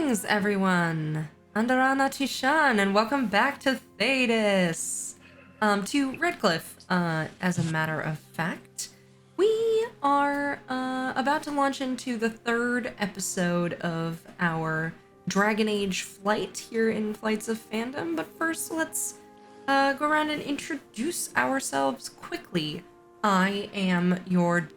Greetings, everyone! Andarana Tishan, and welcome back to Thetis! To Redcliffe, as a matter of fact. We are about to launch into the third episode of our Dragon Age flight here in Flights of Fandom, but first let's go around and introduce ourselves quickly. I am your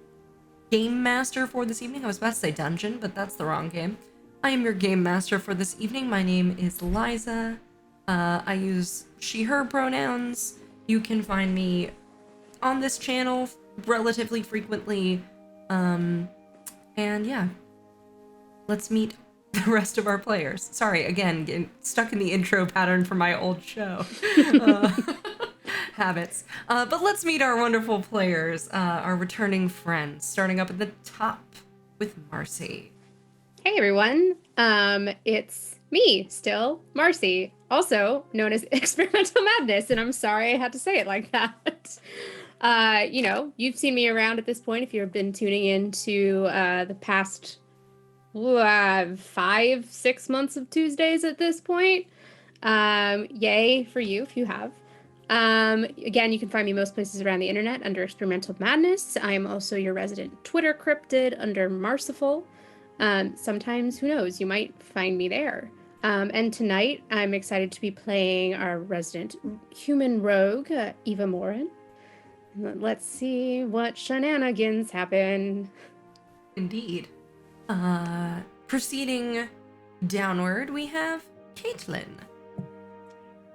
game master for this evening. I was about to say dungeon, but that's the wrong game. I am your game master for this evening. My name is Liza. I use she, her pronouns. You can find me on this channel relatively frequently. And yeah, let's meet the rest of our players. Sorry, again, getting stuck in the intro pattern from my old show. Habits. But let's meet our wonderful players, our returning friends, starting up at the top with Marcy. Hey everyone, it's me still, Marcy, also known as Experimental Madness, and I'm sorry I had to say it like that. You've seen me around at this point if you've been tuning into the past 5-6 months of Tuesdays at this point. Yay for you if you have. Again, you can find me most places around the internet under Experimental Madness. I am also your resident Twitter cryptid under Marciful. Sometimes, who knows, you might find me there. And tonight, I'm excited to be playing our resident human rogue, Eva Morin. Let's see what shenanigans happen. Indeed. Proceeding downward, we have Caitlin.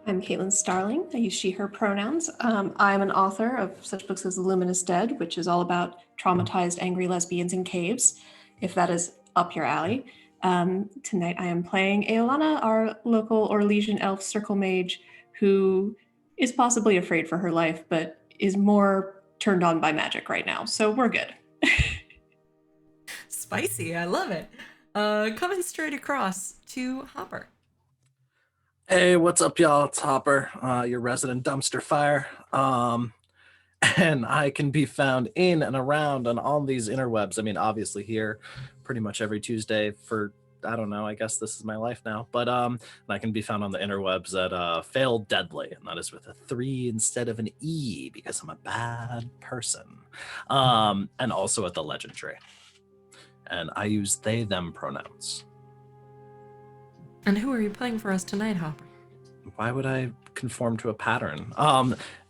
I'm Caitlin Starling. I use she, her pronouns. I'm an author of such books as The Luminous Dead, which is all about traumatized, angry lesbians in caves, if that is up your alley. Tonight I am playing Aolana, our local Orlesian elf circle mage, who is possibly afraid for her life, but is more turned on by magic right now, so we're good. Spicy, I love it. Coming straight across to Hopper. Hey, what's up, y'all? It's Hopper, your resident dumpster fire. And I can be found in and around and on these interwebs. I mean, obviously here pretty much every Tuesday for, I don't know, I guess this is my life now. But I can be found on the interwebs at Failed Deadly, and that is with a 3 instead of an E because I'm a bad person. And also at the Legendary. And I use they, them pronouns. And who are you playing for us tonight, Hopper? Why would I conform to a pattern?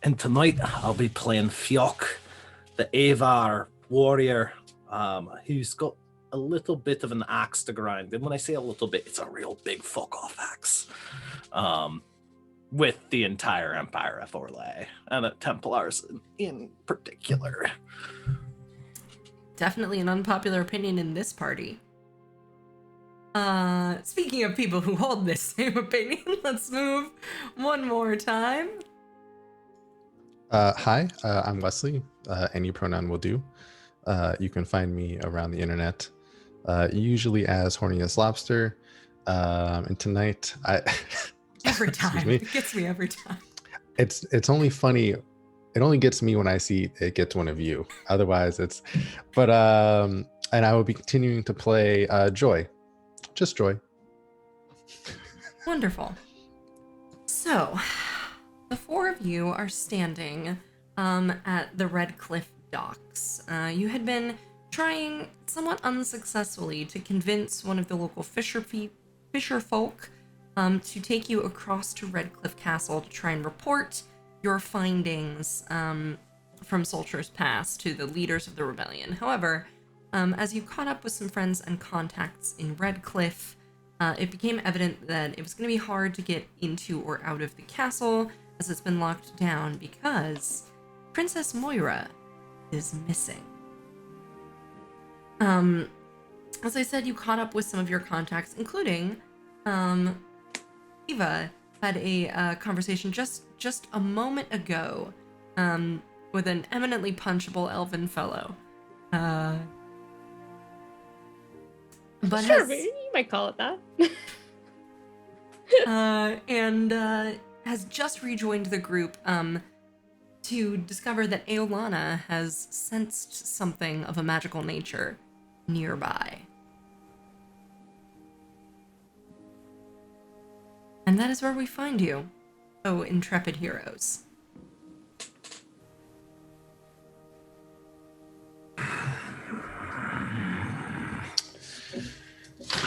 And tonight I'll be playing Fiok, the Avar warrior, who's got a little bit of an axe to grind. And when I say a little bit, it's a real big fuck-off axe. With the entire Empire of Orlais, and the Templars in particular. Definitely an unpopular opinion in this party. Speaking of people who hold this same opinion, let's move one more time. Hi, I'm Wesley. Any pronoun will do. You can find me around the internet, usually as Horny as Lobster. And tonight, Every time. It gets me every time. It's only funny. It only gets me when I see it gets one of you. Otherwise, and I will be continuing to play Joy. Just Joy. Wonderful. So, the four of you are standing at the Redcliffe docks. You had been trying somewhat unsuccessfully to convince one of the local fisher folk to take you across to Redcliffe Castle to try and report your findings from Soldiers Pass to the leaders of the rebellion. However, as you caught up with some friends and contacts in Redcliffe, it became evident that it was going to be hard to get into or out of the castle as it's been locked down because Princess Moira is missing. As I said, you caught up with some of your contacts, including Eva had a conversation just a moment ago with an eminently punchable elven fellow. But sure, you might call it that. And has just rejoined the group to discover that Aolana has sensed something of a magical nature nearby. And that is where we find you, oh intrepid heroes.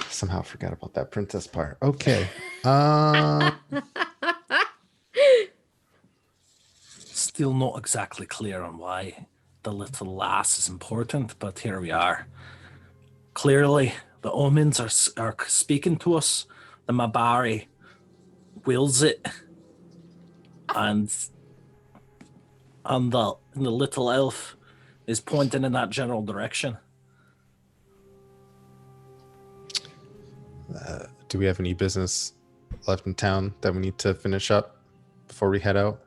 Somehow forgot about that princess part. Okay. Still not exactly clear on why the little lass is important, but here we are. Clearly, the omens are speaking to us. The Mabari wills it, and the little elf is pointing in that general direction. Do we have any business left in town that we need to finish up before we head out?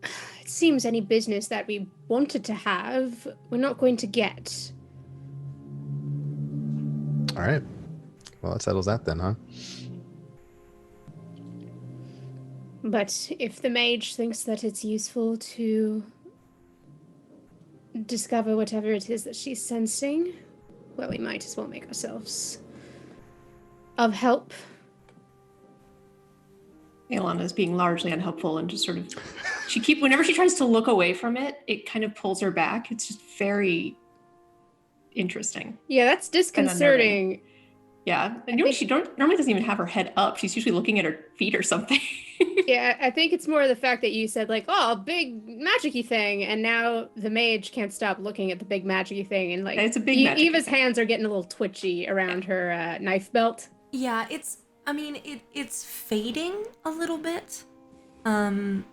It seems any business that we wanted to have, we're not going to get. All right. Well, that settles that then, huh? But if the mage thinks that it's useful to discover whatever it is that she's sensing, well, we might as well make ourselves of help. Aelana is being largely unhelpful and just sort of whenever she tries to look away from it, it kind of pulls her back. It's just very interesting. Yeah, that's disconcerting. Yeah. And she normally doesn't even have her head up. She's usually looking at her feet or something. Yeah, I think it's more the fact that you said, like, oh, big magic-y thing, and now the mage can't stop looking at the big magic-y thing, and like, it's a big magic-y Eva's thing. Hands are getting a little twitchy around her knife belt. Yeah, it's fading a little bit. Again,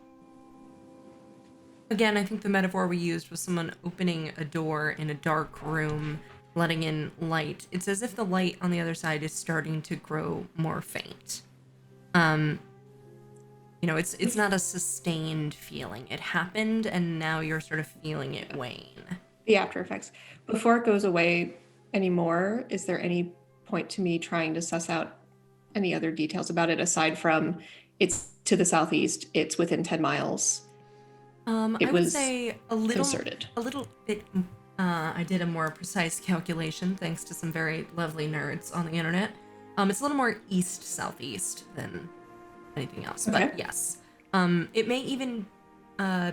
I think the metaphor we used was someone opening a door in a dark room, letting in light. It's as if the light on the other side is starting to grow more faint. It's not a sustained feeling. It happened, and now you're sort of feeling it wane. The after effects. Before it goes away anymore, is there any point to me trying to suss out any other details about it aside from it's to the southeast, it's within 10 miles? I would say a little bit. I did a more precise calculation thanks to some very lovely nerds on the internet. It's a little more east-southeast than anything else, Okay. but yes. It may even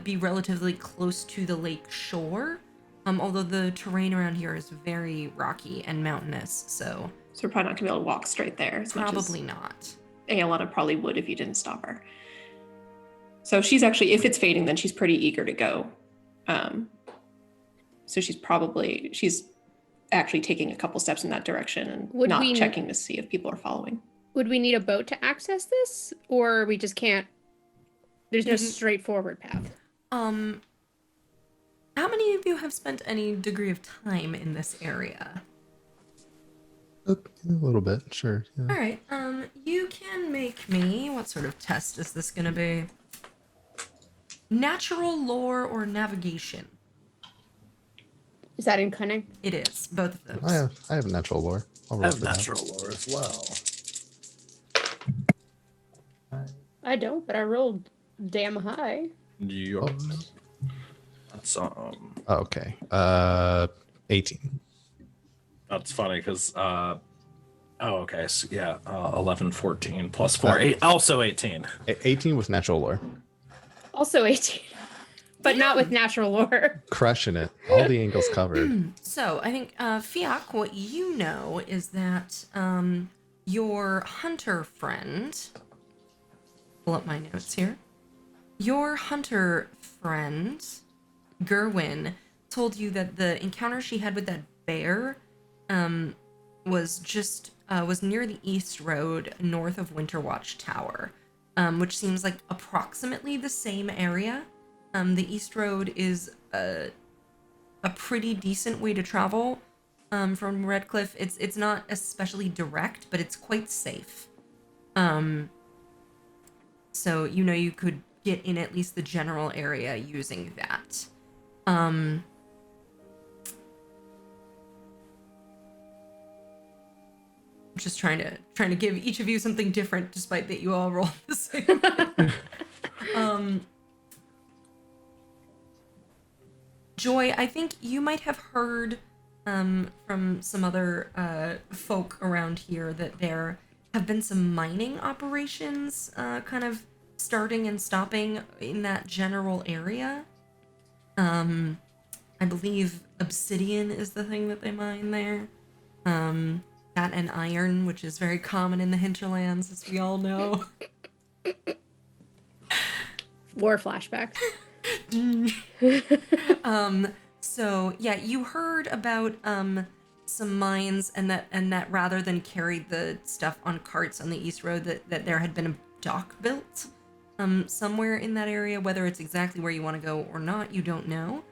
be relatively close to the lake shore, although the terrain around here is very rocky and mountainous, so So we're probably not going to be able to walk straight there as much as probably not. Aelana probably would if you didn't stop her. So she's actually, if it's fading, then she's pretty eager to go. So she's actually taking a couple steps in that direction and not checking to see if people are following. Would we need a boat to access this, or we just can't? There's no straightforward path. How many of you have spent any degree of time in this area? A little bit, sure. Yeah. All right. You can make me. What sort of test is this gonna be? Natural lore or navigation? Is that in cunning? It is both of those. I have natural lore. I'll I roll have for that. natural lore as well. I don't, but I rolled damn high. Yup. That's Oh, okay. 18. That's funny because okay, so yeah, 11, 14 plus 4, 8, also 18. 18 with natural lore. Also 18, but not with natural lore. Crushing it. All the angles covered. So I think Fiak, what you know is that your hunter friend. Pull up my notes here. Your hunter friend, Gerwin, told you that the encounter she had with that bear was near the East Road, north of Winterwatch Tower, which seems like approximately the same area. The East Road is a pretty decent way to travel from Redcliffe. It's not especially direct, but it's quite safe. So you could get in at least the general area using that. Just trying to give each of you something different, despite that you all roll the same. Joy, I think you might have heard from some other folk around here that there have been some mining operations kind of starting and stopping in that general area. I believe obsidian is the thing that they mine there. That and iron, which is very common in the hinterlands, as we all know. War flashbacks. So yeah, you heard about some mines and that rather than carry the stuff on carts on the East Road, that there had been a dock built somewhere in that area. Whether it's exactly where you want to go or not, you don't know.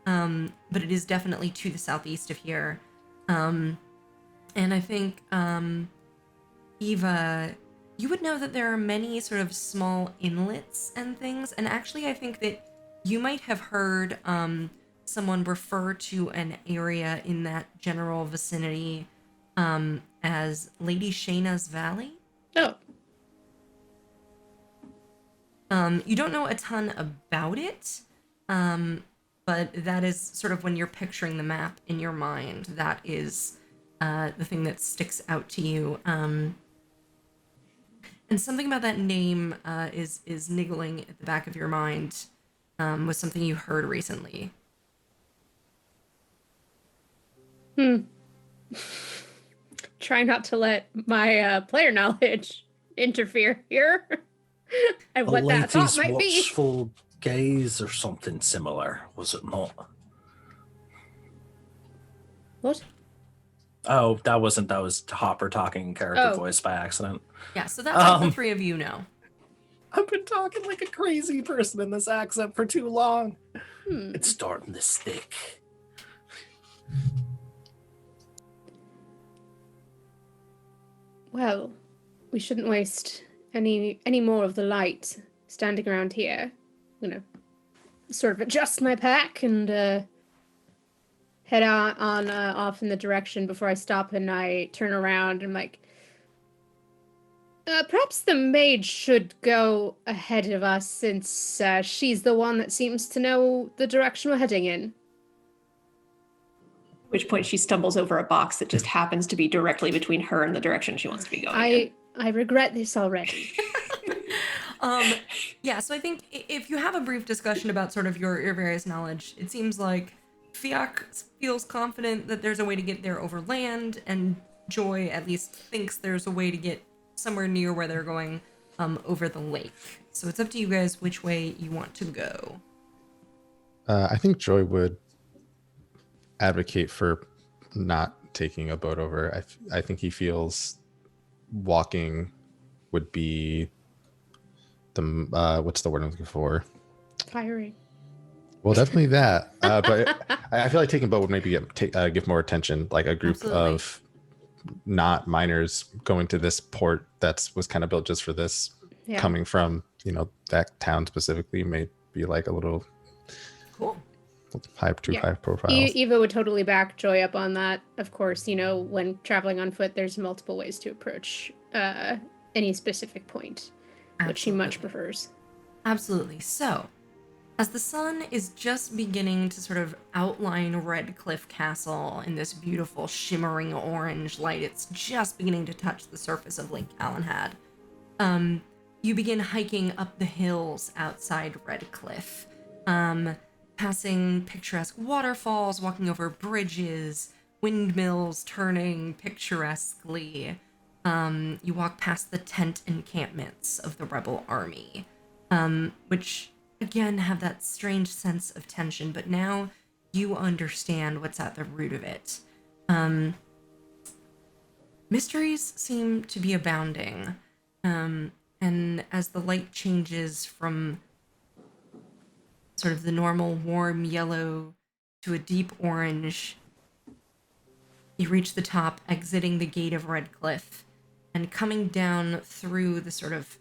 But it is definitely to the southeast of here. And I think Eva, you would know that there are many sort of small inlets and things. And actually, I think that you might have heard someone refer to an area in that general vicinity as Lady Shayna's Valley. Oh. You don't know a ton about it, but that is sort of when you're picturing the map in your mind, that is the thing that sticks out to you. And something about that name is niggling at the back of your mind, was something you heard recently. Try not to let my player knowledge interfere here. And A what that thought lady's might be. watchful gaze or something similar, was it not? What? Oh, that was Hopper talking in character voice by accident. Yeah, so that's what the three of you know. I've been talking like a crazy person in this accent for too long. It's starting to stick. Well, we shouldn't waste any more of the light standing around here. I'm gonna sort of adjust my pack and head on off in the direction before I stop, and I turn around and I'm like, perhaps the maid should go ahead of us, since she's the one that seems to know the direction we're heading in. At which point she stumbles over a box that just happens to be directly between her and the direction she wants to be going in. I regret this already. Yeah, so I think if you have a brief discussion about sort of your various knowledge, it seems like Fiak feels confident that there's a way to get there over land, and Joy at least thinks there's a way to get somewhere near where they're going over the lake. So it's up to you guys which way you want to go. I think Joy would advocate for not taking a boat over. I think he feels walking would be the what's the word I'm looking for? Tiring. Well, definitely that. But I feel like taking a boat would maybe give more attention, like a group Absolutely. of not miners going to this port was kind of built just for this. Yeah. Coming from that town specifically may be like a little Cool. high profile. Eva would totally back Joy up on that. Of course, when traveling on foot, there's multiple ways to approach any specific point, which she much prefers. Absolutely. So, as the sun is just beginning to sort of outline Redcliffe Castle in this beautiful shimmering orange light, it's just beginning to touch the surface of Lake Calenhad. You begin hiking up the hills outside Redcliffe, passing picturesque waterfalls, walking over bridges, windmills turning picturesquely. You walk past the tent encampments of the rebel army, which again have that strange sense of tension, but now you understand what's at the root of it. Mysteries seem to be abounding, and as the light changes from sort of the normal warm yellow to a deep orange, you reach the top, exiting the gate of Redcliffe, and coming down through the sort of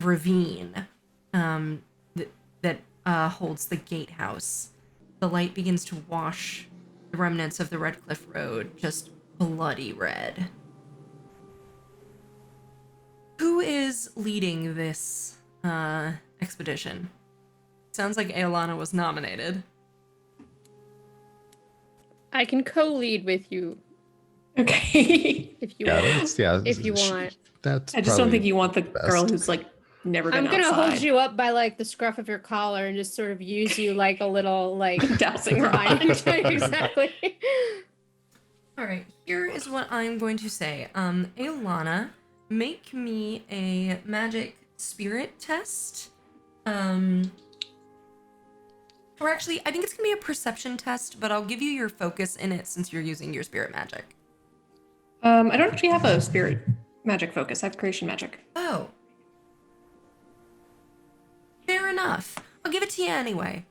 ravine that holds the gatehouse. The light begins to wash the remnants of the Redcliffe Road just bloody red. Who is leading this expedition? Sounds like Aelana was nominated. I can co-lead with you, Okay. if you Yeah, want. that's yeah. If you want. That's I just don't think probably you want the girl best. who's like never been I'm gonna outside. hold you up by like the scruff of your collar and just sort of use you like a little like Dowsing rod. exactly. All right, here is what I'm going to say. Aolana, make me a magic spirit test. Or actually, I think it's gonna be a perception test, but I'll give you your focus in it since you're using your spirit magic. I don't actually have a spirit magic focus. I have creation magic. Oh. Fair enough. I'll give it to you anyway.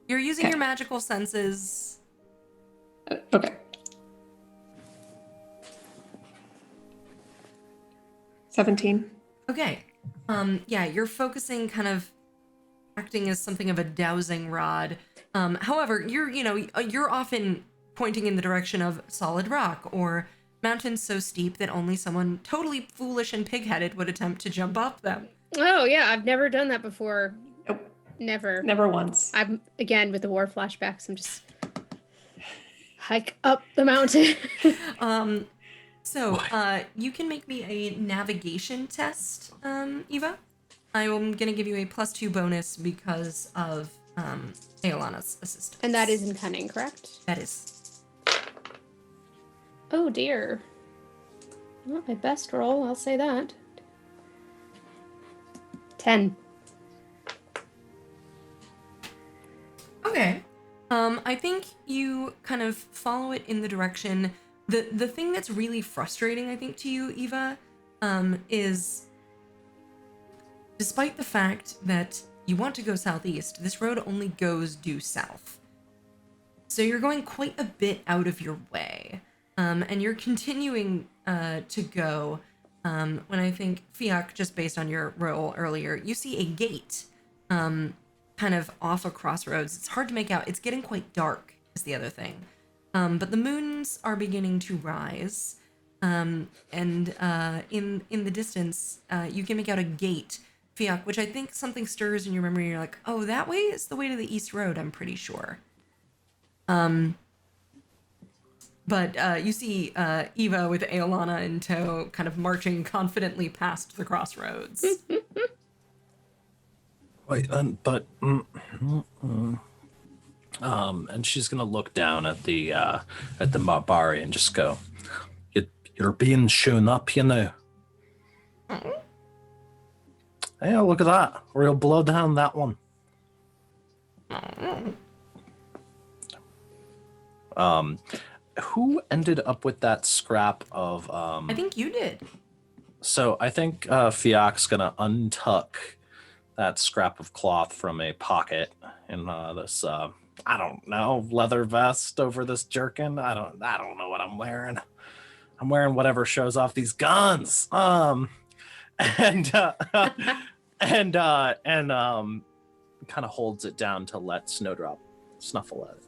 You're using Okay. your magical senses. Okay. 17. Okay. Yeah, you're focusing kind of acting as something of a dowsing rod. However, you're often pointing in the direction of solid rock or mountains so steep that only someone totally foolish and pig-headed would attempt to jump up them. Oh yeah, I've never done that before. Nope. Never. Never once. I'm again with the war flashbacks. I'm just hike up the mountain. So, you can make me a navigation test, Eva. I'm gonna give you a +2 bonus because of Aolana's assistance. And that is in cunning, correct? That is. Oh dear. Not my best roll, I'll say that. 10. Okay. I think you kind of follow it in the direction. The thing that's really frustrating, I think, to you, Eva, is despite the fact that you want to go southeast, this road only goes due south. So you're going quite a bit out of your way. And you're continuing to go when I think, Fiak, just based on your roll earlier, you see a gate kind of off a crossroads. It's hard to make out. It's getting quite dark, is the other thing. But the moons are beginning to rise. And in the distance, you can make out a gate, Fiak, which I think something stirs in your memory. You're like, oh, that way is the way to the East Road, I'm pretty sure. But you see Eva with Aolana in tow kind of marching confidently past the crossroads. Wait, and she's gonna look down at the Marbari and just go, "You're being shown up, you know." Hey, look at that! We'll blow down that one. Who ended up with that scrap of? I think you did. So I think Fiak's gonna untuck that scrap of cloth from a pocket in this I don't know, leather vest over this jerkin. I don't know what I'm wearing. I'm wearing whatever shows off these guns. And kind of holds it down to let Snowdrop snuffle at it.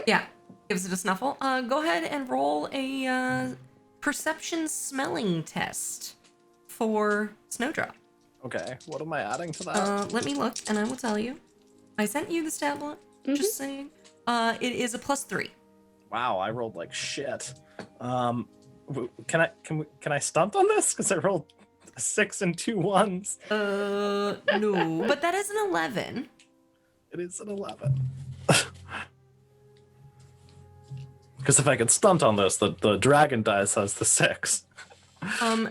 Yeah, gives it a snuffle. Go ahead and roll a perception smelling test for Snowdrop. Okay, what am I adding to that? Let me look, and I will tell you. I sent you the stat block. Just saying. It is a +3. Wow, I rolled like shit. Can I stunt on this? Because I rolled a 6 and 2 1s. No, but that is an 11. It is an 11. Because if I could stunt on this, the dragon dice has the 6.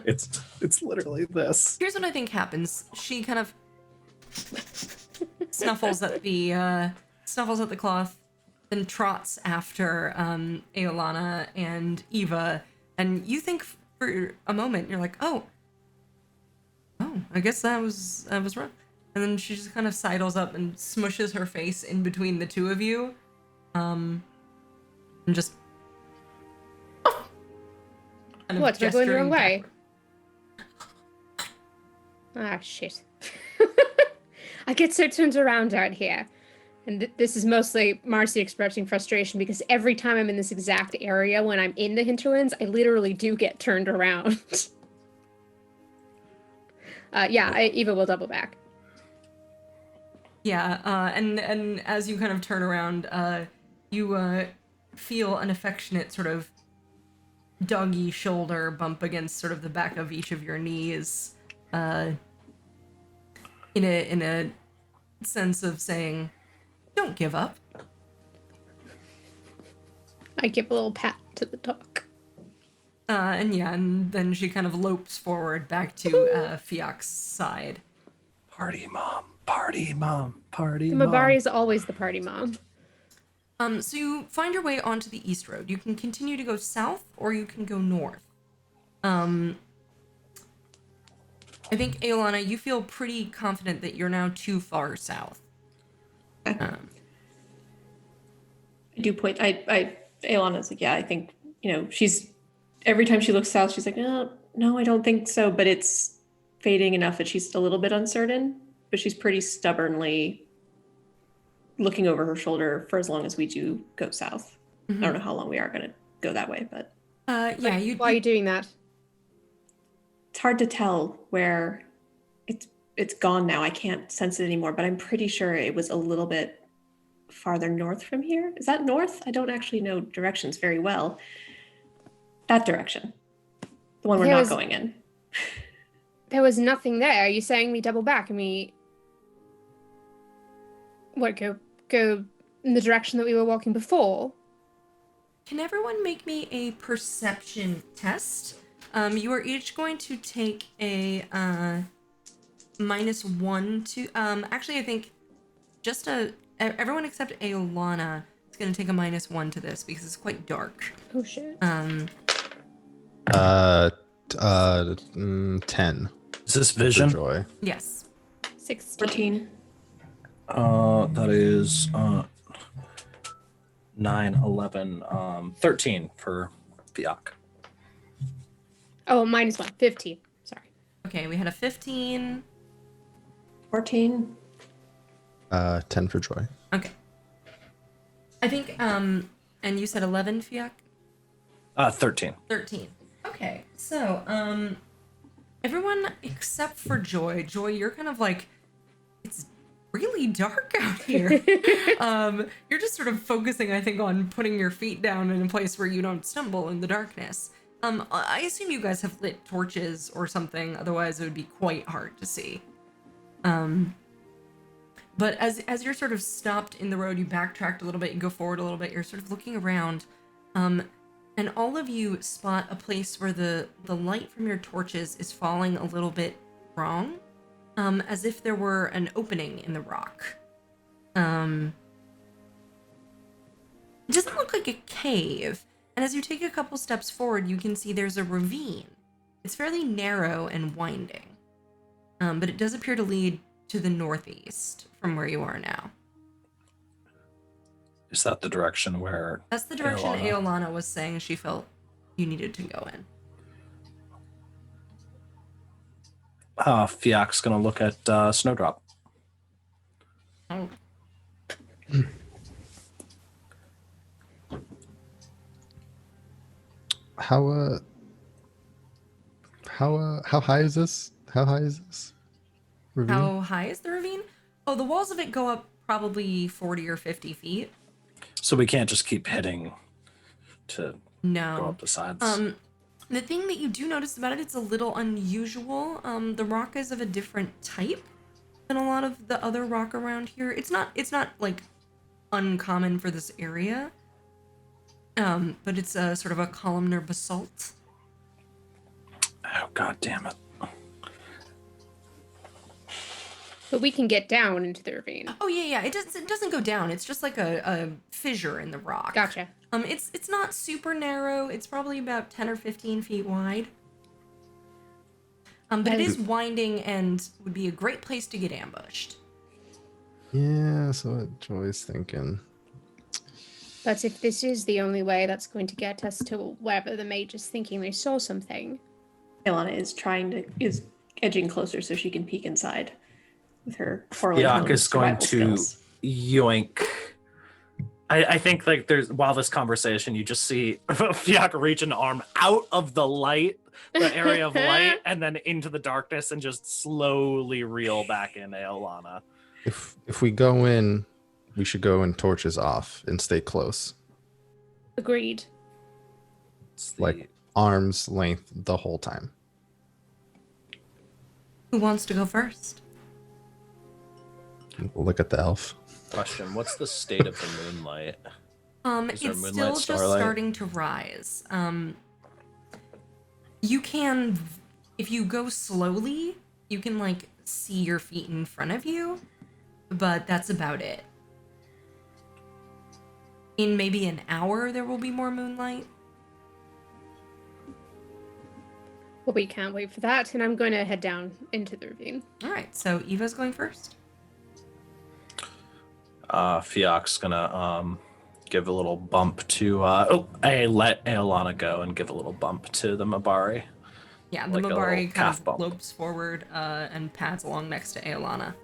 It's literally this. Here's what I think happens. She kind of snuffles at the cloth, then trots after Aolana and Eva, and you think for a moment you're like, oh, I guess that was wrong. And then she just kind of sidles up and smushes her face in between the two of you, and just kind of What, we're going the wrong gesturing way? back. Ah, shit. I get so turned around out here. And this is mostly Marcy expressing frustration because every time I'm in this exact area when I'm in the hinterlands, I literally do get turned around. Eva will double back. Yeah, and as you kind of turn around, you feel an affectionate sort of doggy shoulder bump against sort of the back of each of your knees, in a sense of saying, "Don't give up." I give a little pat to the dog. And then she kind of lopes forward back to Fiak's side. Party mom, party mom, party The mom. Mabari is always the party mom. So you find your way onto the east road. You can continue to go south, or you can go north. I think, Aolana, you feel pretty confident that you're now too far south. I do point. Aolana's like, yeah, I think, she's, every time she looks south, she's like, no, I don't think so. But it's fading enough that she's a little bit uncertain, but she's pretty stubbornly looking over her shoulder for as long as we do go south. I don't know how long we are going to go that way, but Yeah, Why are you doing that? it's hard to tell where it's gone now. I can't sense it anymore, but I'm pretty sure it was a little bit farther north from here. Is that north? I don't actually know directions very well. That direction. The one we're not going in. There was nothing there. Are you saying we double back and we go in the direction that we were walking before? Can everyone make me a perception test? You are each going to take a -1 to actually I think just everyone except Aolana is going to take a -1 to this because it's quite dark. Oh shit. 10. Is this For vision? Joy. Yes. 16. 14. That is 9, 11, 13 for Fiak. Oh, -1. 15. Sorry. Okay, we had a 15. 14. 10 for Joy. Okay. I think and you said 11, Fiak? 13. 13. Okay. So, everyone except for Joy. Joy, you're kind of like, it's really dark out here. You're just sort of focusing, I think, on putting your feet down in a place where you don't stumble in the darkness. I assume you guys have lit torches or something, otherwise it would be quite hard to see. But as you're sort of stopped in the road, you backtracked a little bit, you go forward a little bit, you're sort of looking around, and all of you spot a place where the light from your torches is falling a little bit wrong, as if there were an opening in the rock. It doesn't look like a cave, and as you take a couple steps forward, you can see there's a ravine. It's fairly narrow and winding, but it does appear to lead to the northeast from where you are now. Is that the direction where... That's the direction Aolana was saying she felt you needed to go in. Fiak's going to look at Snowdrop. Oh. How high is this? How high is this ravine? How high is the ravine? Oh, the walls of it go up probably 40 or 50 feet. So we can't just keep hitting to go No. up the sides. The thing that you do notice about it, it's a little unusual. The rock is of a different type than a lot of the other rock around here. It's not like uncommon for this area. But it's a sort of a columnar basalt. Oh, God damn it. But we can get down into the ravine. Oh yeah. It doesn't go down. It's just like a fissure in the rock. Gotcha. It's not super narrow. It's probably about 10 or 15 feet wide. But it is winding and would be a great place to get ambushed. Yeah, so what Joy's thinking. But if this is the only way that's going to get us to wherever the mage is thinking they saw something. Aolana is edging closer so she can peek inside with her poorly Fiak honed is going survival to skills. yoink. I think like while this conversation, you just see Fiak reach an arm out of the light, the area of light, and then into the darkness and just slowly reel back in Aolana. If we go in, we should go in torches off and stay close. Agreed. It's Like arm's length the whole time. Who wants to go first? Look at the elf. question. What's the state of the moonlight? Is there It's moonlight, still just starlight? starting to rise. You can, if you go slowly, you can like see your feet in front of you, but that's about it. In maybe an hour, there will be more moonlight. Well, we can't wait for that, and I'm going to head down into the ravine. All right, so Eva's going first. Fioc's gonna give a little bump to let Aolana go and give a little bump to the Mabari. Yeah, the Like a little Mabari kind calf of bump. lopes forward and pads along next to Aolana.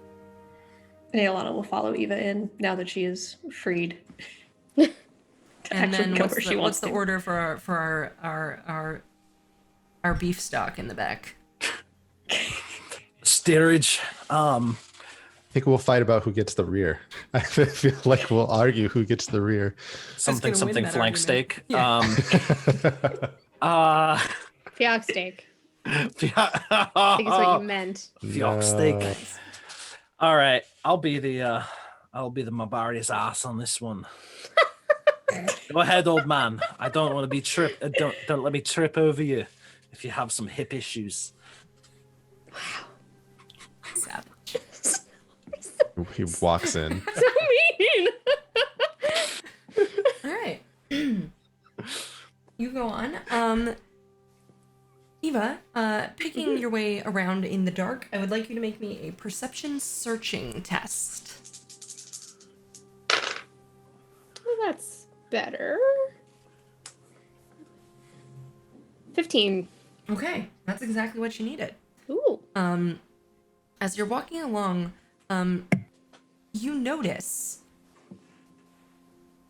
And Aolana will follow Eva in now that she is freed. to And actually then go what's where the, she what's wants the to. order for our beef stock in the back? Steerage. I think we'll fight about who gets the rear. I feel like we'll argue who gets the rear. Something gonna win something that flank argument. steak. Yeah. Fiok steak. I think Fioc is what you meant. steak. No. All right, I'll be the Mabari's ass on this one. Go ahead, old man. I don't want to be don't let me trip over you if you have some hip issues. Savage. He walks in. So mean. All right. You go on. Eva, picking your way around in the dark, I would like you to make me a perception searching test. Well, that's better. 15. Okay, that's exactly what you needed. Ooh. As you're walking along, you notice,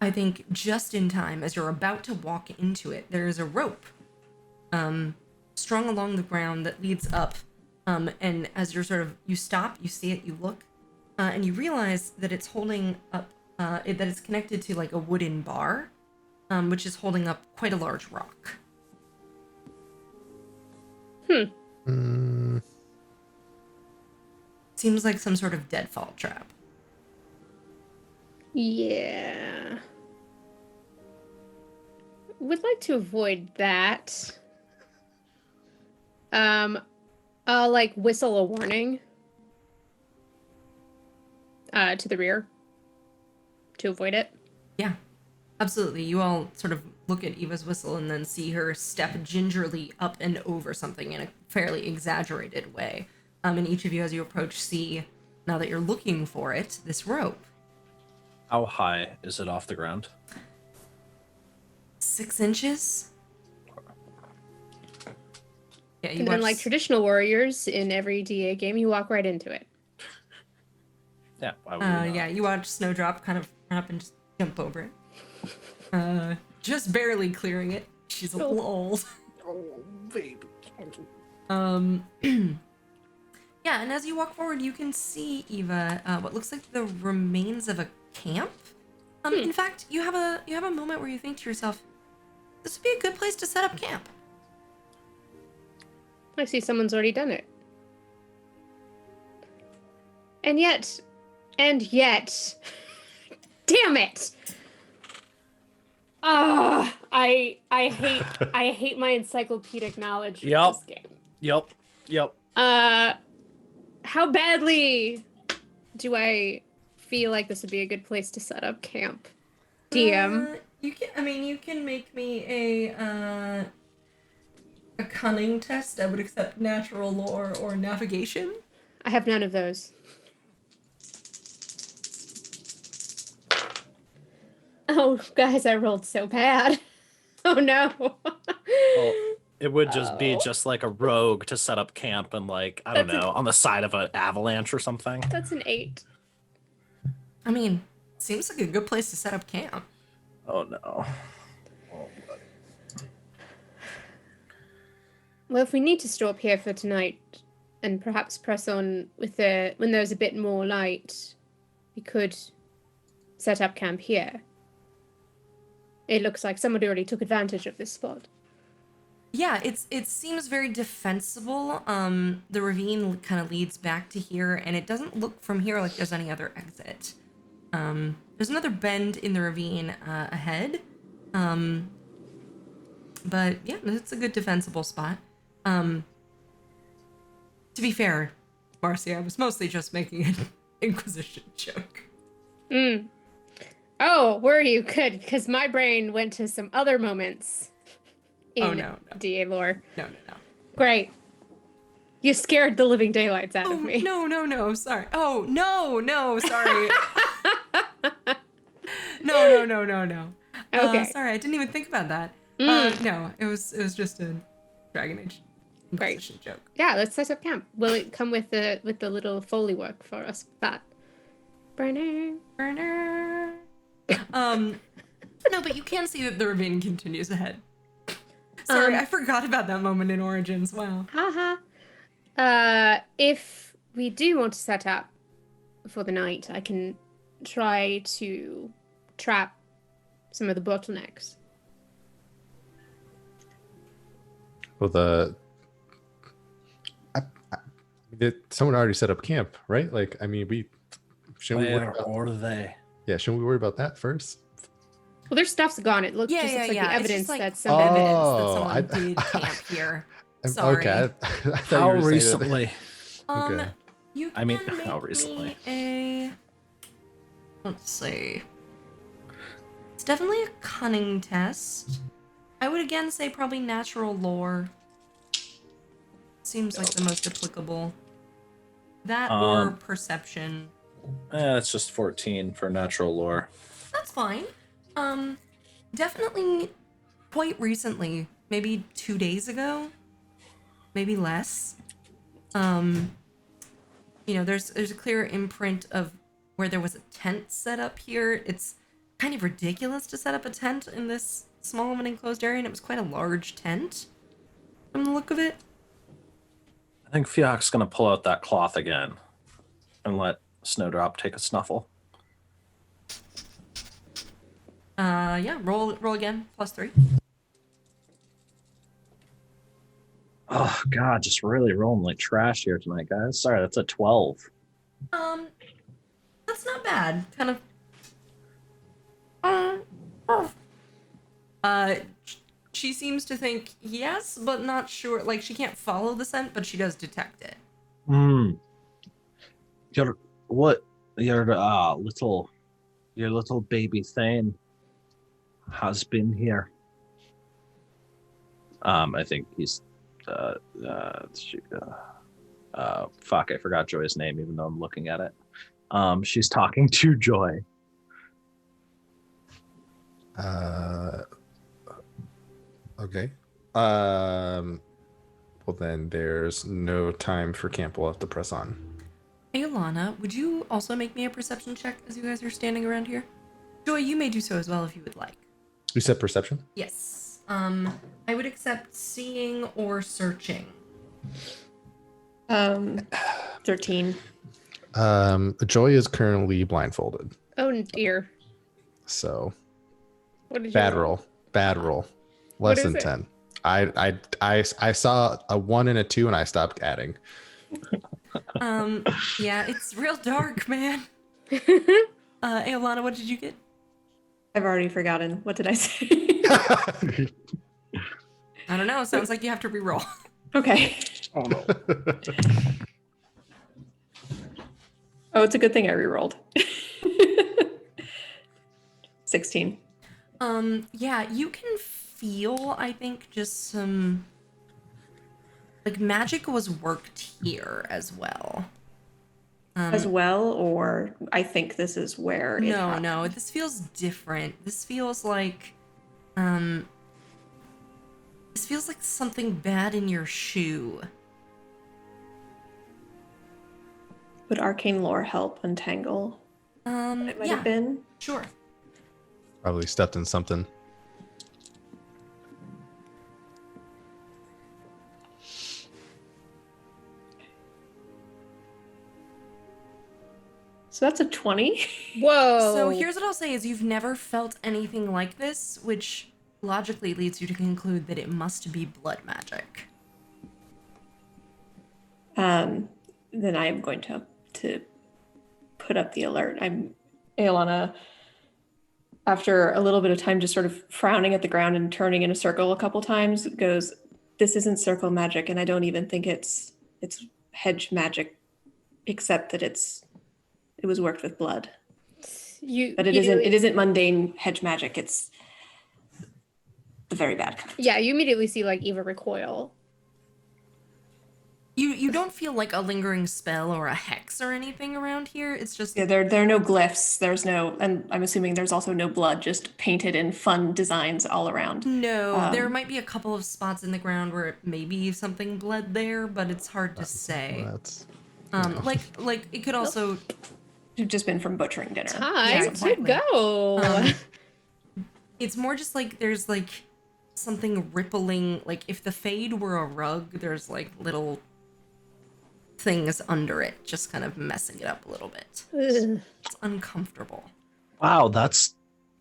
I think just in time, as you're about to walk into it, there is a rope strung along the ground that leads up. And as you stop, you see it, you look, and you realize that it's holding up, that it's connected to like a wooden bar, which is holding up quite a large rock. Seems like some sort of deadfall trap. Yeah. Would like to avoid that. I'll like whistle a warning to the rear to avoid it. Yeah, absolutely. You all sort of look at Eva's whistle and then see her step gingerly up and over something in a fairly exaggerated way. And each of you, as you approach, see, now that you're looking for it, this rope. How high is it off the ground? 6 inches? Yeah, you And then, watch- like traditional warriors in every DA game, you walk right into it. Yeah. Why would we not? yeah, you watch Snowdrop kind of run up and just jump over it. Just barely clearing it. She's a little old. Oh, baby. Yeah, and as you walk forward, you can see, Eva, what looks like the remains of a camp. In fact, you have a moment where you think to yourself, this would be a good place to set up camp. I see someone's already done it. And yet, damn it! I hate my encyclopedic knowledge Yup. of this game. Yep. How badly do I feel like this would be a good place to set up camp? DM. You can make me a cunning test. I would accept natural lore or navigation. I have none of those. Oh, guys, I rolled so bad. Oh no. Well, it would just be Oh. just like a rogue to set up camp and like, I don't That's know, on the side of an avalanche or something. That's an 8. I mean, seems like a good place to set up camp. Oh no. Well, if we need to stop here for tonight and perhaps press on with when there's a bit more light, we could set up camp here. it looks like somebody already took advantage of this spot. Yeah, it seems very defensible. The ravine kind of leads back to here, and it doesn't look from here like there's any other exit. There's another bend in the ravine ahead. But yeah, it's a good defensible spot. To be fair, Marcy, I was mostly just making an Inquisition joke. Oh, were you? Good, because my brain went to some other moments in No. DA lore. No. Great. You scared the living daylights out of me. No, sorry. Oh, no, sorry. No. Okay. Sorry, I didn't even think about that. Mm. No, it was just a Dragon Age Inquisition joke. Yeah, let's set up camp. Will it come with the little Foley work for us? That. Burner. No, but you can see that the ravine continues ahead. Sorry, I forgot about that moment in Origins. Wow. Haha. If we do want to set up for the night, I can try to trap some of the bottlenecks. Well, someone already set up camp, right? Like, I mean, shouldn't we worry Where about, are they? yeah, shouldn't we worry about that first? Well, their stuff's gone. It looks Yeah, just looks like yeah. the It's evidence just like that some some evidence that Oh, someone did camp here. Okay, Sorry. I thought How you were saying that- recently? Okay. You I mean, can how make recently? me let's see. It's definitely a cunning test. I would again say probably natural lore. Seems like the most applicable. That or perception. It's just 14 for natural lore. That's fine. Definitely quite recently, maybe 2 days ago, maybe less. There's a clear imprint of where there was a tent set up here. It's kind of ridiculous to set up a tent in this small of an enclosed area, and it was quite a large tent from the look of it. I think Fioc's gonna pull out that cloth again and let Snowdrop take a snuffle. Yeah, roll again, +3. Oh God, just really rolling like trash here tonight, guys. Sorry, that's a 12. That's not bad. Kind of. She seems to think yes, but not sure. Like, she can't follow the scent, but she does detect it. Your little baby Thane has been here. I think he's fuck, I forgot Joy's name, even though I'm looking at it. She's talking to Joy. Okay. Well, then there's no time for camp. We'll have to press on. Hey, Alana, would you also make me a perception check as you guys are standing around here? Joy, you may do so as well if you would like. You said perception? Yes. I would accept seeing or searching. 13. Joy is currently blindfolded. Oh dear. So What did you bad roll? roll. Bad roll. What Less is than it? 10. I saw a 1 and a 2 and I stopped adding. Yeah, it's real dark, man. Hey, Alana, what did you get? I've already forgotten. What did I say? I don't know. Sounds like you have to re-roll. Okay. Oh no. Oh, it's a good thing I rerolled. 16. Yeah, you can feel, I think, just some like magic was worked here as well. As well, or I think this is where it happened. No, this feels different. This feels like something bad in your shoe. Would arcane lore help untangle? It might Yeah, have been. sure. Probably stepped in something. So that's a 20. Whoa. So here's what I'll say is you've never felt anything like this, which logically leads you to conclude that it must be blood magic. Then I am going to put up the alert. Aelana, after a little bit of time just sort of frowning at the ground and turning in a circle a couple times, goes, "This isn't circle magic, and I don't even think it's hedge magic, except that it was worked with blood. But it isn't mundane hedge magic. It's the very bad kind. Yeah, you immediately see like Eva recoil. You don't feel like a lingering spell or a hex or anything around here. It's just Yeah, there are no glyphs. There's no, and I'm assuming there's also no blood, just painted in fun designs all around. no. There might be a couple of spots in the ground where it may be something bled there, but it's hard to say. That's Like it could also. You've just been from butchering dinner. Time exactly. to go. It's more just like there's like something rippling. Like if the fade were a rug, there's like little things under it, just kind of messing it up a little bit. Ugh. It's uncomfortable. Wow, that's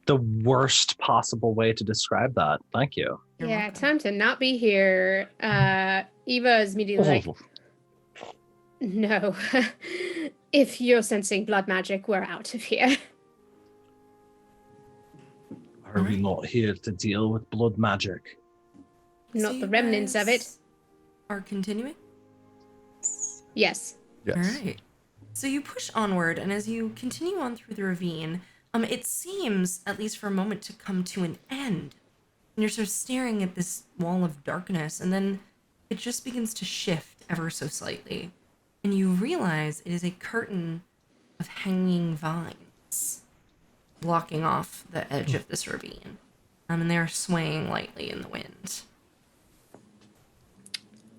the worst possible way to describe that. Thank you. You're Yeah, welcome. time to not be here. Eva is immediately like, no. If you're sensing blood magic, we're out of here. Are we not here to deal with blood magic? Not So the you remnants of it. guys are continuing? Yes. yes. All right. So you push onward, and as you continue on through the ravine, it seems, at least for a moment, to come to an end. And you're sort of staring at this wall of darkness, and then it just begins to shift ever so slightly. And you realize it is a curtain of hanging vines blocking off the edge of this ravine. And they are swaying lightly in the wind.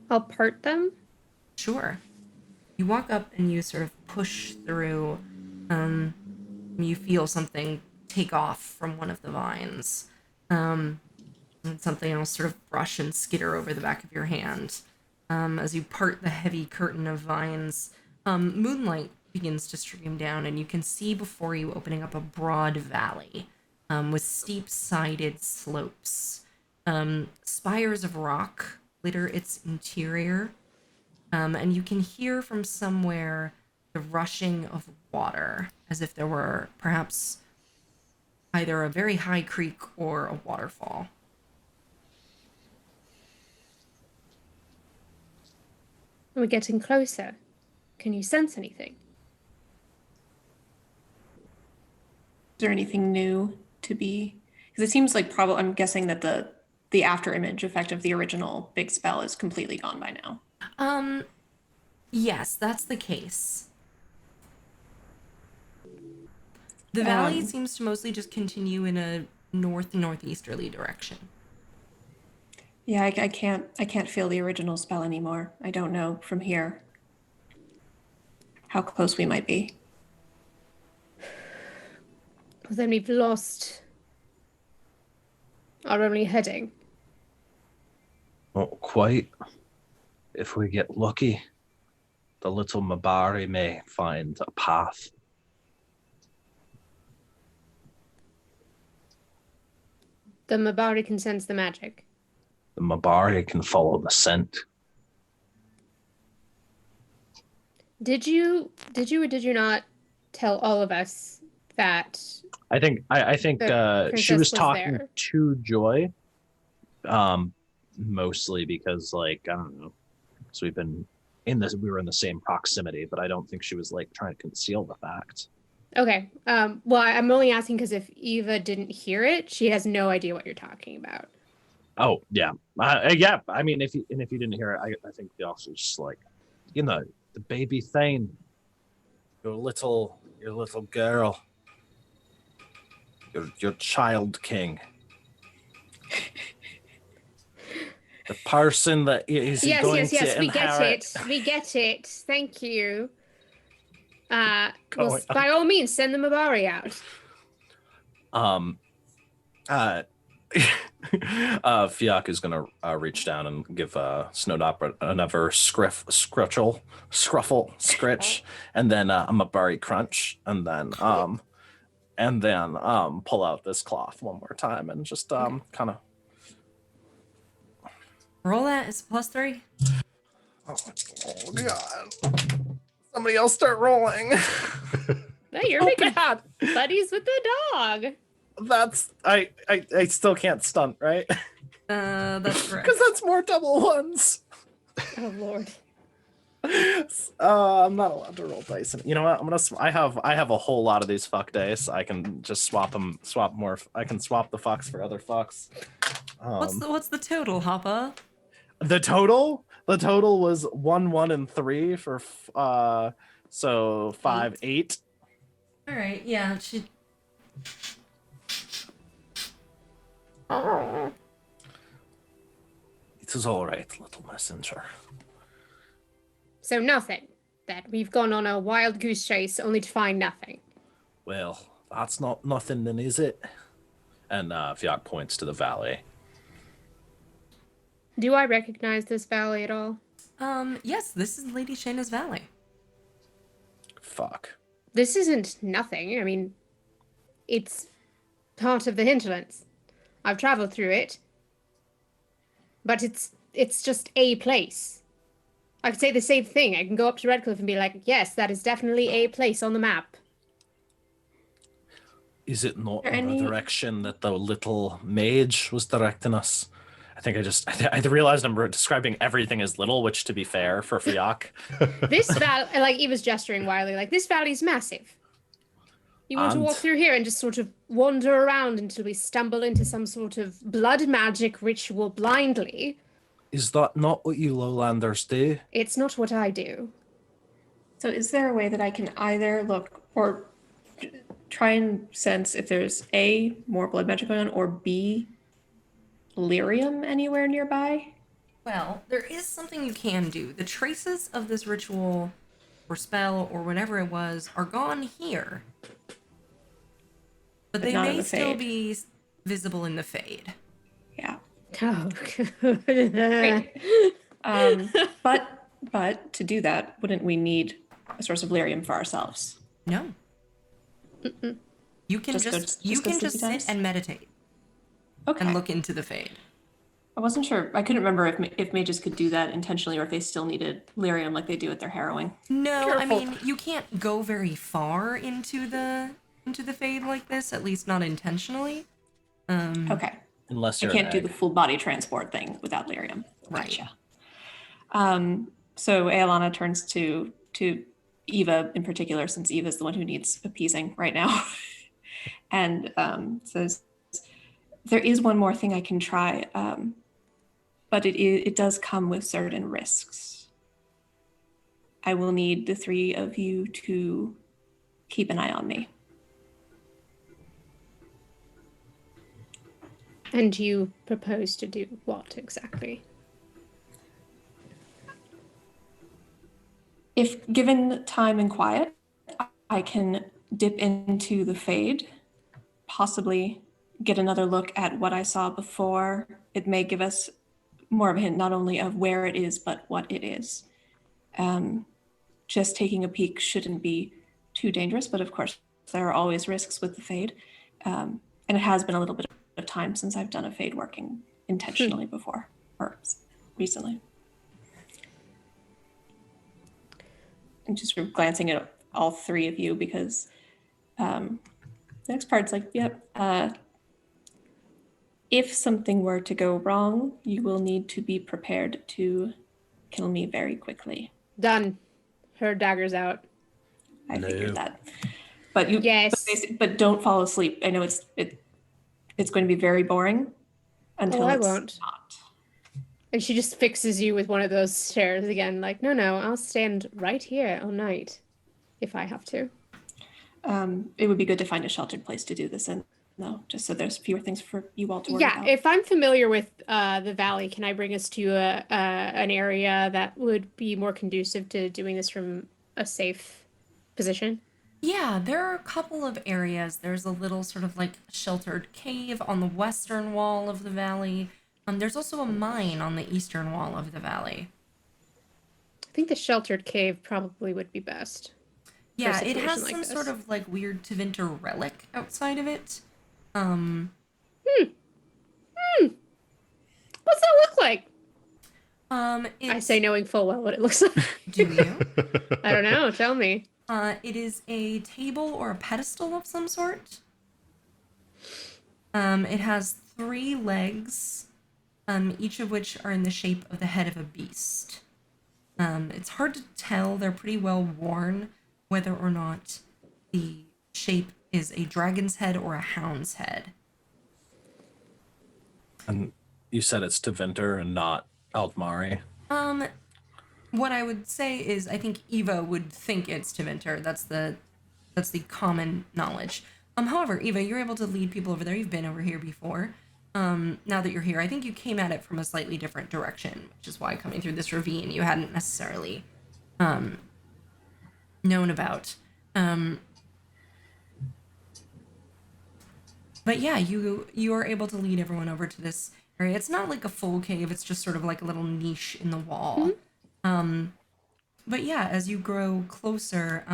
I'll part them. Sure. You walk up and you sort of push through. You feel something take off from one of the vines. And something else sort of brush and skitter over the back of your hand. As you part the heavy curtain of vines, moonlight begins to stream down, and you can see before you opening up a broad valley with steep-sided slopes. Spires of rock litter its interior. And you can hear from somewhere the rushing of water, as if there were perhaps either a very high creek or a waterfall. We're getting closer. Can you sense anything? Is there anything new to be? Because it seems like I'm guessing that the after image effect of the original big spell is completely gone by now. Yes, that's the case. The valley seems to mostly just continue in a northeasterly direction. Yeah, I can't feel the original spell anymore. I don't know from here how close we might be. Well, then we've lost our only heading. Not quite. If we get lucky, the little Mabari may find a path. The Mabari can sense the magic. The Mabari can follow the scent. Did you or did you not tell all of us that? I think The she was princess was talking there. to Joy, mostly because like I don't know, so we were in the same proximity, but I don't think she was like trying to conceal the fact. Okay. Well, I'm only asking because if Eva didn't hear it, she has no idea what you're talking about. Oh yeah, yeah. I mean, if you didn't hear it, I think the officer's just like, the baby Thane, Your little girl. Your child king. The person that is Yes, going yes, yes. to We get inherit. it. We get it. Thank you. Well, Going by all means, send the Mabari out. Fiak is gonna reach down and give Snowdrop another scruffle, scritch, and then a Mabari crunch, and then pull out this cloth one more time and just kind of. Roll that. It's +3. Oh God! Somebody else start rolling. No, you're making buddies with the dog. That's I still can't stunt, right? That's correct. Because that's more double ones. Oh Lord. I'm not allowed to roll dice. You know what? I have a whole lot of these fuck dice. I can just swap more. I can swap the fucks for other fucks. What's the total, Hoppa? The total was 1, 1, and 3 for so 5, 8. All right, yeah, she. It is all right, little messenger. So nothing. That we've gone on a wild goose chase only to find nothing. Well, that's not nothing then, is it? And Fiat points to the valley. Do I recognize this valley at all? Yes, this is Lady Shayna's Valley. Fuck. This isn't nothing. I mean, it's part of the hinterlands. I've traveled through it. But it's just a place. I could say the same thing. I can go up to Redcliffe and be like, yes, that is definitely a place on the map. Is it not in the direction that the little mage was directing us? I think I realized I'm describing everything as little, which, to be fair, for Fiak. This valley, like, he was gesturing wildly, like, this valley's massive. You want to walk through here and just sort of wander around until we stumble into some sort of blood magic ritual blindly. Is that not what you lowlanders do? It's not what I do. So is there a way that I can either look or try and sense if there's A, more blood magic going on, or B, lyrium anywhere nearby? Well, there is something you can do. The traces of this ritual or spell or whatever it was are gone here. But they not in may the still Fade. be visible in the Fade. Yeah. Oh, Great. But to do that, wouldn't we need a source of lyrium for ourselves? No. You can Just go- just just go sit sleepy times? and meditate Okay. and look into the Fade. I wasn't sure. I couldn't remember if mages could do that intentionally or if they still needed lyrium like they do with their harrowing. No, I Careful. mean, you can't go very far into the Fade like this, at least not intentionally. Okay. Unless I you're can't do an the egg. full body transport thing without lyrium. Right. Gotcha. So Aelana turns to Eva in particular, since Eva's the one who needs appeasing right now, and says, "There is one more thing I can try, but it does come with certain risks. I will need the three of you to keep an eye on me." and you propose to do what exactly? If given time and quiet, I can dip into the Fade, possibly get another look at what I saw before. It may give us more of a hint, not only of where it is, but what it is. Just taking a peek shouldn't be too dangerous, but of course, there are always risks with the Fade. And it has been a little bit of time since I've done a Fade working intentionally before, or recently. I'm just sort of glancing at all three of you because the next part's like, yep. If something were to go wrong, you will need to be prepared to kill me very quickly. Done. Her dagger's out. I No. figured that. But you, Yes. but don't fall asleep. I know it's going to be very boring until I it's won't. not. And she just fixes you with one of those stares again, like, no, I'll stand right here all night if I have to. It would be good to find a sheltered place to do this in, though, just so there's fewer things for you all to worry Yeah, about. if I'm familiar with the valley, can I bring us to an area that would be more conducive to doing this from a safe position? Yeah, there are a couple of areas. There's a little sort of like sheltered cave on the western wall of the valley. There's also a mine on the eastern wall of the valley. I think the sheltered cave probably would be best for a Yeah, it situation has like some sort this. of like weird Tevinter relic outside of it. What's that look like? I It's say knowing full well what it looks like. do you? I don't know. Tell me. It is a table or a pedestal of some sort. It has 3 legs, each of which are in the shape of the head of a beast. It's hard to tell, they're pretty well worn, whether or not the shape is a dragon's head or a hound's head. And you said it's Tevinter and not Aldmari. Um, what I would say is I think Eva would think it's Tevinter. That's the common knowledge. However, Eva, you're able to lead people over there. You've been over here before. Now that you're here, I think you came at it from a slightly different direction, which is why coming through this ravine you hadn't necessarily known about. But yeah, you are able to lead everyone over to this area. It's not like a full cave, it's just sort of like a little niche in the wall. But yeah, as you grow closer,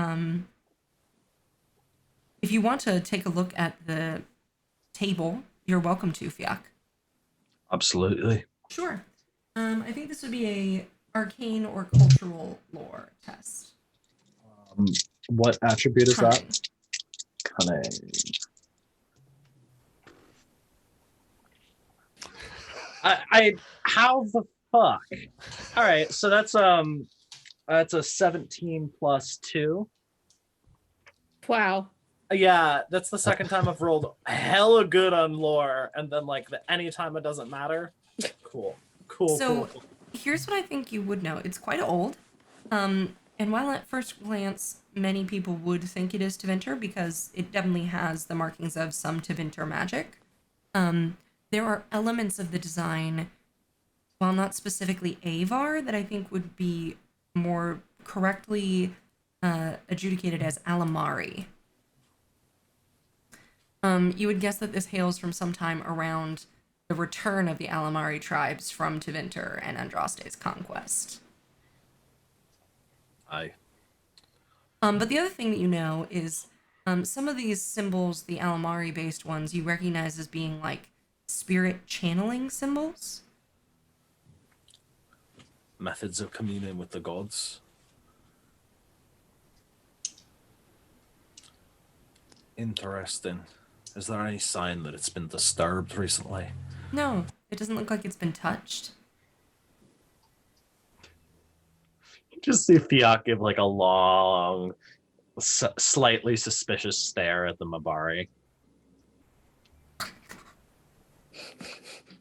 if you want to take a look at the table, you're welcome to, Fiak. Absolutely. Sure. I think this would be a arcane or cultural lore test. What attribute is Cunning. that? Cunning. I how the fuck? All right, so that's a 17 plus 2. Wow. Yeah, that's the second time I've rolled hella good on lore, and then like any time it doesn't matter. Cool. So Cool. here's what I think you would know. It's quite old. And while at first glance many people would think it is Tevinter because it definitely has the markings of some Tevinter magic, there are elements of the design, while not specifically Avar, that I think would be more correctly adjudicated as Alamari. You would guess that this hails from sometime around the return of the Alamari tribes from Tevinter and Andraste's conquest. Aye. But the other thing that you know is some of these symbols, the Alamari based ones, you recognize as being like spirit channeling symbols. Methods of communing with the gods. Interesting. Is there any sign that it's been disturbed recently? No, it doesn't look like it's been touched. Just see Fiat give like a long, slightly suspicious stare at the Mabari.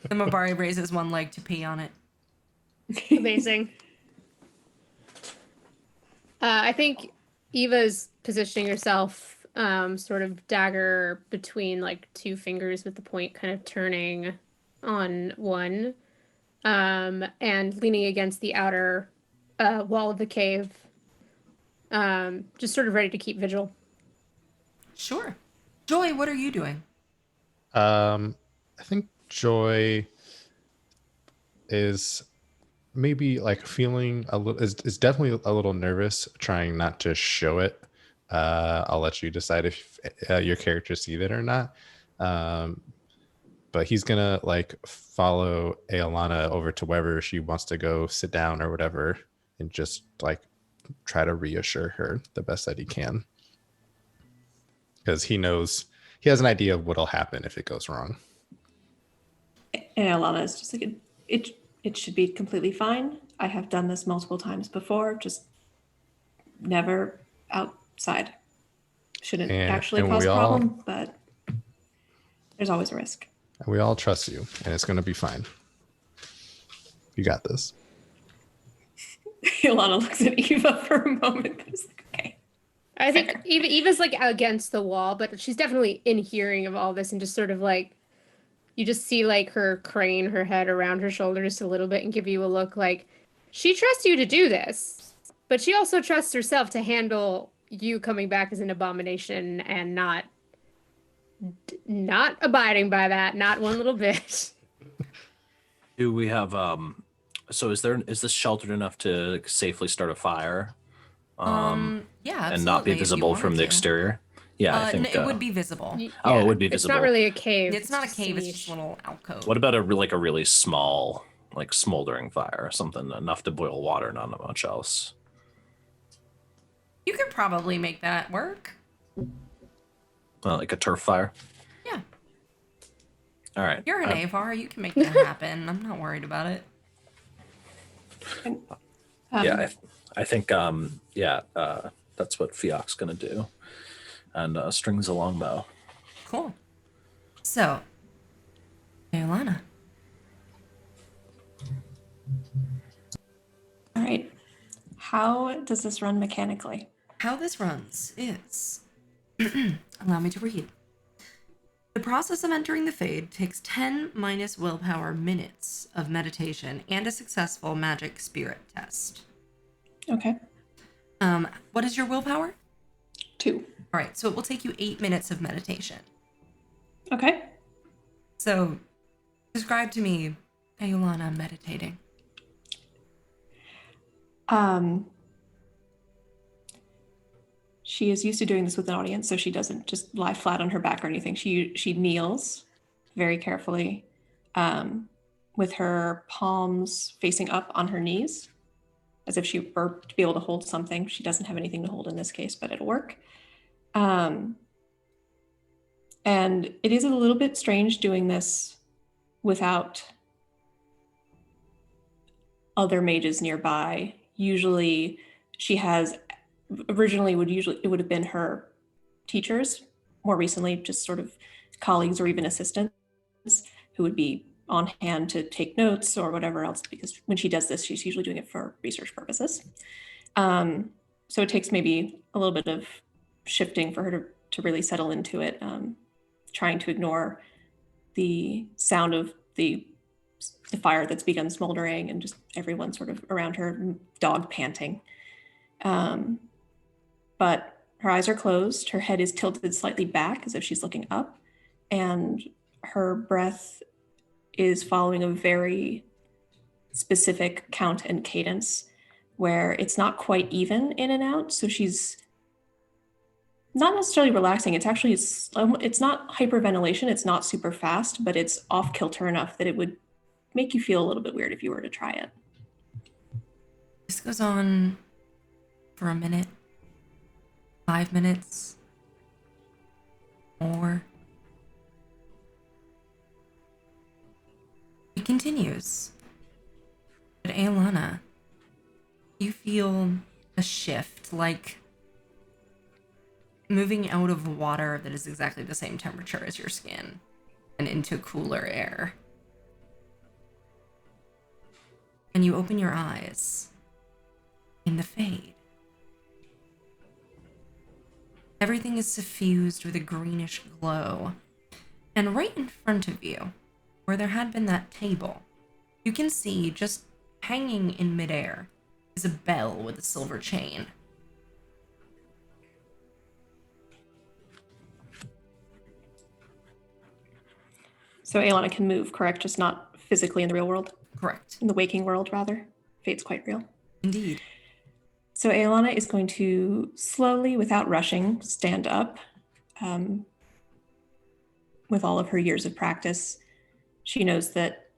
The Mabari raises one leg to pee on it. Amazing. I think Eva's positioning herself sort of dagger between like 2 fingers with the point kind of turning on one and leaning against the outer wall of the cave, just sort of ready to keep vigil. Sure. Joy, what are you doing? I think Joy is maybe like feeling a little is definitely a little nervous, trying not to show it. I'll let you decide if your characters see that or not. But he's gonna like follow Aelana over to wherever she wants to go sit down or whatever, and just like try to reassure her the best that he can, because he knows, he has an idea of what'll happen if it goes wrong. And Alana is just like, it should be completely fine. I have done this multiple times before, just never outside. Shouldn't actually and cause we a all- problem, but there's always a risk. We all trust you, and it's gonna be fine. You got this. Alana looks at Eva for a moment, but is like, okay. I think Fair. Eva's like against the wall, but she's definitely in hearing of all this and just sort of like, you just see like her crane her head around her shoulder just a little bit and give you a look like she trusts you to do this, but she also trusts herself to handle you coming back as an abomination and not abiding by that, not one little bit. Do we have so is this sheltered enough to safely start a fire? Yeah, absolutely. And not be if you visible wanted from the to. exterior? Yeah, I think it would be visible. Oh, it would be It's not visible. really a cave. It's not a just cave, it's niche. just a little alcove. What about a really small, like smoldering fire or something enough to boil water, not much else? You could probably make that work. Like a turf fire? Yeah. All right. You're an Avar, you can make that happen. I'm not worried about it. Yeah, I think that's what Fioc's gonna do, and strings a longbow. Cool. So, Ayolana. All right. How does this run mechanically? How this runs is, allow me to read. The process of entering the Fade takes 10 minus willpower minutes of meditation and a successful magic spirit test. Okay. What is your willpower? 2. All right, so it will take you 8 minutes of meditation. Okay. So, describe to me Ayolana meditating. She is used to doing this with an audience, so she doesn't just lie flat on her back or anything. She kneels very carefully, with her palms facing up on her knees, as if she were to be able to hold something. She doesn't have anything to hold in this case, but it'll work. And it is a little bit strange doing this without other mages nearby. Usually she has, originally it would have been her teachers, more recently just sort of colleagues or even assistants who would be on hand to take notes or whatever else, because when she does this, she's usually doing it for research purposes. So it takes maybe a little bit of shifting for her to really settle into it, trying to ignore the sound of the fire that's begun smoldering and just everyone sort of around her, dog panting. But her eyes are closed, her head is tilted slightly back as if she's looking up, and her breath is following a very specific count and cadence where it's not quite even in and out. So she's not necessarily relaxing. It's actually, it's not hyperventilation. It's not super fast, but it's off kilter enough that it would make you feel a little bit weird if you were to try it. This goes on for a minute, 5 minutes, more. It continues. But Ayolana, you feel a shift, like moving out of water that is exactly the same temperature as your skin and into cooler air. And you open your eyes in the Fade. Everything is suffused with a greenish glow. And right in front of you, where there had been that table, you can see just hanging in midair is a bell with a silver chain. So Ayolana can move, correct? Just not physically in the real world? Correct. In the waking world, rather. Fate's quite real. Indeed. So Ayolana is going to slowly, without rushing, stand up. With all of her years of practice, she knows that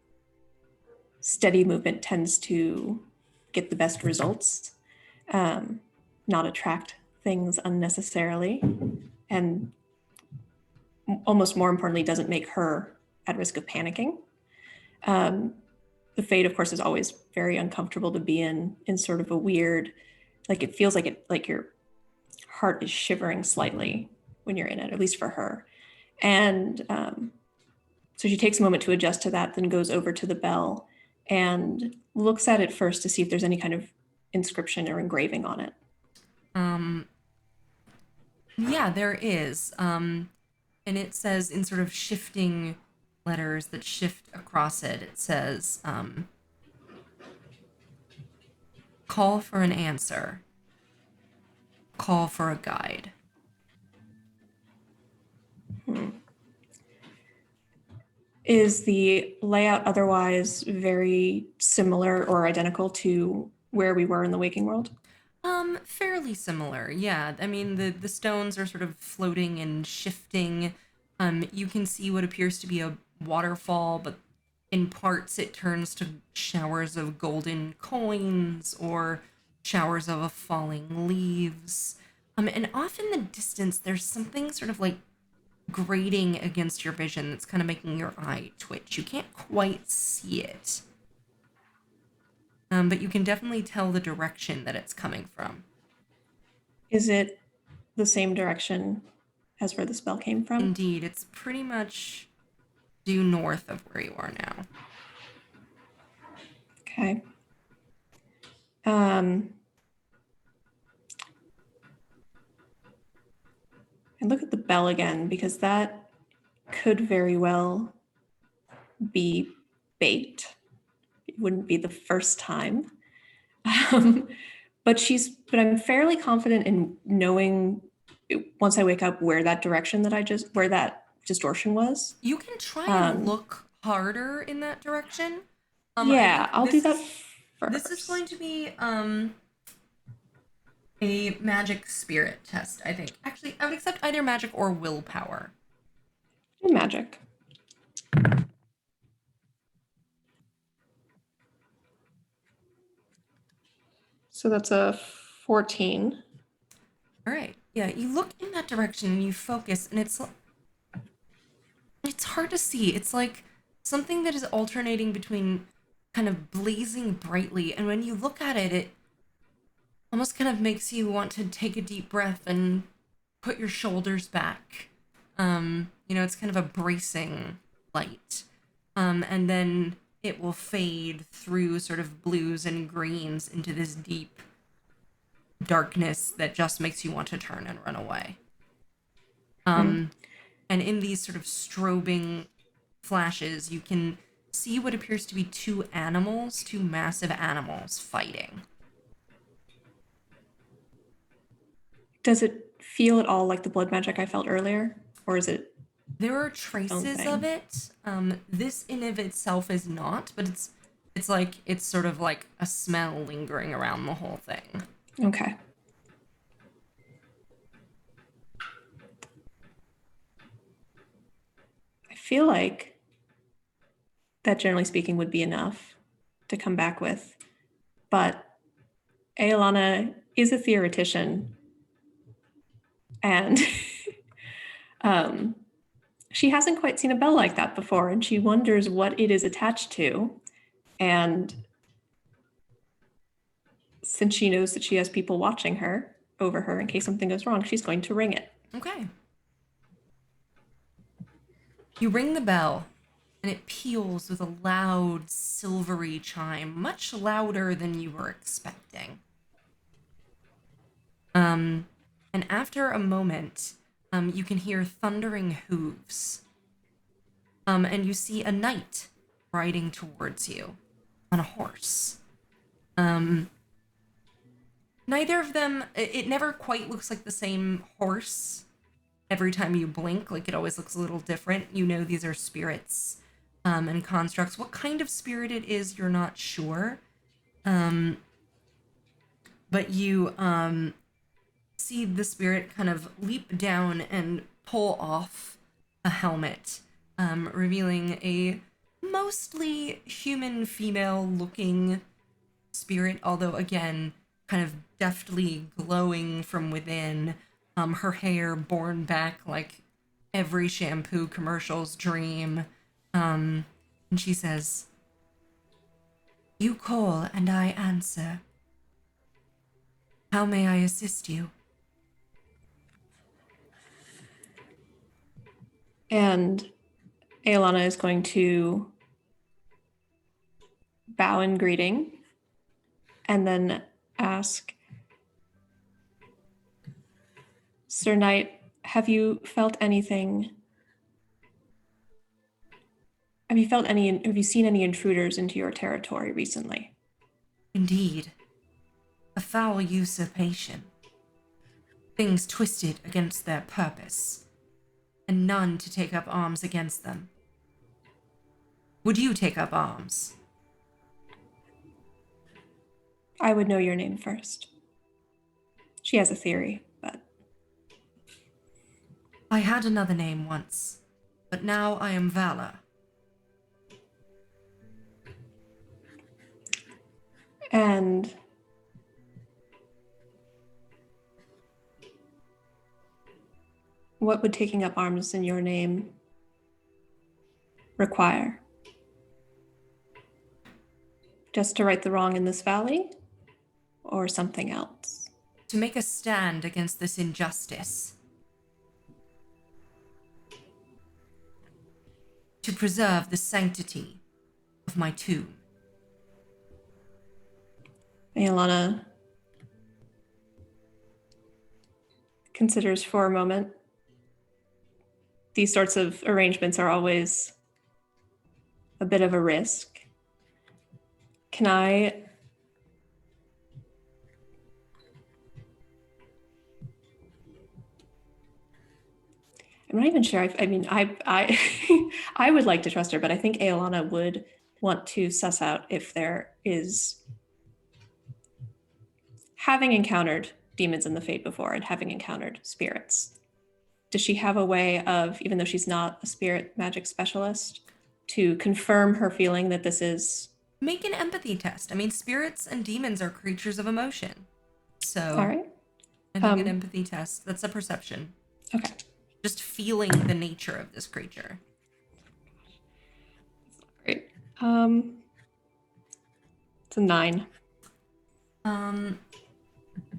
steady movement tends to get the best results, not attract things unnecessarily, and almost more importantly, doesn't make her at risk of panicking. The Fade, of course, is always very uncomfortable to be in sort of a weird, like it feels like your heart is shivering slightly when you're in it, at least for her. And so she takes a moment to adjust to that, then goes over to the bell and looks at it first to see if there's any kind of inscription or engraving on it. Yeah, there is. And it says in sort of shifting letters that shift across it, it says, call for an answer. call for a guide. Is the layout otherwise very similar or identical to where we were in the waking world? Fairly similar, yeah. I mean, the stones are sort of floating and shifting. You can see what appears to be a waterfall, but in parts it turns to showers of golden coins or showers of falling leaves. And off in the distance, there's something sort of like grating against your vision that's kind of making your eye twitch. You can't quite see it. But you can definitely tell the direction that it's coming from. Is it the same direction as where the spell came from? Indeed, it's pretty much due north of where you are now. Okay. And look at the bell again, because that could very well be bait. It wouldn't be the first time. But I'm fairly confident in knowing once I wake up where that direction where that distortion was. You can try and look harder in that direction. Yeah, I'll do that first. This is going to be a magic spirit test, I think. Actually, I would accept either magic or willpower. Do magic. So that's a 14. All right. Yeah, you look in that direction and you focus, and it's hard to see. It's like something that is alternating between kind of blazing brightly, and when you look at it, it almost kind of makes you want to take a deep breath and put your shoulders back. It's kind of a bracing light. And then it will fade through sort of blues and greens into this deep darkness that just makes you want to turn and run away. And in these sort of strobing flashes, you can see what appears to be two massive animals fighting. Does it feel at all like the blood magic I felt earlier? Or is it? There are traces of it. This in of itself is not, but it's sort of like a smell lingering around the whole thing. Okay. I feel like that, generally speaking, would be enough to come back with. But Aelana is a theoretician, and she hasn't quite seen a bell like that before, and she wonders what it is attached to. And since she knows that she has people watching over her in case something goes wrong, she's going to ring it. Okay. You ring the bell, and it peals with a loud, silvery chime, much louder than you were expecting. And after a moment, you can hear thundering hooves. And you see a knight riding towards you on a horse. Neither of them, it never quite looks like the same horse. Every time you blink, like it always looks a little different. You know these are spirits and constructs. What kind of spirit it is, you're not sure. But you see the spirit kind of leap down and pull off a helmet, revealing a mostly human female looking spirit, although again, kind of deftly glowing from within, her hair borne back like every shampoo commercial's dream. And she says, "You call and I answer. How may I assist you?" And Aelana is going to bow in greeting and then ask, "Sir Knight, have you seen any intruders into your territory recently?" Indeed. A foul usurpation. things twisted against their purpose, and none to take up arms against them. Would you take up arms? I would know your name first. She has a theory, but I had another name once, but now I am Valor. and what would taking up arms in your name require? Just to right the wrong in this valley, or something else? To make a stand against this injustice. To preserve the sanctity of my tomb. Aelana considers for a moment. These sorts of arrangements are always a bit of a risk. Can I I'm not even sure. I I would like to trust her, but I think Aelana would want to suss out if there is, having encountered demons in the Fate before and having encountered spirits. Does she have a way of, even though she's not a spirit magic specialist, to confirm her feeling that this is? Make an empathy test. I mean, spirits and demons are creatures of emotion. So, All right. I think an empathy test. That's a perception. Okay. Just feeling the nature of this creature. Great. It's a 9.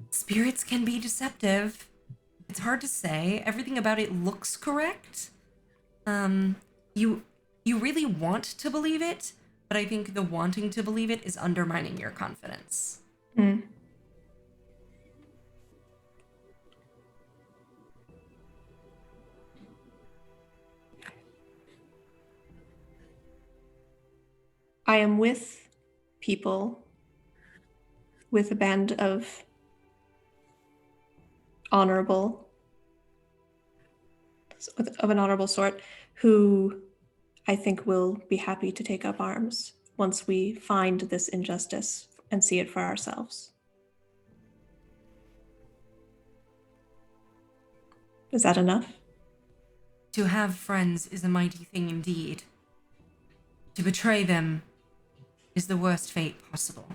Spirits can be deceptive. It's hard to say. Everything about it looks correct. You really want to believe it, but I think the wanting to believe it is undermining your confidence. Mm. I am with people, with a band of of an honorable sort, who I think will be happy to take up arms once we find this injustice and see it for ourselves. Is that enough? To have friends is a mighty thing indeed. To betray them is the worst fate possible.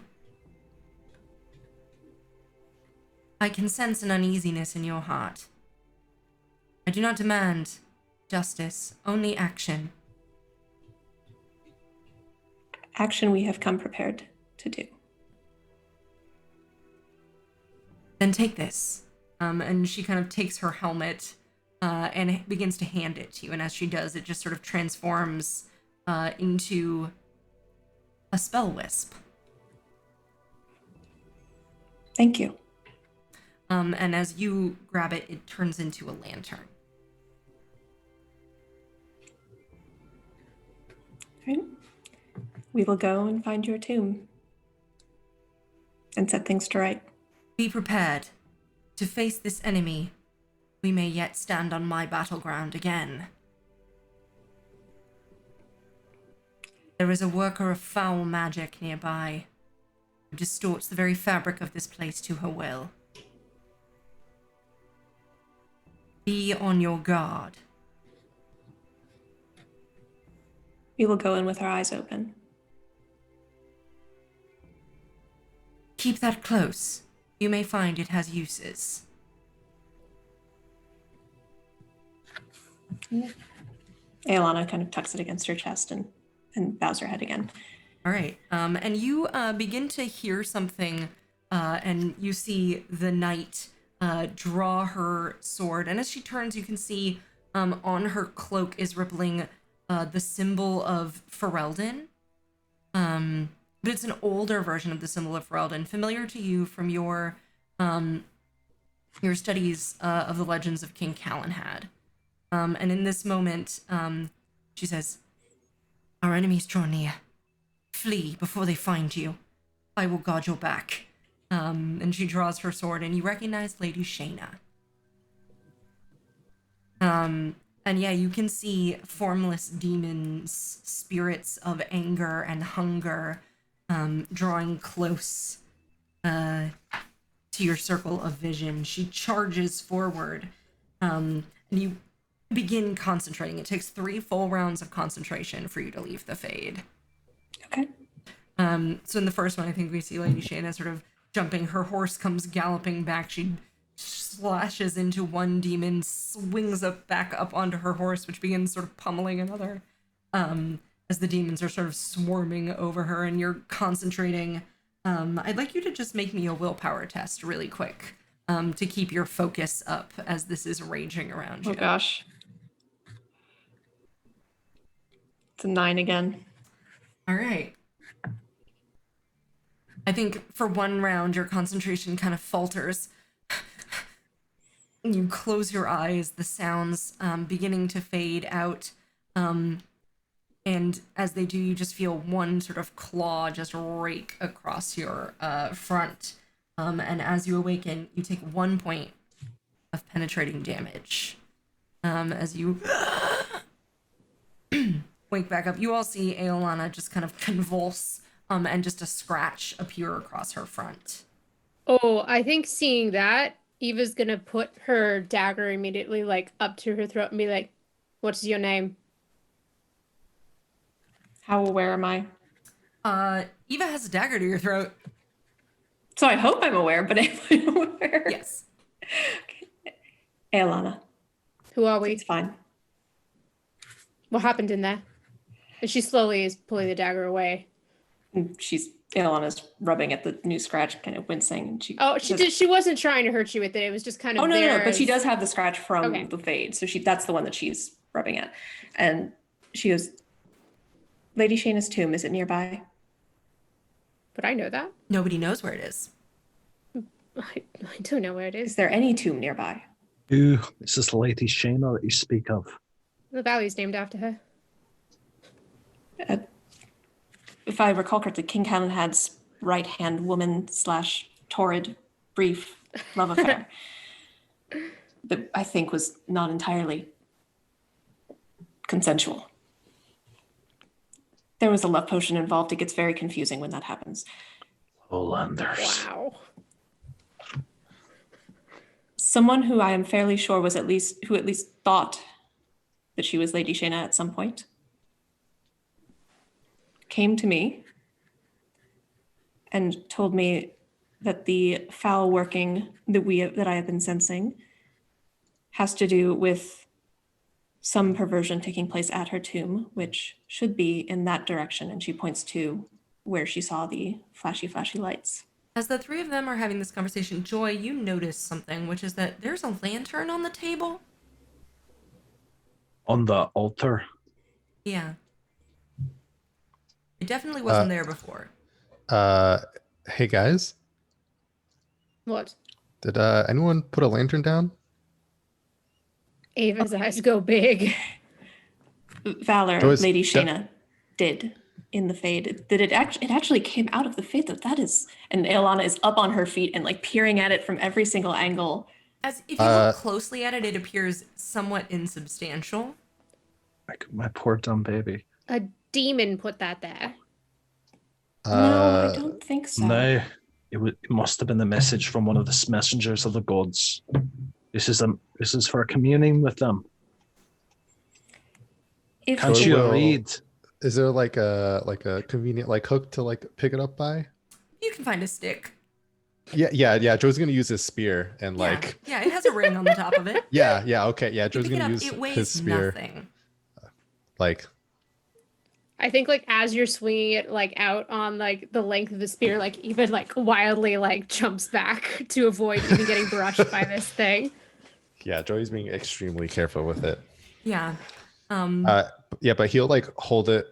I can sense an uneasiness in your heart. I do not demand justice, only action. Action we have come prepared to do. Then take this. And she kind of takes her helmet and begins to hand it to you. And as she does, it just sort of transforms into a spell wisp. Thank you. And as you grab it, it turns into a lantern. Right. We will go and find your tomb and set things to right. Be prepared. To face this enemy, we may yet stand on my battleground again. There is a worker of foul magic nearby who distorts the very fabric of this place to her will. Be on your guard. We will go in with our eyes open. Keep that close. You may find it has uses. Yeah. Aelana kind of tucks it against her chest and bows her head again. All right. And you begin to hear something, and you see the knight draw her sword. And as she turns, you can see on her cloak is rippling the symbol of Ferelden. But it's an older version of the symbol of Ferelden, familiar to you from your studies of the legends of King Calenhad. And in this moment, she says, "Our enemies draw near. Flee before they find you. I will guard your back." And she draws her sword, and you recognize Lady Shayna. And yeah, you can see formless demons, spirits of anger and hunger, drawing close to your circle of vision. She charges forward, and you begin concentrating. It takes 3 full rounds of concentration for you to leave the fade. Okay. So in the first one, I think we see Lady Shayna sort of jumping. Her horse comes galloping back. She slashes into one demon, swings up back up onto her horse, which begins sort of pummeling another. As the demons are sort of swarming over her, and you're concentrating. I'd like you to just make me a willpower test really quick, to keep your focus up as this is raging around you. Oh gosh. It's a 9 again. All right. I think for one round, your concentration kind of falters. You close your eyes, the sounds beginning to fade out. And as they do, you just feel one sort of claw just rake across your front. And as you awaken, you take 1 point of penetrating damage. As you wake back up, you all see Aolana just kind of convulse, and just a scratch appear across her front. Oh, I think seeing that, Eva's gonna put her dagger immediately like up to her throat and be like, "What's your name?" How aware am I? Eva has a dagger to your throat. So I hope I'm aware, but am I aware? Yes. Hey, Alana. Who are we? It's fine. What happened in there? And she slowly is pulling the dagger away. Alana's rubbing at the new scratch, kind of wincing. And she wasn't trying to hurt you with it. It was just kind of. Oh no, but she does have the scratch from Okay. the fade, so that's the one that she's rubbing at, and she goes, "Lady Shayna's tomb, is it nearby?" But I know that. Nobody knows where it is. I don't know where it Is is. there any tomb nearby? Ooh, is this Lady Shayna that you speak of? The valley's named after her. If I recall correctly, King Calenhad's right-hand woman / torrid, brief love affair that I think was not entirely consensual. There was a love potion involved. It gets very confusing when that happens. Hollanders. Wow. Someone who I am fairly sure who at least thought that she was Lady Shayna at some point came to me and told me that the foul working that I have been sensing has to do with some perversion taking place at her tomb, which should be in that direction. And she points to where she saw the flashy lights. As the 3 of them are having this conversation, Joy, you notice something, which is that there's a lantern on the table. On the altar. Yeah. It definitely wasn't there before. Hey guys, What? did anyone put a lantern down? Ava's eyes go big. Valor, Joyce, Lady Shayna did in the fade. It actually came out of the fade. That is, and Aolana is up on her feet and like peering at it from every single angle. As if you look closely at it, it appears somewhat insubstantial. My poor dumb baby. A demon put that there. No, I don't think so. No, it must have been the message from one of the messengers of the gods. This is for communing with them. Can't Joy you will- read? Is there like a convenient like hook to like pick it up by? You can find a stick. Yeah. Joe's gonna use his spear and like Yeah, it has a ring on the top of it. yeah, okay, yeah. You Joe's pick it gonna up, use it weighs his spear. nothing. Like I think like as you're swinging it like out on like the length of the spear, like even like wildly like jumps back to avoid even getting brushed by this thing. yeah, Joey's being extremely careful with it. Yeah. Yeah, but he'll like hold it.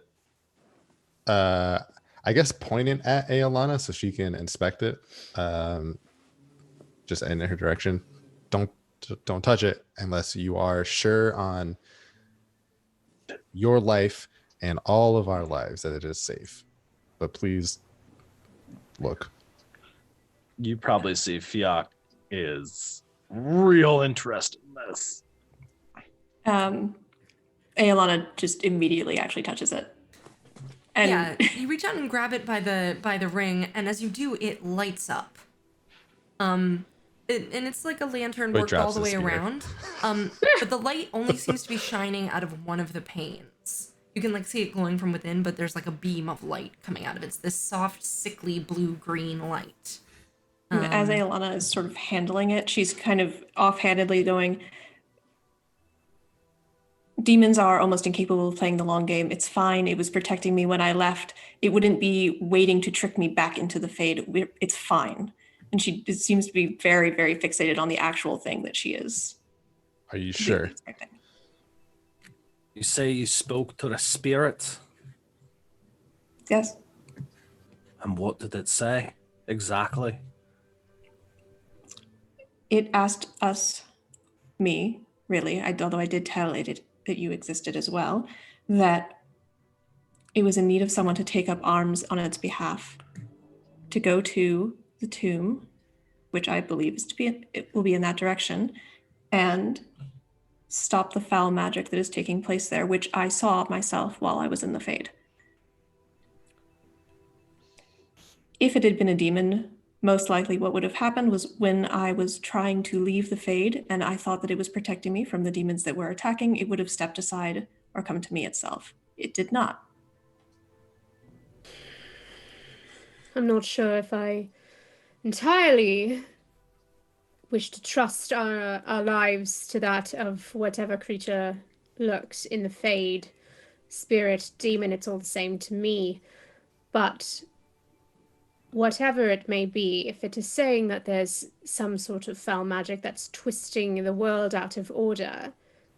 I guess pointing at Aolana so she can inspect it. Just in her direction. Don't touch it unless you are sure on your life and all of our lives that it is safe. But please look. You probably see Fiak is real interested in this. Aelana just immediately actually touches it. And Yeah, you reach out and grab it by the ring, and as you do, it lights up. And it's like a lantern Joy worked all drops the his way spear. around. But the light only seems to be shining out of one of the panes. You can like see it glowing from within, but there's like a beam of light coming out of it. It's this soft, sickly blue-green light. as Aelana is sort of handling it, she's kind of offhandedly going, demons are almost incapable of playing the long game. It's fine. It was protecting me when I left. It wouldn't be waiting to trick me back into the Fade. It's fine. And she seems to be very, very fixated on the actual thing that she is. Are you completely sure? expecting. You say you spoke to the spirit, Yes. and what did it say exactly? It asked us, me, really, although I did tell it that you existed as well, that it was in need of someone to take up arms on its behalf, to go to the tomb, which I believe is it will be in that direction, and stop the foul magic that is taking place there, which I saw myself while I was in the Fade. If it had been a demon, most likely what would have happened was when I was trying to leave the Fade and I thought that it was protecting me from the demons that were attacking, it would have stepped aside or come to me itself. It did not. I'm not sure if I entirely wish to trust our lives to that of whatever creature lurks in the Fade. Spirit, demon, it's all the same to me. But whatever it may be, if it is saying that there's some sort of foul magic that's twisting the world out of order,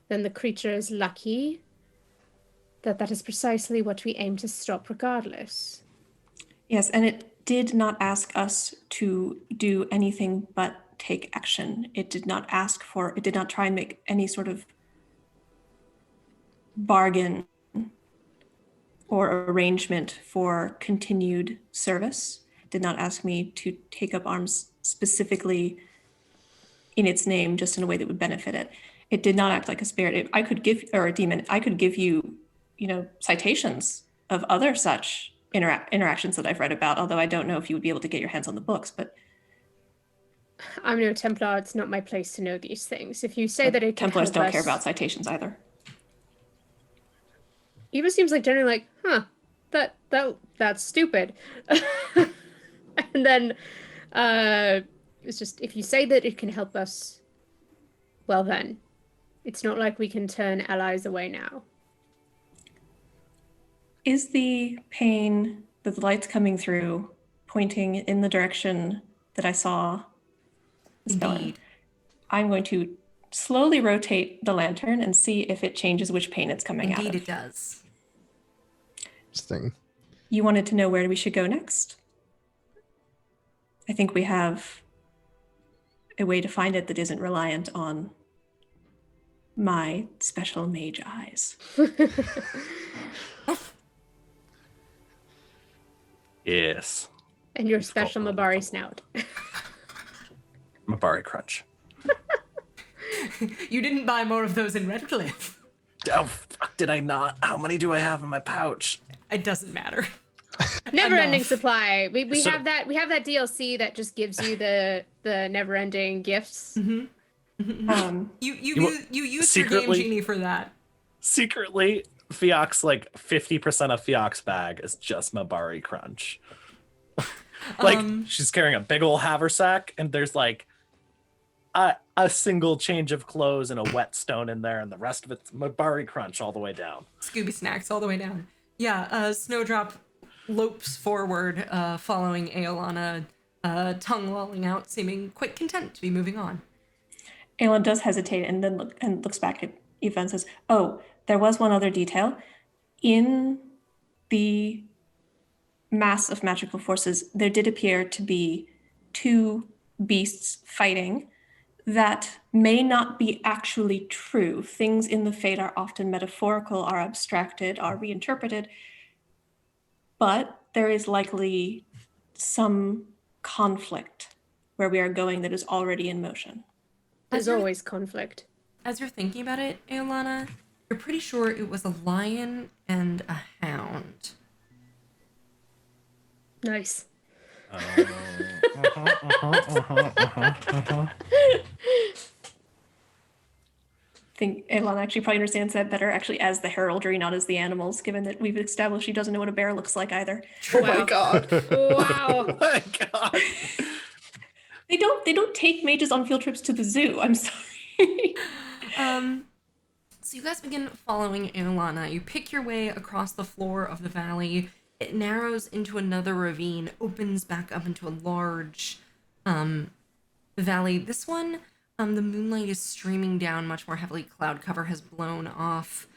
then the creature is lucky that is precisely what we aim to stop regardless. Yes, and it did not ask us to do anything but take action. It did not try and make any sort of bargain or arrangement for continued service. It did not ask me to take up arms specifically in its name, just in a way that would benefit it. It did not act like a spirit. Or a demon. I could give you, citations of other such interactions that I've read about, although I don't know if you would be able to get your hands on the books, but I'm no Templar, it's not my place to know these things. If you say that it can Templars help don't us, care about citations either. Eva seems like generally like, that's stupid. And then it's just, if you say that it can help us, well then, it's not like we can turn allies away now. Is the pane that the light's coming through pointing in the direction that I saw the spell in? Indeed. I'm going to slowly rotate the lantern and see if it changes which pane it's coming out of. Indeed it does. Interesting. You wanted to know where we should go next? I think we have a way to find it that isn't reliant on my special mage eyes. Yes. And your special Mabari snout. Mabari Crunch. You didn't buy more of those in Redcliffe. Oh, fuck, did I not? How many do I have in my pouch? It doesn't matter. Never-ending Enough. supply. We So- have that DLC that just gives you the never-ending gifts. You use your game secretly- genie for that. Secretly, Fiox, like 50% of Fiox bag is just Mabari Crunch. She's carrying a big old haversack, and there's like a single change of clothes and a whetstone in there, and the rest of it's Mabari Crunch all the way down. Scooby snacks all the way down. Yeah, Snowdrop lopes forward, following Aelana, tongue lolling out, seeming quite content to be moving on. Aelin does hesitate and then looks back at Eva and says, "Oh, there was one other detail. In the mass of magical forces, there did appear to be two beasts fighting. That may not be actually true. Things in the Fate are often metaphorical, are abstracted, are reinterpreted, but there is likely some conflict where we are going that is already in motion." There's always conflict. as you're thinking about it, Aolana, you're pretty sure it was a lion and a hound. Nice. I think Elon actually probably understands that better actually as the heraldry, not as the animals, given that we've established she doesn't know what a bear looks like either. Oh my Wow. god. Wow. Oh my god. They don't take mages on field trips to the zoo. I'm sorry. So you guys begin following Aolana. You pick your way across the floor of the valley. It narrows into another ravine, opens back up into a large valley. This one, the moonlight is streaming down much more heavily. Cloud cover has blown off.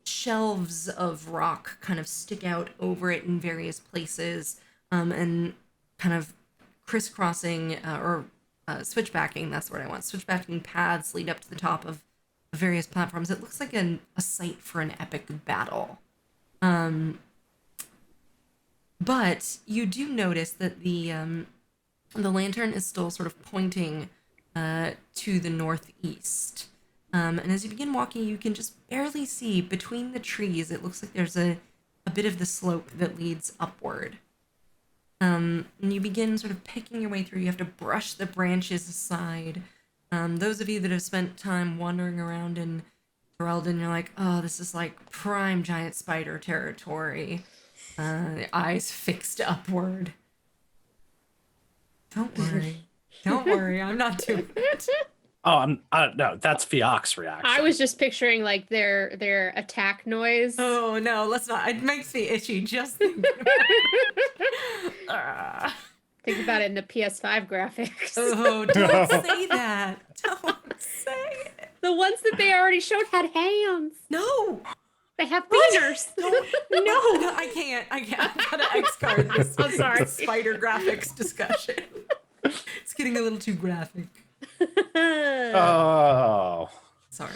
Shelves of rock kind of stick out over it in various places, and kind of crisscrossing switchbacking. That's what I want. Switchbacking paths lead up to the top of various platforms. It looks like a site for an epic battle. But you do notice that the lantern is still sort of pointing to the northeast. And as you begin walking, you can just barely see between the trees. It looks like there's a bit of the slope that leads upward. And you begin sort of picking your way through. You have to brush the branches aside. Those of you that have spent time wandering around in Ferelden, you're like, oh, this is like prime giant spider territory. The eyes fixed upward. Don't worry. Don't worry, I'm not doing it. Oh, no, that's Fioc's reaction. I was just picturing like their attack noise. Oh no, let's not. It makes me itchy just thinking about it. Think about it in the PS5 graphics. Oh, don't say that. Don't say it. The ones that they already showed had hands. No. They have fingers. No, I can't. I gotta X-card this. I'm sorry. This spider graphics discussion. It's getting a little too graphic. Oh. Sorry.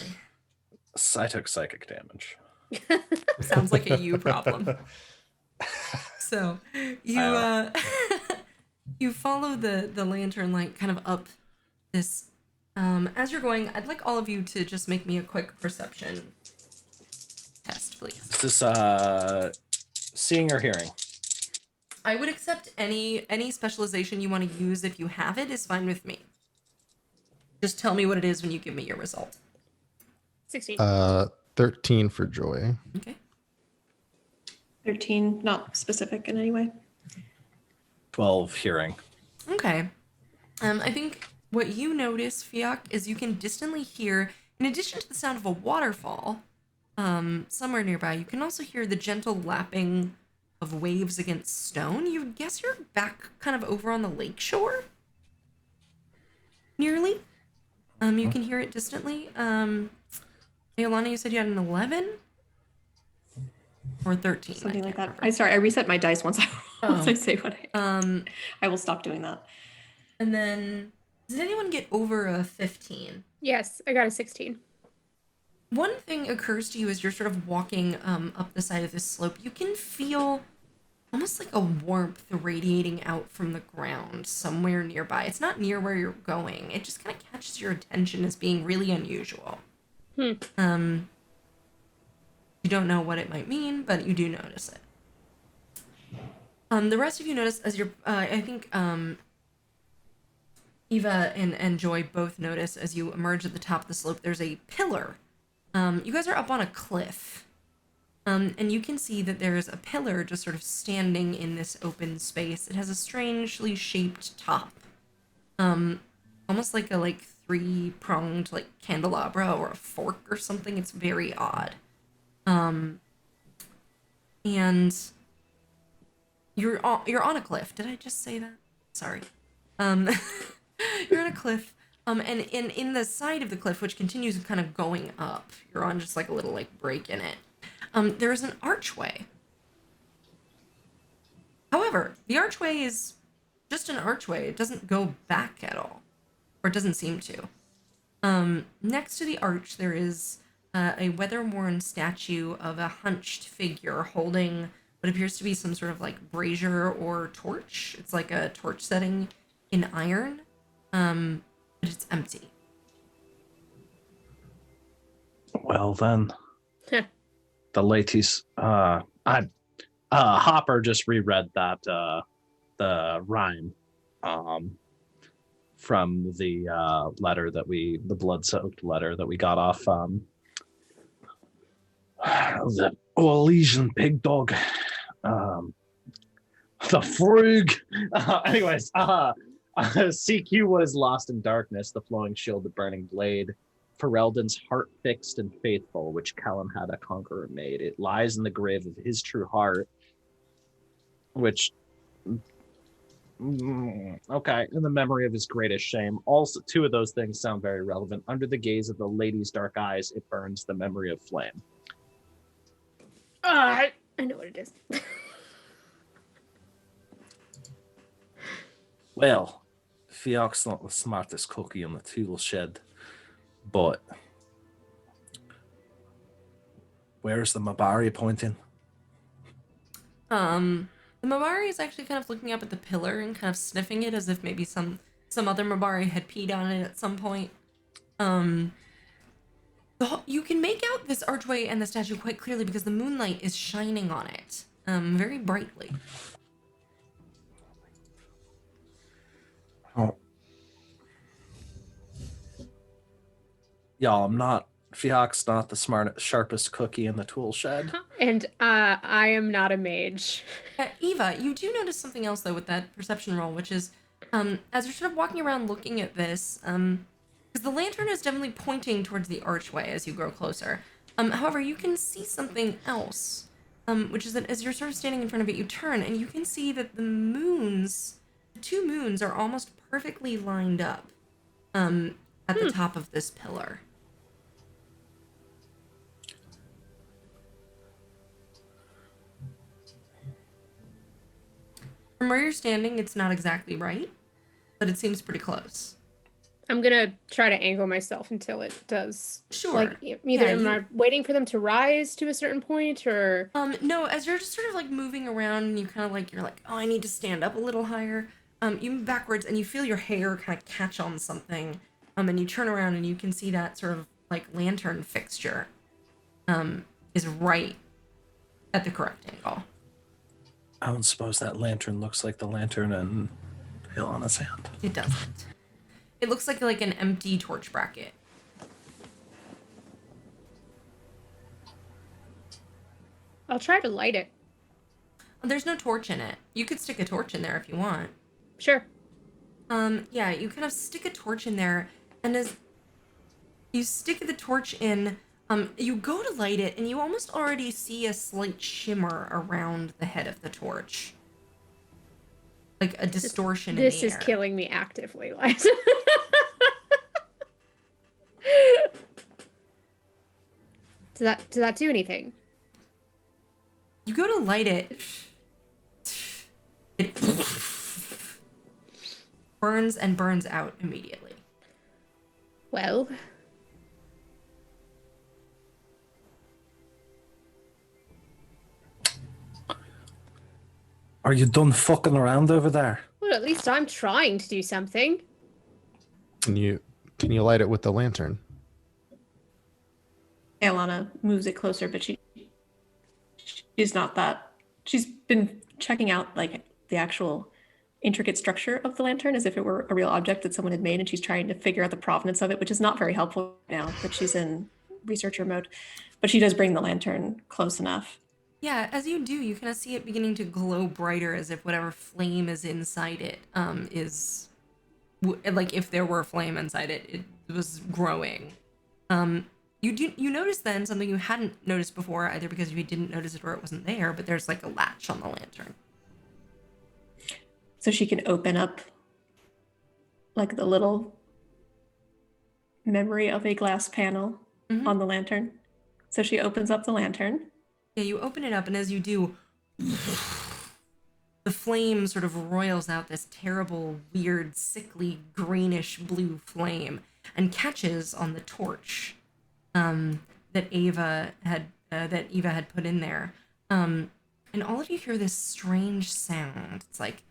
I took psychic damage. Sounds like a you problem. So you you follow the lantern light kind of up this. As you're going, I'd like all of you to just make me a quick perception test, please. Is this seeing or hearing? I would accept any specialization you want to use. If you have it, is fine with me. Just tell me what it is when you give me your result. 16. 13 for Joy. Okay. 13, not specific in any way. 12 hearing. Okay. I think what you notice, Fioc, is you can distantly hear, in addition to the sound of a waterfall, somewhere nearby, you can also hear the gentle lapping of waves against stone. You would guess you're back kind of over on the lake shore? Nearly. You can hear it distantly. Aolana, you said you had an 11? Or 13? Something like that. Remember. I reset my dice once Oh. I say what I will stop doing that. And then, did anyone get over a 15? Yes, I got a 16. One thing occurs to you as you're sort of walking up the side of this slope. You can feel almost like a warmth radiating out from the ground somewhere nearby. It's not near where you're going. It just kind of catches your attention as being really unusual. You don't know what it might mean, but you do notice it. The rest of you notice as you're, I think, Eva and Joy both notice as you emerge at the top of the slope, there's a pillar. You guys are up on a cliff. And you can see that there's a pillar just sort of standing in this open space. It has a strangely shaped top. Almost like a three-pronged candelabra or a fork or something. It's very odd. And you're on a cliff. Did I just say that? Sorry. You're on a cliff. And in the side of the cliff, which continues kind of going up, you're on just like a little break in it. There's an archway. However, the archway is just an archway. It doesn't go back at all. Or it doesn't seem to. Next to the arch, there is a weather-worn statue of a hunched figure holding what appears to be some sort of brazier or torch. It's like a torch setting in iron, but it's empty. Well then, Heh. the latest. Hopper just reread that the rhyme, from the letter the blood-soaked letter that we got off the Orlesian pig dog. Um, the frog. Anyways, CQ what is lost in darkness, the flowing shield, the burning blade. Ferelden's heart fixed and faithful, which Callum had a conqueror made. It lies in the grave of his true heart, which okay, in the memory of his greatest shame. Also, two of those things sound very relevant. Under the gaze of the lady's dark eyes, it burns the memory of flame. I know what it is. Well, Fioc's not the smartest cookie in the tool shed, but where's the Mabari pointing? The Mabari is actually kind of looking up at the pillar and kind of sniffing it as if maybe some other Mabari had peed on it at some point. You can make out this archway and the statue quite clearly because the moonlight is shining on it, very brightly. Oh. Y'all, Fioc's not the sharpest cookie in the tool shed. And I am not a mage. Eva, you do notice something else though with that perception roll, which is, as you're sort of walking around looking at this, because the lantern is definitely pointing towards the archway as you grow closer. However, you can see something else, which is that as you're sort of standing in front of it, you turn and you can see that the two moons are almost perfectly lined up, at the top of this pillar. From where you're standing, it's not exactly right, but it seems pretty close. I'm gonna try to angle myself until it does. Sure. Like either Yeah, am I waiting for them to rise to a certain point, or No, as you're just sort of like moving around and you kind of like, you're like, oh, I need to stand up a little higher. You move backwards and you feel your hair kind of catch on something. And you turn around and you can see that sort of like lantern fixture, is right at the correct angle. I don't suppose that lantern looks like the lantern in Hill on his Hand. It doesn't. It looks like an empty torch bracket. I'll try to light it. There's no torch in it. You could stick a torch in there if you want. Sure. Yeah, you kind of stick a torch in there, and as you stick the torch in, you go to light it, and you almost already see a slight shimmer around the head of the torch. Like a distortion in the air. This is killing me actively, Liza. Does that do anything? You go to light it. It burns and burns out immediately. Well, Are you done fucking around over there? at least I'm trying to do something. Can you light it with the lantern? Alana moves it closer, but she's not that. She's been checking out like the actual intricate structure of the lantern as if it were a real object that someone had made, and she's trying to figure out the provenance of it, which is not very helpful now that she's in researcher mode. But she does bring the lantern close enough. Yeah, as you do, you kind of see it beginning to glow brighter as if whatever flame is inside it is like if there were flame inside it, it was growing. You notice then something you hadn't noticed before, either because you didn't notice it or it wasn't there, but there's like a latch on the lantern. So she can open up like the little memory of a glass panel on the lantern. So she opens up the lantern. Yeah, you open it up, and as you do, the flame sort of roils out this terrible, weird, sickly, greenish blue flame and catches on the torch that Eva had put in there. And all of you hear this strange sound. It's like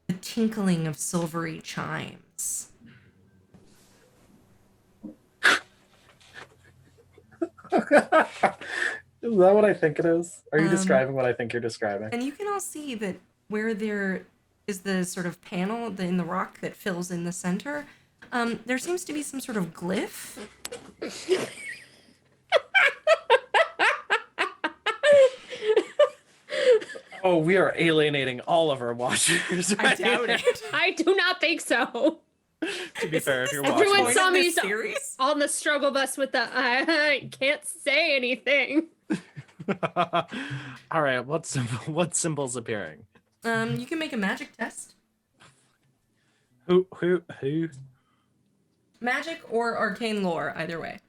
the tinkling of silvery chimes. Is that what I think it is? Are you Um, describing what I think you're describing? And you can all see that where there is the sort of panel in the rock that fills in the center, there seems to be some sort of glyph. Oh, we are alienating all of our watchers. I doubt it. I do not think so. To be fair, if you're Everyone watching, saw me this series. on the struggle bus with the I can't say anything. all right. What symbol's appearing? You can make a magic test. Who? Magic or arcane lore, either way.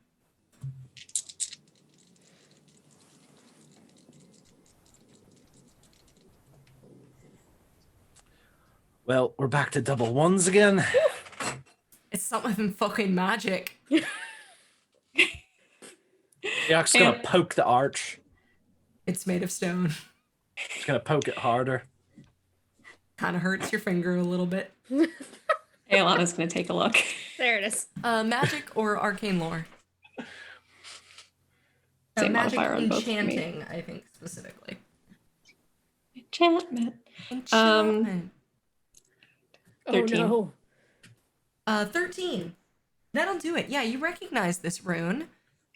Well, we're back to double ones again. It's something fucking magic. Yak's gonna poke the arch. It's made of stone. He's gonna poke it harder. Kind of hurts your finger a little bit. Aelana's going to take a look. There it is. Magic or arcane lore? Same Magic modifier on both for me. enchanting, I think, specifically. Enchantment. Enchantment. 13. Oh, no. 13. That'll do it. Yeah, you recognize this rune.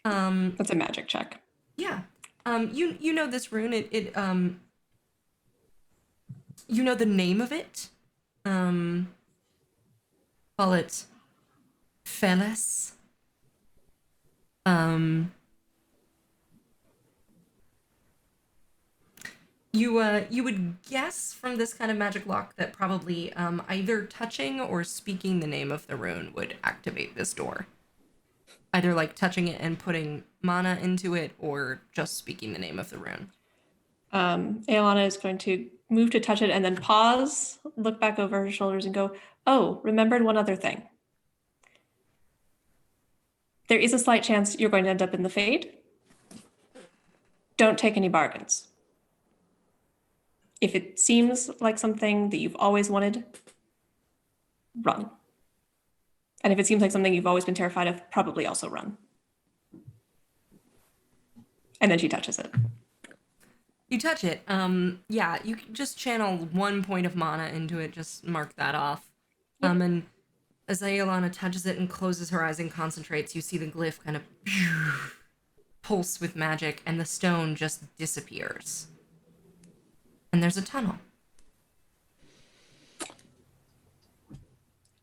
That's a magic check. Yeah. You know this rune. It you know the name of it. Call it Felis. You would guess from this kind of magic lock that probably either touching or speaking the name of the rune would activate this door. Either like touching it and putting mana into it, or just speaking the name of the rune. Aelana is going to move to touch it and then pause, look back over her shoulders and go, oh, remembered one other thing. There is a slight chance you're going to end up in the Fade. Don't take any bargains. If it seems like something that you've always wanted, run. And if it seems like something you've always been terrified of, probably also run. And then she touches it. You touch it. Yeah, you can just channel 1 point of mana into it. Just mark that off. And as Aelana touches it and closes her eyes and concentrates, you see the glyph kind of pulse with magic, and the stone just disappears. And there's a tunnel.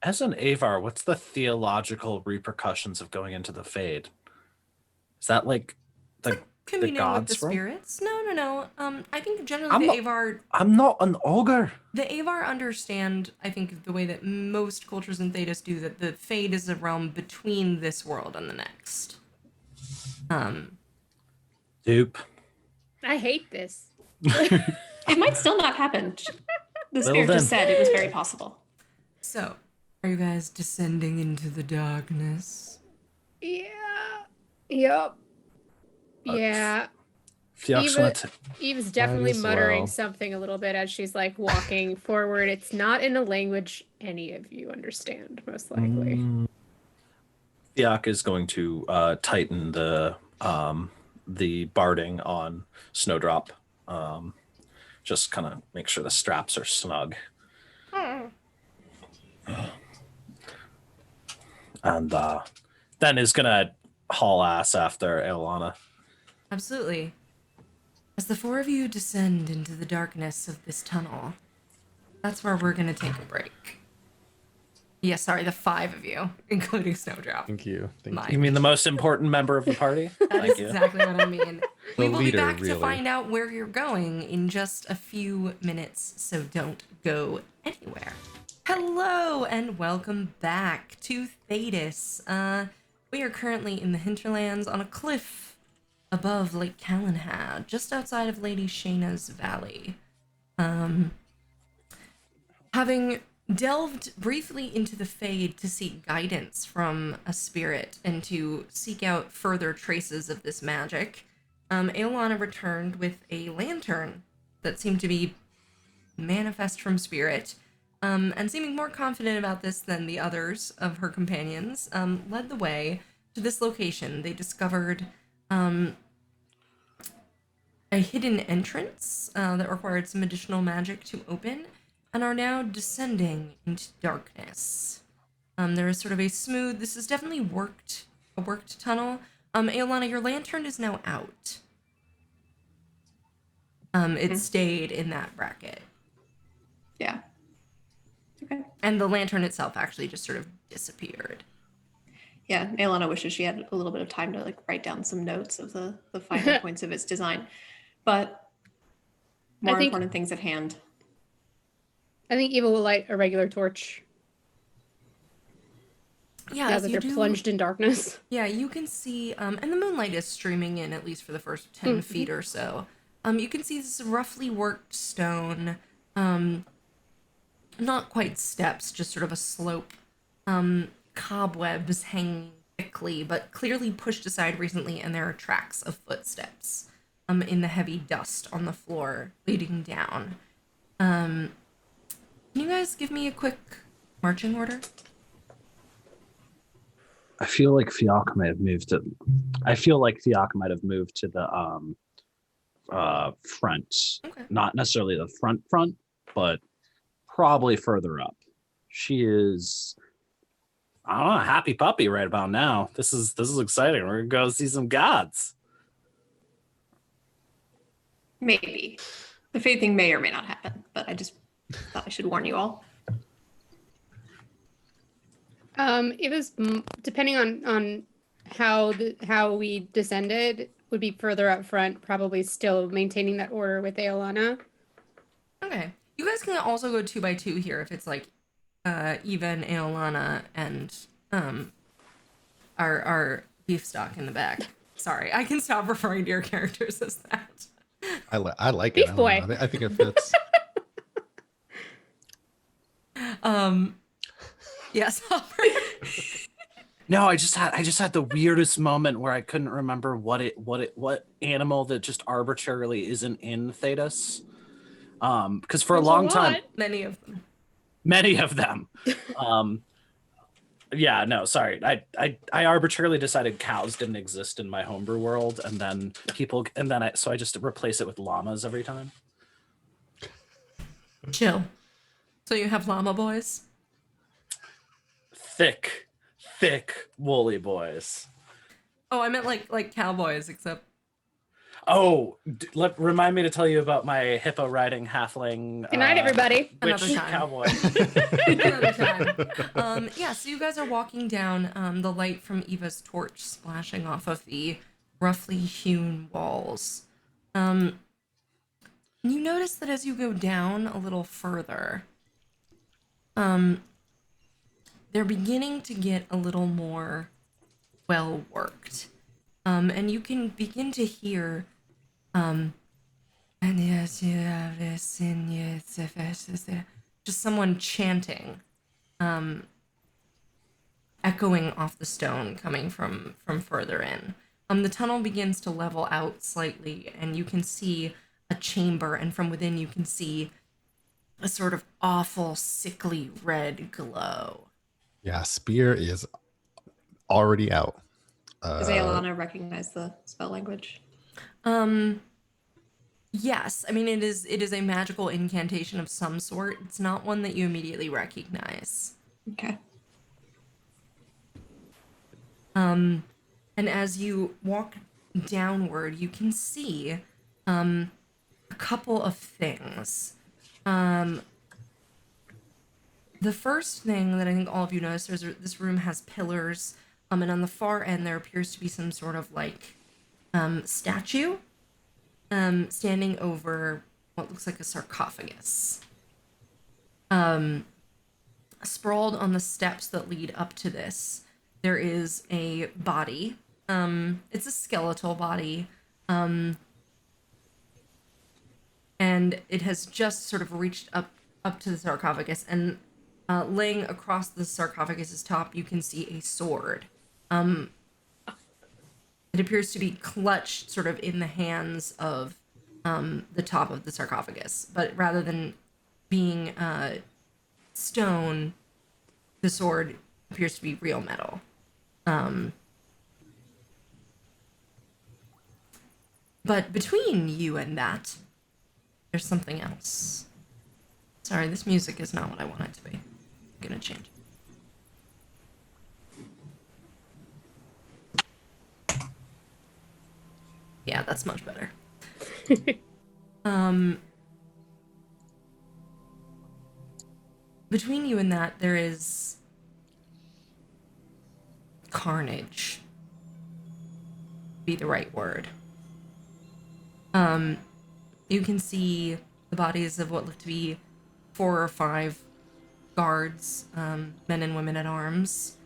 As an Avar, what's the theological repercussions of going into the Fade? Is that like the Communing with gods the from? spirits? No. I think generally I'm the not- Avar... I'm not an ogre. The Avar understand, I think, the way that most cultures in Thedas do, that the Fade is a realm between this world and the next. Dupe. I hate this. It might still not happen. The Well spirit just then. said it was very possible. So, are you guys descending into the darkness? Yeah. Yep. Yeah. Fiak's Eva- gonna t- Eve's definitely as muttering well. something a little bit as she's like walking forward. It's not in a language any of you understand, most likely. Fiak is going to tighten the barding on Snowdrop. Just kind of make sure the straps are snug. And then is gonna haul ass after Aelana. Absolutely. As the four of you descend into the darkness of this tunnel, that's where we're going to take a break. Yeah, sorry, the five of you, including Snowdrop. Thank you. Thank My- You mean the most important member of the party? That's Thank you. exactly what I mean. We The will leader, be back to really. find out where you're going in just a few minutes, so don't go anywhere. Hello and welcome back to Thedas. We are currently in the hinterlands on a cliff above Lake Calenhad, just outside of Lady Shayna's valley. Having delved briefly into the Fade to seek guidance from a spirit and to seek out further traces of this magic, Aelana returned with a lantern that seemed to be manifest from spirit, and seeming more confident about this than the others of her companions, led the way to this location. They discovered a hidden entrance that required some additional magic to open, and are now descending into darkness. There is sort of a smooth. This is definitely a worked tunnel. Aolana, your lantern is now out. It stayed in that bracket. Yeah. Okay. And the lantern itself actually just sort of disappeared. Yeah, Aelana wishes she had a little bit of time to like write down some notes of the finer points of its design, but more think- important things at hand. I think Eva will light a regular torch Yeah, now as that you they're do, plunged in darkness. yeah, you can see, and the moonlight is streaming in at least for the first 10 feet or so. You can see this roughly worked stone, not quite steps, just sort of a slope, cobwebs hanging thickly, but clearly pushed aside recently, and there are tracks of footsteps, in the heavy dust on the floor leading down. Can you guys give me a quick marching order? I feel like Fiok might have moved to. I feel like Fiok might have moved to the front, Okay. not necessarily the front, but probably further up. She is, I don't know, a happy puppy right about now. This is exciting. We're gonna go see some gods. Maybe. The fate thing may or may not happen, but I just thought I should warn you all. It was depending on how we descended would be further up front, probably still maintaining that order with Aolana. Okay. You guys can also go 2 by 2 here if it's like Eva and Aolana and our beef stock in the back. Sorry, I can stop referring to your characters as that. I like Beef it. I don't boy. know. I think it fits. Yes, Hopper. No, I just had the weirdest moment where I couldn't remember what animal that just arbitrarily isn't in Thetis. Because for There's a long time, Many of them. many of them. Yeah, no, sorry. I arbitrarily decided cows didn't exist in my homebrew world, and then I just replace it with llamas every time. Chill. So you have llama boys? Thick, woolly boys. Oh, I meant like cowboys, except Oh, remind me to tell you about my hippo riding halfling. Good night, everybody. Witch Another time. cowboy. another time. Yeah, so you guys are walking down, the light from Eva's torch splashing off of the roughly hewn walls. You notice that as you go down a little further, they're beginning to get a little more well worked. And you can begin to hear, and yes, you have this in you, just someone chanting, echoing off the stone coming from further in. The tunnel begins to level out slightly, and you can see a chamber, and from within you can see a sort of awful, sickly red glow. Yeah, spear is already out. Does Aelana recognize the spell language? Yes, I mean it is a magical incantation of some sort. It's not one that you immediately recognize. Okay. And as you walk downward, you can see a couple of things. The first thing that I think all of you notice is this room has pillars, and on the far end there appears to be some sort of like statue standing over what looks like a sarcophagus. Sprawled on the steps that lead up to this, there is a body. It's a skeletal body. And it has just sort of reached up to the sarcophagus, and laying across the sarcophagus's top, you can see a sword. It appears to be clutched sort of in the hands of the top of the sarcophagus, but rather than being stone, the sword appears to be real metal. But between you and that, there's something else. Sorry, this music is not what I want it to be. I'm gonna change it. Yeah, that's much better. Between you and that, there is carnage. Be the right word. You can see the bodies of what look to be 4 or 5 guards, men and women at arms,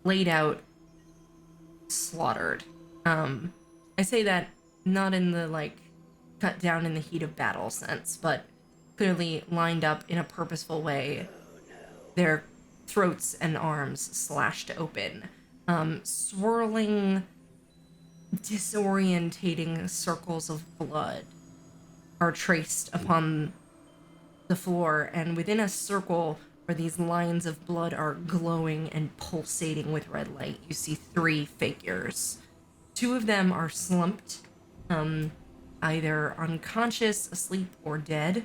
laid out, slaughtered. I say that not in the, like, cut down in the heat of battle sense, but clearly lined up in a purposeful way. Their throats and arms slashed open. Swirling, disorientating circles of blood are traced upon the floor, and within a circle where these lines of blood are glowing and pulsating with red light, you see 3 figures. 2 of them are slumped, either unconscious, asleep, or dead.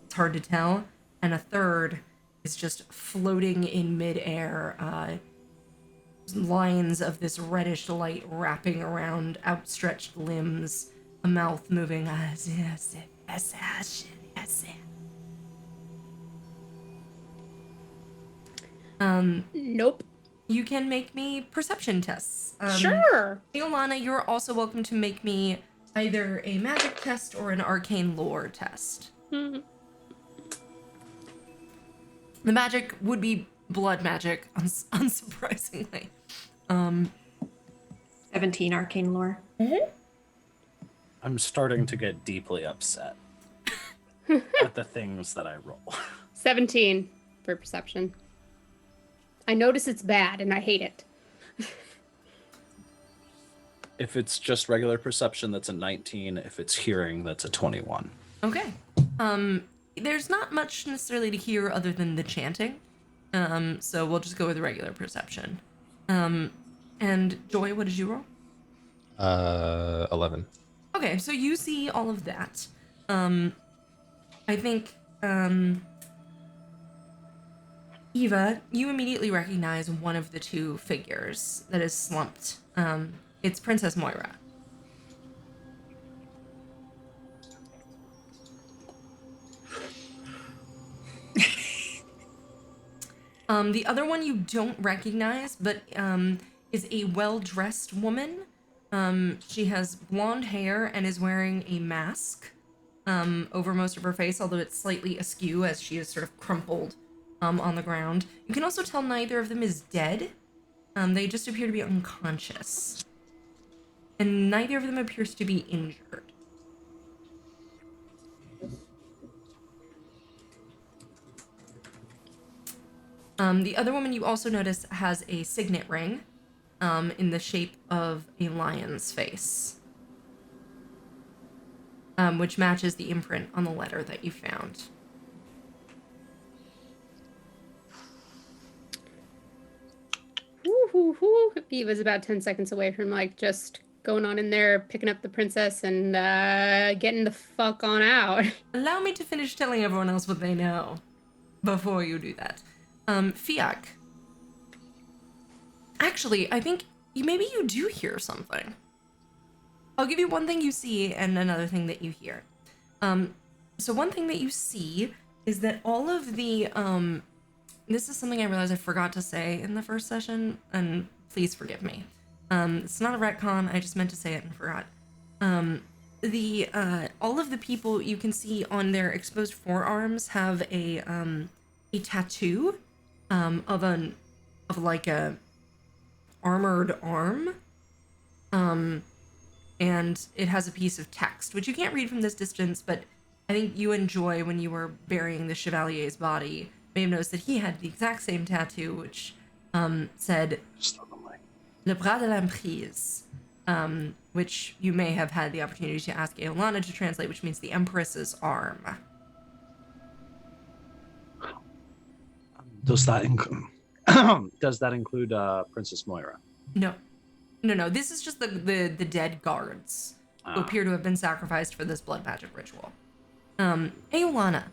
It's hard to tell. And a third is just floating in midair, lines of this reddish light wrapping around outstretched limbs, a mouth moving. Nope. You can make me perception tests. Sure. Iolana, you're also welcome to make me either a magic test or an arcane lore test. Mhm. The magic would be blood magic, unsurprisingly. 17 arcane lore. I'm starting to get deeply upset at the things that I roll. 17 for perception. I notice it's bad and I hate it. If it's just regular perception, that's a 19. If it's hearing, that's a 21. Okay. There's not much necessarily to hear other than the chanting. So we'll just go with regular perception. And Joy, what did you roll? 11. Okay, so you see all of that. I think, Eva, you immediately recognize one of the 2 figures that is slumped. It's Princess Moira. The other one you don't recognize, but is a well-dressed woman. She has blonde hair and is wearing a mask over most of her face, although it's slightly askew as she is sort of crumpled on the ground. You can also tell neither of them is dead. They just appear to be unconscious. And neither of them appears to be injured. The other woman you also notice has a signet ring in the shape of a lion's face, which matches the imprint on the letter that you found. Woo. Eva's about 10 seconds away from like just going on in there, picking up the princess and getting the fuck on out. Allow me to finish telling everyone else what they know before you do that. Fiak. Actually, I think maybe you do hear something. I'll give you one thing you see and another thing that you hear. So one thing that you see is that all of the, this is something I realized I forgot to say in the first session, and please forgive me. It's not a retcon, I just meant to say it and forgot. All of the people you can see on their exposed forearms have a tattoo, of like a armored arm. And it has a piece of text, which you can't read from this distance, but I think you and Joy, when you were burying the Chevalier's body, may have noticed that he had the exact same tattoo, which said Le Bras de l'Emprise, which you may have had the opportunity to ask Aolana to translate, which means the Empress's arm. Does that include Princess Moira? No. No. This is just the dead guards who appear to have been sacrificed for this blood magic ritual. Aolana,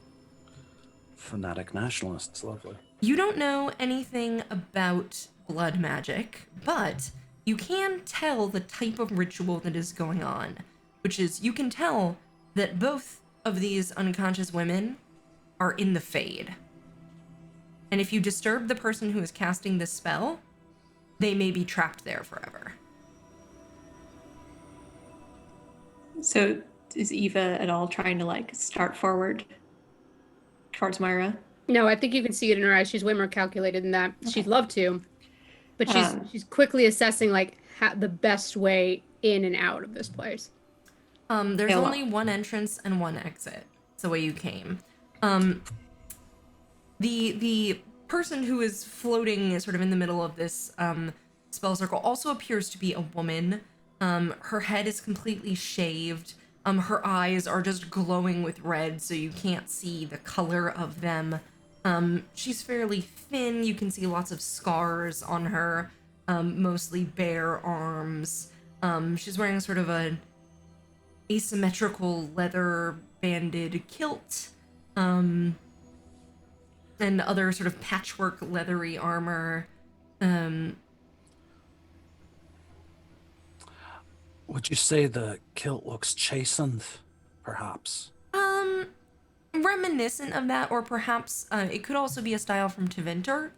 Fanatic nationalists, lovely. you don't know anything about blood magic, but you can tell the type of ritual that is going on, which is you can tell that both of these unconscious women are in the Fade. And if you disturb the person who is casting this spell, they may be trapped there forever. So is Eva at all trying to like start forward towards Myra? No, I think you can see it in her eyes. She's way more calculated than that. She'd love to, but she's Um, she's quickly assessing like the best way in and out of this place. There's Hello. only one entrance and one exit. It's the way you came. The person who is floating sort of in the middle of this spell circle also appears to be a woman. Her head is completely shaved. Her eyes are just glowing with red, so you can't see the color of them. She's fairly thin. You can see lots of scars on her, mostly bare arms. She's wearing sort of a asymmetrical leather banded kilt, and other sort of patchwork leathery armor. Would you say the kilt looks chastened, perhaps? Reminiscent of that, or perhaps it could also be a style from Tevinter.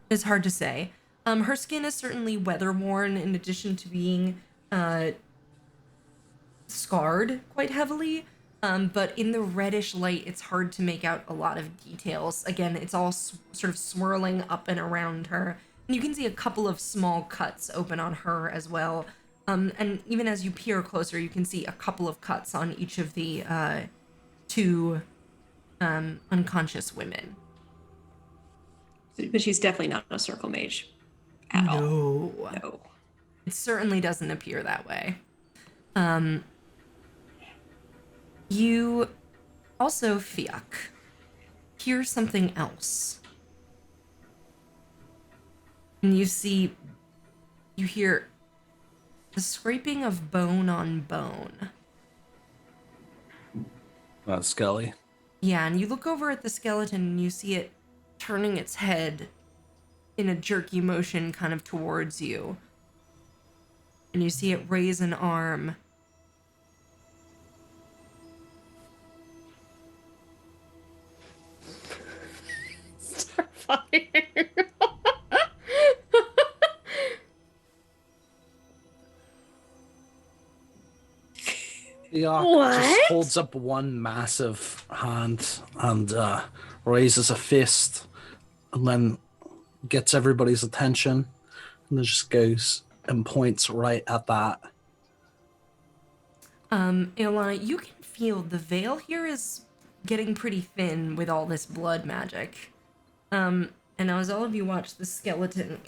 It's hard to say. Her skin is certainly weather-worn in addition to being scarred quite heavily. But in the reddish light, it's hard to make out a lot of details. Again, it's all sort of swirling up and around her. And you can see a couple of small cuts open on her as well. And even as you peer closer, you can see a couple of cuts on each of the two unconscious women. But she's definitely not a circle mage at all. No. It certainly doesn't appear that way. You also, Fiak, hear something else. And you hear the scraping of bone on bone. Skelly. Yeah, and you look over at the skeleton and you see it turning its head in a jerky motion kind of towards you. And you see it raise an arm. The Ark just holds up one massive hand and raises a fist and then gets everybody's attention and then just goes and points right at that. Ilana, you can feel the veil here is getting pretty thin with all this blood magic. And as all of you watch, the skeleton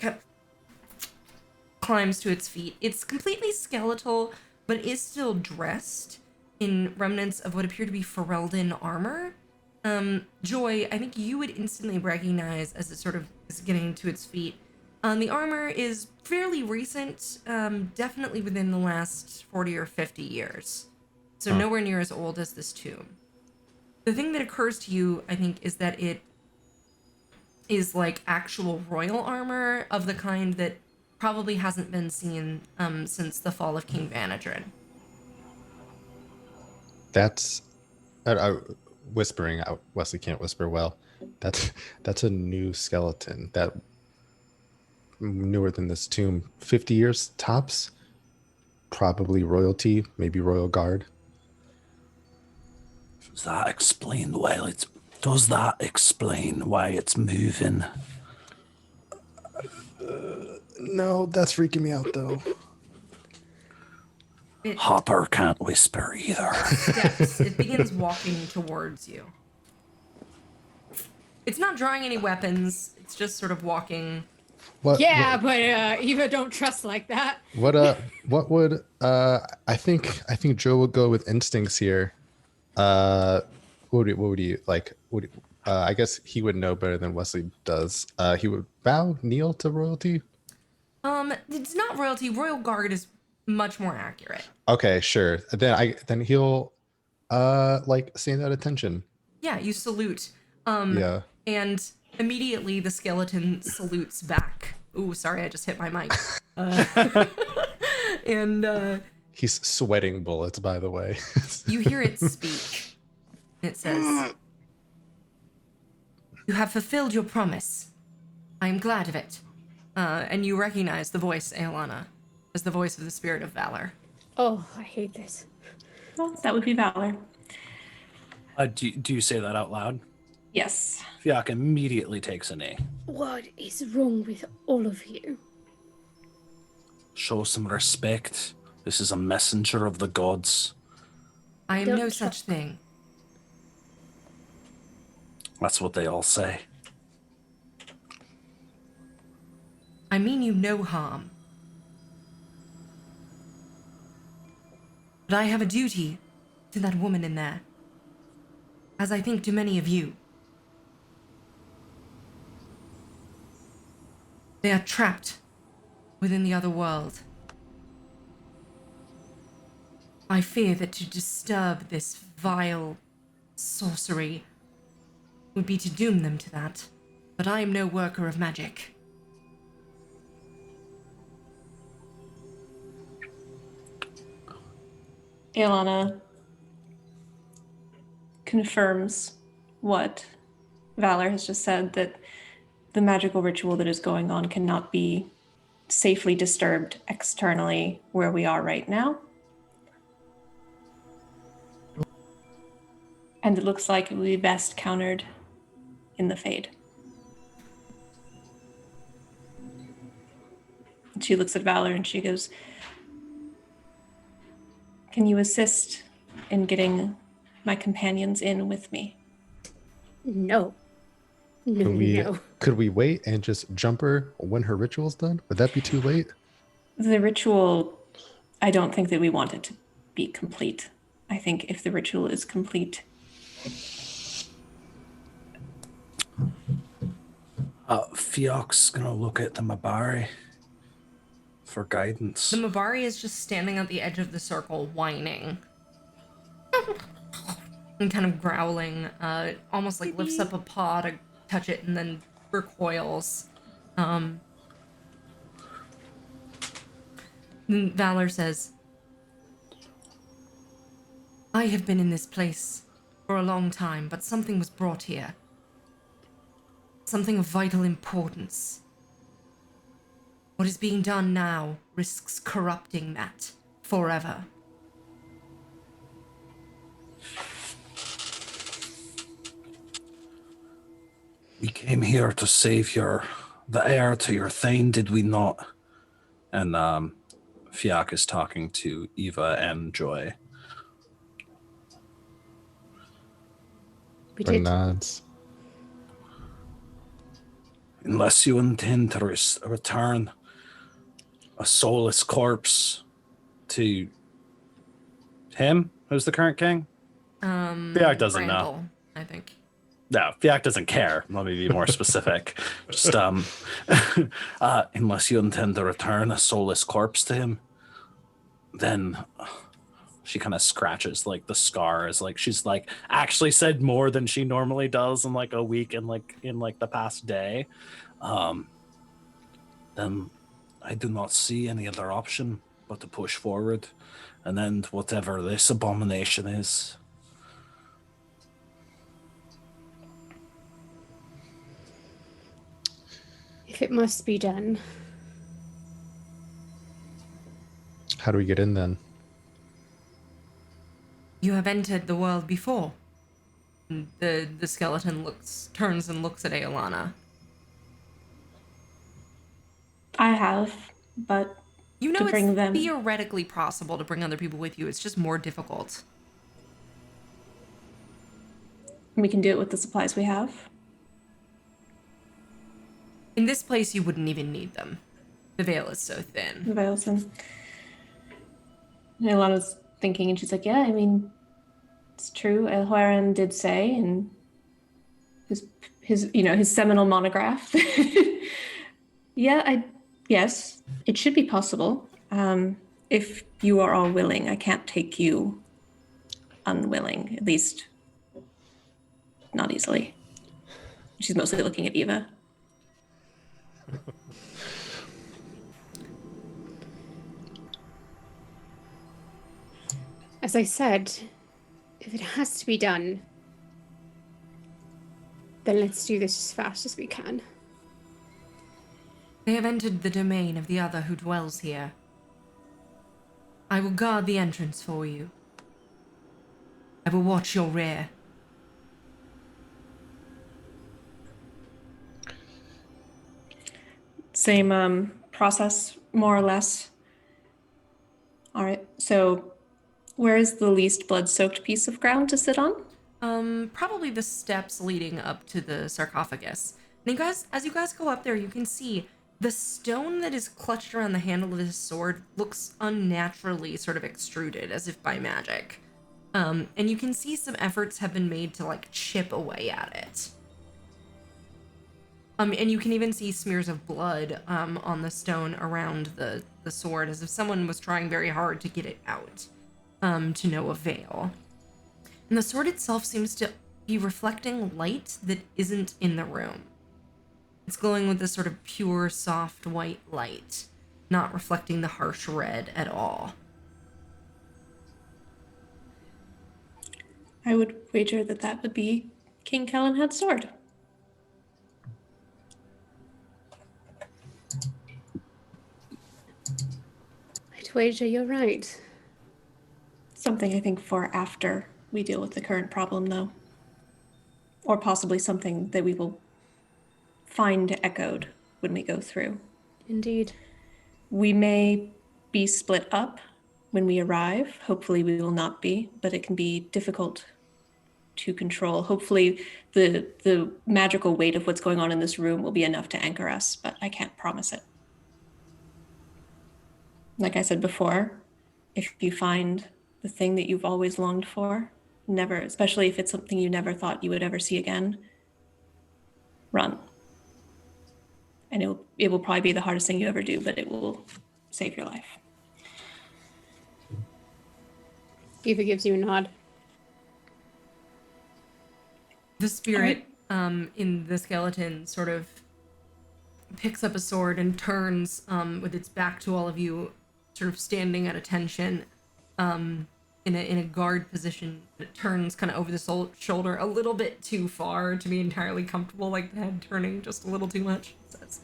climbs to its feet. It's completely skeletal, but is still dressed in remnants of what appear to be Ferelden armor. Joy, I think you would instantly recognize as it sort of is getting to its feet. The armor is fairly recent, definitely within the last 40 or 50 years. So nowhere near as old as this tomb. The thing that occurs to you, I think, is that it is like actual royal armor of the kind that probably hasn't been seen since the fall of King Vanadrin. That's whispering out. Wesley can't whisper well. That's a new skeleton. That newer than this tomb. 50 years tops. Probably royalty, maybe royal guard. Does that explain why it's moving? No, that's freaking me out though. Hopper can't whisper either. It begins walking towards you. It's not drawing any weapons. It's just sort of walking. But Eva don't trust like that. What would I think Joe would go with instincts here. What would you like? I guess he would know better than Wesley does. He would kneel to royalty. It's not royalty. Royal Guard is much more accurate. Okay, sure. Then he'll like stand at attention. Yeah, you salute. Yeah. And immediately the skeleton salutes back. Ooh, sorry, I just hit my mic. And He's sweating bullets, by the way. you hear it speak. It says, "You have fulfilled your promise. I am glad of it." And you recognize the voice, Aelana, as the voice of the Spirit of Valor. Oh, I hate this. Well, that would be Valor. Do you say that out loud? Yes. Fiak immediately takes a knee. What is wrong with all of you? Show some respect. This is a messenger of the gods. I am Don't no try- such thing. That's what they all say. I mean you no harm. But I have a duty to that woman in there, as I think to many of you. They are trapped within the other world. I fear that to disturb this vile sorcery would be to doom them to that, but I am no worker of magic. Aelana confirms what Valor has just said, that the magical ritual that is going on cannot be safely disturbed externally where we are right now. And it looks like it would be best countered in the Fade. She looks at Valor and she goes, "Can you assist in getting my companions in with me?" No. No. Could we wait and just jump her when her ritual's done? Would that be too late? The ritual, I don't think that we want it to be complete. I think if the ritual is complete, Fiok's gonna look at the Mabari for guidance. The Mabari is just standing at the edge of the circle, whining. And kind of growling, almost like lifts up a paw to touch it and then recoils. And Valor says, "I have been in this place for a long time, but something was brought here. Something of vital importance. What is being done now risks corrupting that forever." We came here to save the heir to your Thane, did we not? And Fiak is talking to Eva and Joy. We Or did. nods. Unless you intend to return a soulless corpse to him, who's the current king? Fiak doesn't know. Randall, I think. No, Fiak doesn't care. Let me be more specific. Just unless you intend to return a soulless corpse to him, then she kind of scratches like the scars. Like she's like actually said more than she normally does in like a week and like in like the past day. Then I do not see any other option but to push forward and end whatever this abomination is. If it must be done. How do we get in then? You have entered the world before. And the skeleton turns and looks at Aelana. I have, but You know to it's bring them. theoretically possible to bring other people with you. It's just more difficult. We can do it with the supplies we have. In this place, you wouldn't even need them. The veil is so thin. The veils and Ilana's thinking, and she's like, "Yeah, I mean, it's true. Elhuaran did say, and his seminal monograph. Yes, it should be possible. If you are all willing, I can't take you unwilling, at least not easily. She's mostly looking at Eva. As I said, if it has to be done, then let's do this as fast as we can. They have entered the domain of the other who dwells here. I will guard the entrance for you. I will watch your rear. Same process, more or less. All right, so where is the least blood-soaked piece of ground to sit on? Probably the steps leading up to the sarcophagus. And as you guys go up there, you can see the stone that is clutched around the handle of his sword looks unnaturally sort of extruded, as if by magic. And you can see some efforts have been made to, like, chip away at it. And you can even see smears of blood, on the stone around the sword, as if someone was trying very hard to get it out, to no avail. And the sword itself seems to be reflecting light that isn't in the room. It's glowing with this sort of pure, soft white light, not reflecting the harsh red at all. I would wager that would be King Kellenhead's sword. I'd wager you're right. Something I think for after we deal with the current problem, though. Or possibly something that we will find echoed when we go through. Indeed. We may be split up when we arrive. Hopefully we will not be, but it can be difficult to control. Hopefully the magical weight of what's going on in this room will be enough to anchor us, but I can't promise it. Like I said before, if you find the thing that you've always longed for, never, especially if it's something you never thought you would ever see again, run. And it will probably be the hardest thing you ever do, but it will save your life. Eva gives you a nod. The spirit in the skeleton sort of picks up a sword and turns with its back to all of you, sort of standing at attention in a guard position. It turns kind of over the shoulder a little bit too far to be entirely comfortable, like the head turning just a little too much. It says,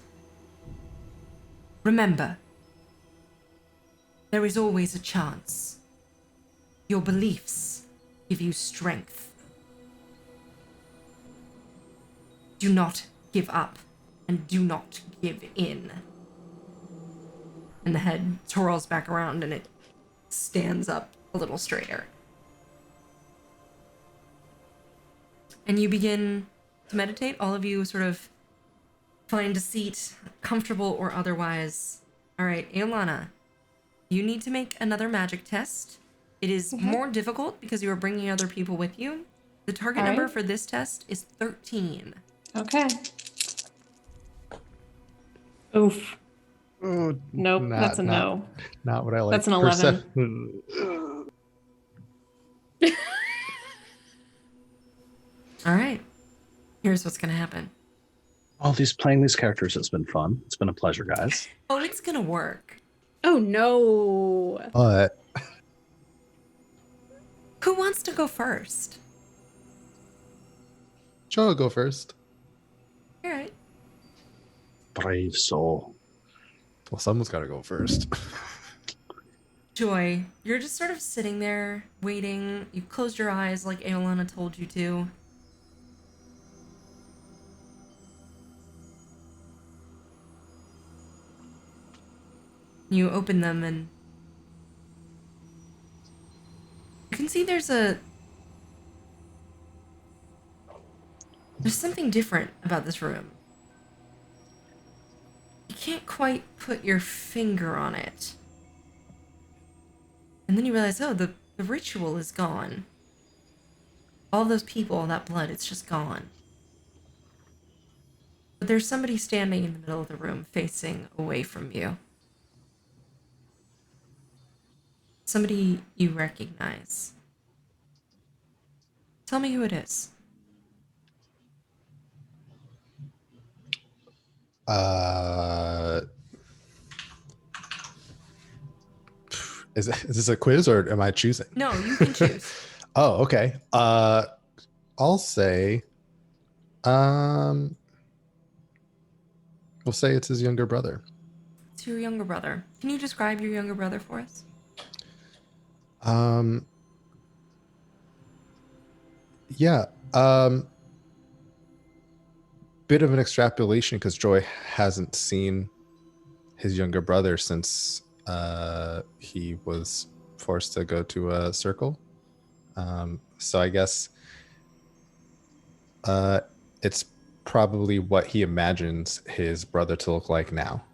"Remember, there is always a chance. Your beliefs give you strength. Do not give up, and do not give in." And the head twirls back around and it stands up a little straighter. And you begin to meditate. All of you sort of find a seat, comfortable or otherwise. All right, Aolana, you need to make another magic test. It is more difficult because you are bringing other people with you. The target number for this test is 13. Okay. Oof. Oh, Nope, that's a no. Not what I like. That's an 11. All right, here's what's gonna happen. All these playing these characters has been fun. It's been a pleasure, guys. Oh, it's gonna work. Oh no. But Who wants to go first? Joe will go first. All right. Brave soul. Well, someone's got to go first. Joy, you're just sort of sitting there, waiting. You closed your eyes like Aolana told you to. You open them and you can see there's something different about this room. You can't quite put your finger on it. And then you realize, oh, the ritual is gone. All those people, all that blood, it's just gone. But there's somebody standing in the middle of the room facing away from you. Somebody you recognize. Tell me who it is. Is this a quiz or am I choosing? No, you can choose. Oh, okay. I'll say, we'll say it's his younger brother. It's your younger brother. Can you describe your younger brother for us? Yeah. Bit of an extrapolation because Joy hasn't seen his younger brother since he was forced to go to a circle. So I guess it's probably what he imagines his brother to look like now.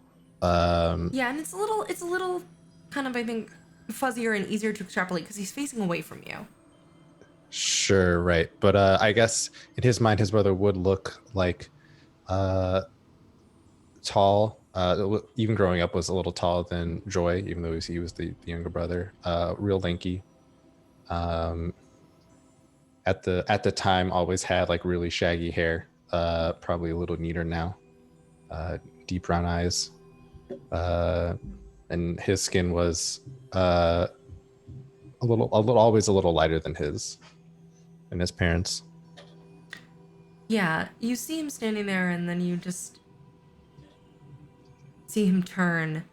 Yeah, and it's a little kind of, I think, fuzzier and easier to extrapolate because he's facing away from you. Sure, right. But I guess in his mind, his brother would look like tall. Even growing up, was a little taller than Joy, even though he was the younger brother. Real lanky. At the time, always had like really shaggy hair. Probably a little neater now. Deep brown eyes. And his skin was always a little lighter than his and his parents. Yeah, you see him standing there, and then you just see him turn.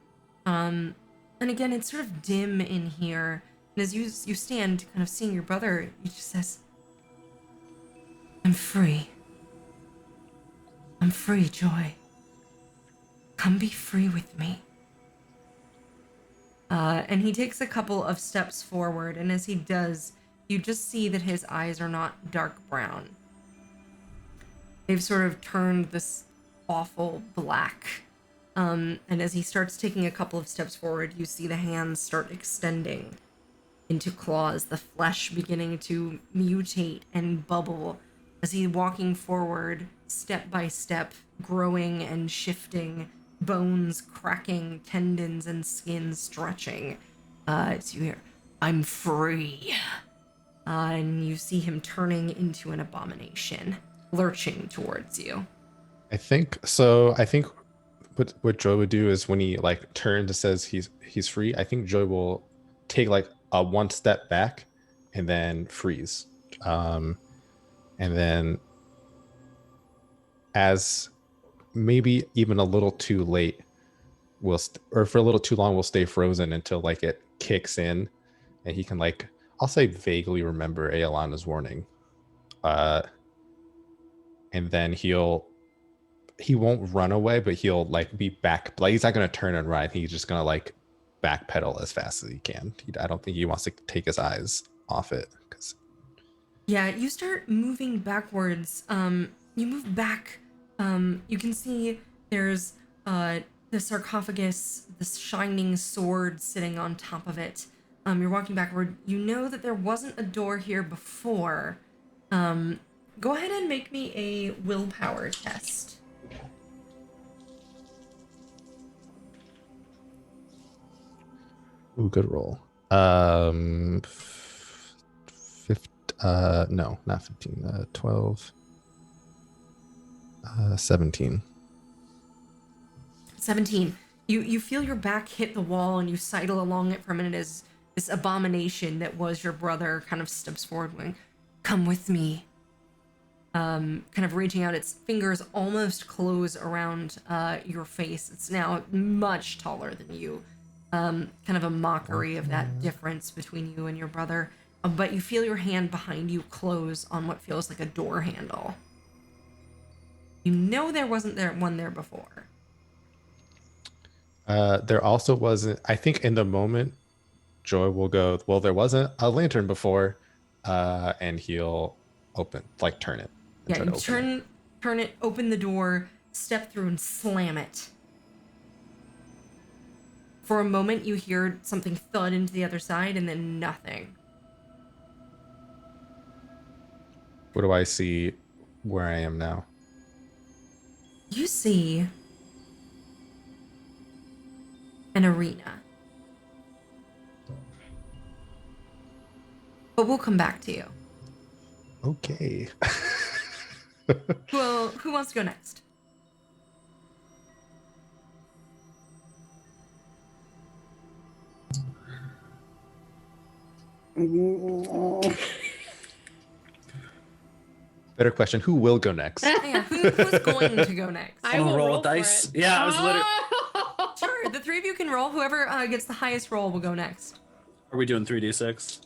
And again, it's sort of dim in here. And as you stand, kind of seeing your brother, he just says, "I'm free. I'm free, Joy. Come be free with me." And he takes a couple of steps forward, and as he does, you just see that his eyes are not dark brown. They've sort of turned this awful black. And as he starts taking a couple of steps forward, you see the hands start extending into claws, the flesh beginning to mutate and bubble as he's walking forward, step by step, growing and shifting, bones cracking, tendons and skin stretching. As you hear, "I'm free." And you see him turning into an abomination, lurching towards you. I think so. I think what Joy would do is when he like turns and says he's free, I think Joy will take like a one step back and then freeze. And then as maybe even a little too late, or for a little too long, we'll stay frozen until like it kicks in and he can like, I'll say vaguely remember Aelana's warning. And then he won't run away, but he'll like be back. Like he's not gonna turn and run. He's just gonna like backpedal as fast as he can. I don't think he wants to take his eyes off it. Yeah, you start moving backwards. You move back. You can see there's the sarcophagus, this shining sword sitting on top of it. You're walking backward. You know that there wasn't a door here before. Go ahead and make me a willpower test. Ooh, good roll. No, not 15. 12. 17. 17. You feel your back hit the wall and you sidle along it for a minute as this abomination that was your brother kind of steps forward going, "Come with me." Kind of reaching out, its fingers almost close around your face. It's now much taller than you. Kind of a mockery of that difference between you and your brother. But you feel your hand behind you close on what feels like a door handle. You know there wasn't one there before. There also wasn't, I think in the moment, Joy will go, well, there wasn't a lantern before, and he'll turn it. Yeah, you turn it, open the door, step through and slam it. For a moment, you hear something thud into the other side and then nothing. What do I see where I am now? You see an arena. But we'll come back to you. Okay. Who wants to go next? Better question. Who will go next? Yeah, who's going to go next? I I'm gonna will roll roll a for dice. it. Yeah, I was literally. Sure, the three of you can roll. Whoever gets the highest roll will go next. Are we doing 3d6?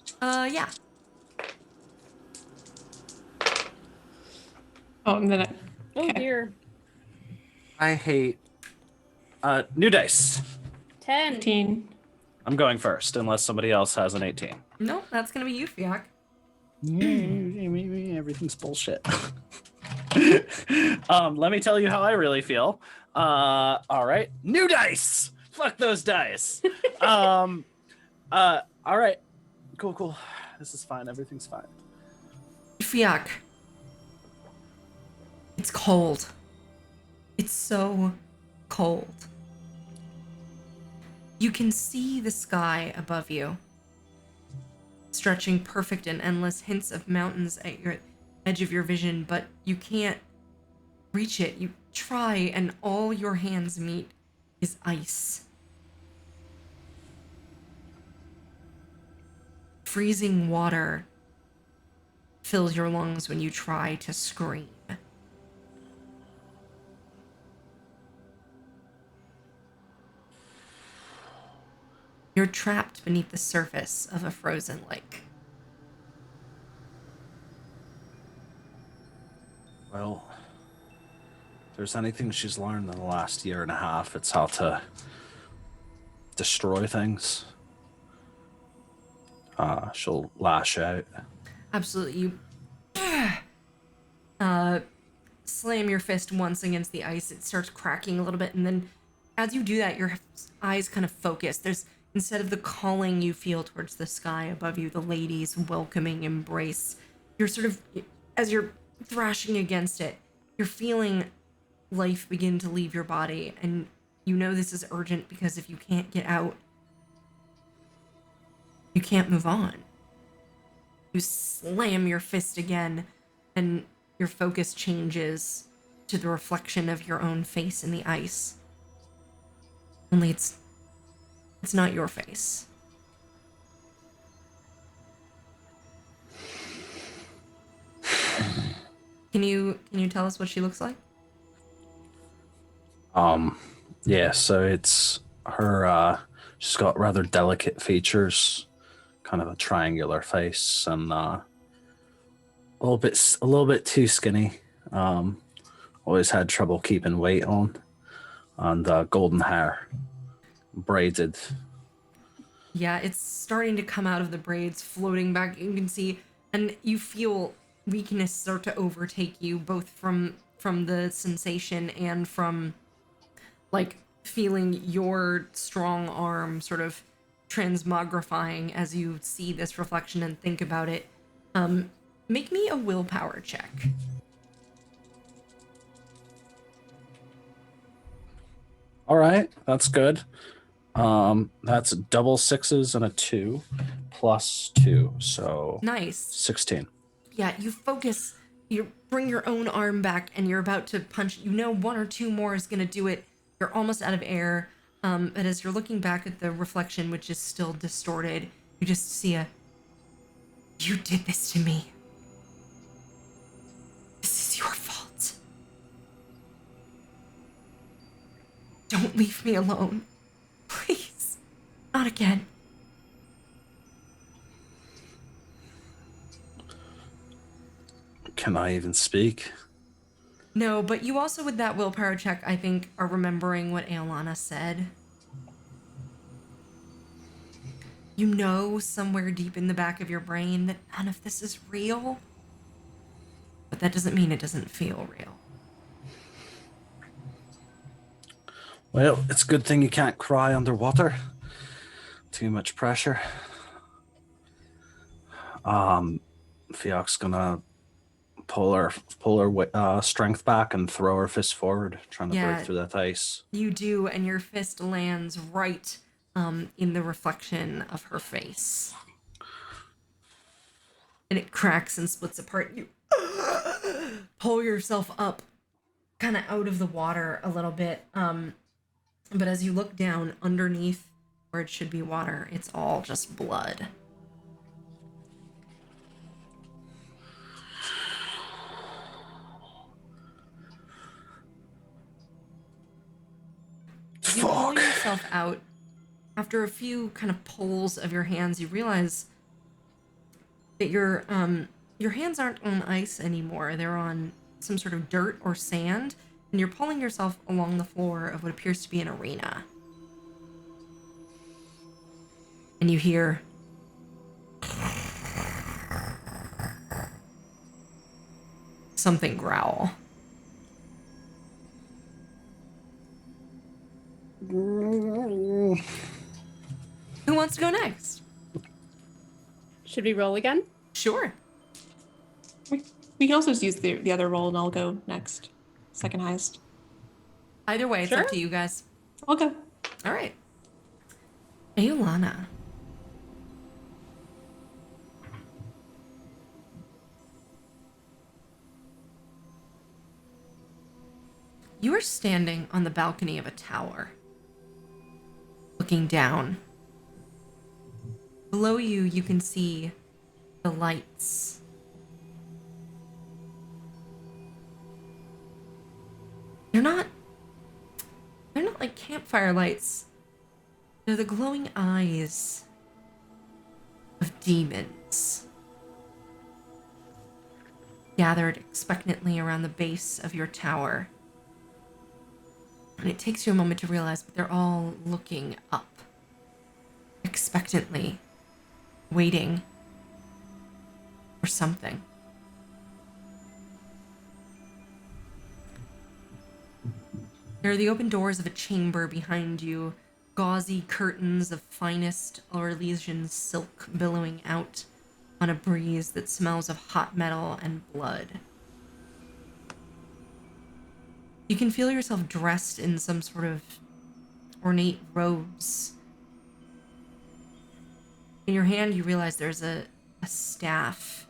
Yeah. Oh, and then Oh okay. dear. I hate. New dice. 10. 15. I'm going first, unless somebody else has an 18. Nope, that's gonna be you, Fiak. Everything's bullshit. Let me tell you how I really feel. All right, new dice. Fuck those dice. All right, cool. This is fine. Everything's fine. Fiak. It's cold. It's so cold. You can see the sky above you, stretching perfect and endless, hints of mountains at your edge of your vision, but you can't reach it. You try, and all your hands meet is ice. Freezing water fills your lungs when you try to scream. You're trapped beneath the surface of a frozen lake. Well, if there's anything she's learned in the last year and a half, it's how to destroy things. She'll lash out. Absolutely. You slam your fist once against the ice. It starts cracking a little bit, and then as you do that, your eyes kind of focus. There's, instead of the calling you feel towards the sky above you, the lady's welcoming embrace, you're sort of, as you're thrashing against it, you're feeling life begin to leave your body, and you know this is urgent because if you can't get out, you can't move on. You slam your fist again, and your focus changes to the reflection of your own face in the ice. Only it's not your face. Can you tell us what she looks like? Yeah, so it's her, she's got rather delicate features, kind of a triangular face, and a little bit too skinny. Always had trouble keeping weight on, and golden hair, braided. Yeah, it's starting to come out of the braids, floating back. You can see, and you feel weakness start to overtake you, both from the sensation and from like feeling your strong arm sort of transmogrifying as you see this reflection and think about it. Make me a willpower check. All right, that's good. That's double sixes and a 2 plus 2, so Nice. 16. Yeah, you focus, you bring your own arm back, and you're about to punch. You know one or two more is going to do it. You're almost out of air. But as you're looking back at the reflection, which is still distorted, you just see you did this to me. This is your fault. Don't leave me alone. Please. Not again. Can I even speak? No, but you also, with that willpower check, I think, are remembering what Aolana said. You know somewhere deep in the back of your brain that none of this is real. But that doesn't mean it doesn't feel real. Well, it's a good thing you can't cry underwater. Too much pressure. Fioc's gonna pull her strength back and throw her fist forward, trying to break through that ice. You do, and your fist lands right in the reflection of her face. And it cracks and splits apart. You pull yourself up, kind of out of the water a little bit. But as you look down underneath where it should be water, it's all just blood. As you pull yourself out, after a few kind of pulls of your hands, you realize that your hands aren't on ice anymore. They're on some sort of dirt or sand, and you're pulling yourself along the floor of what appears to be an arena. And you hear something growl. Who wants to go next? Should we roll again? Sure. We can also just use the other roll, and I'll go next. Second highest. Either way, it's Sure. up to you guys. I'll go. All right. Aolana. You are standing on the balcony of a tower, looking down. Below you, you can see the lights. They're not like campfire lights. They're the glowing eyes of demons, gathered expectantly around the base of your tower. And it takes you a moment to realize that they're all looking up, expectantly, waiting for something. There are the open doors of a chamber behind you, gauzy curtains of finest Orlesian silk billowing out on a breeze that smells of hot metal and blood. You can feel yourself dressed in some sort of ornate robes. In your hand, you realize there's a staff.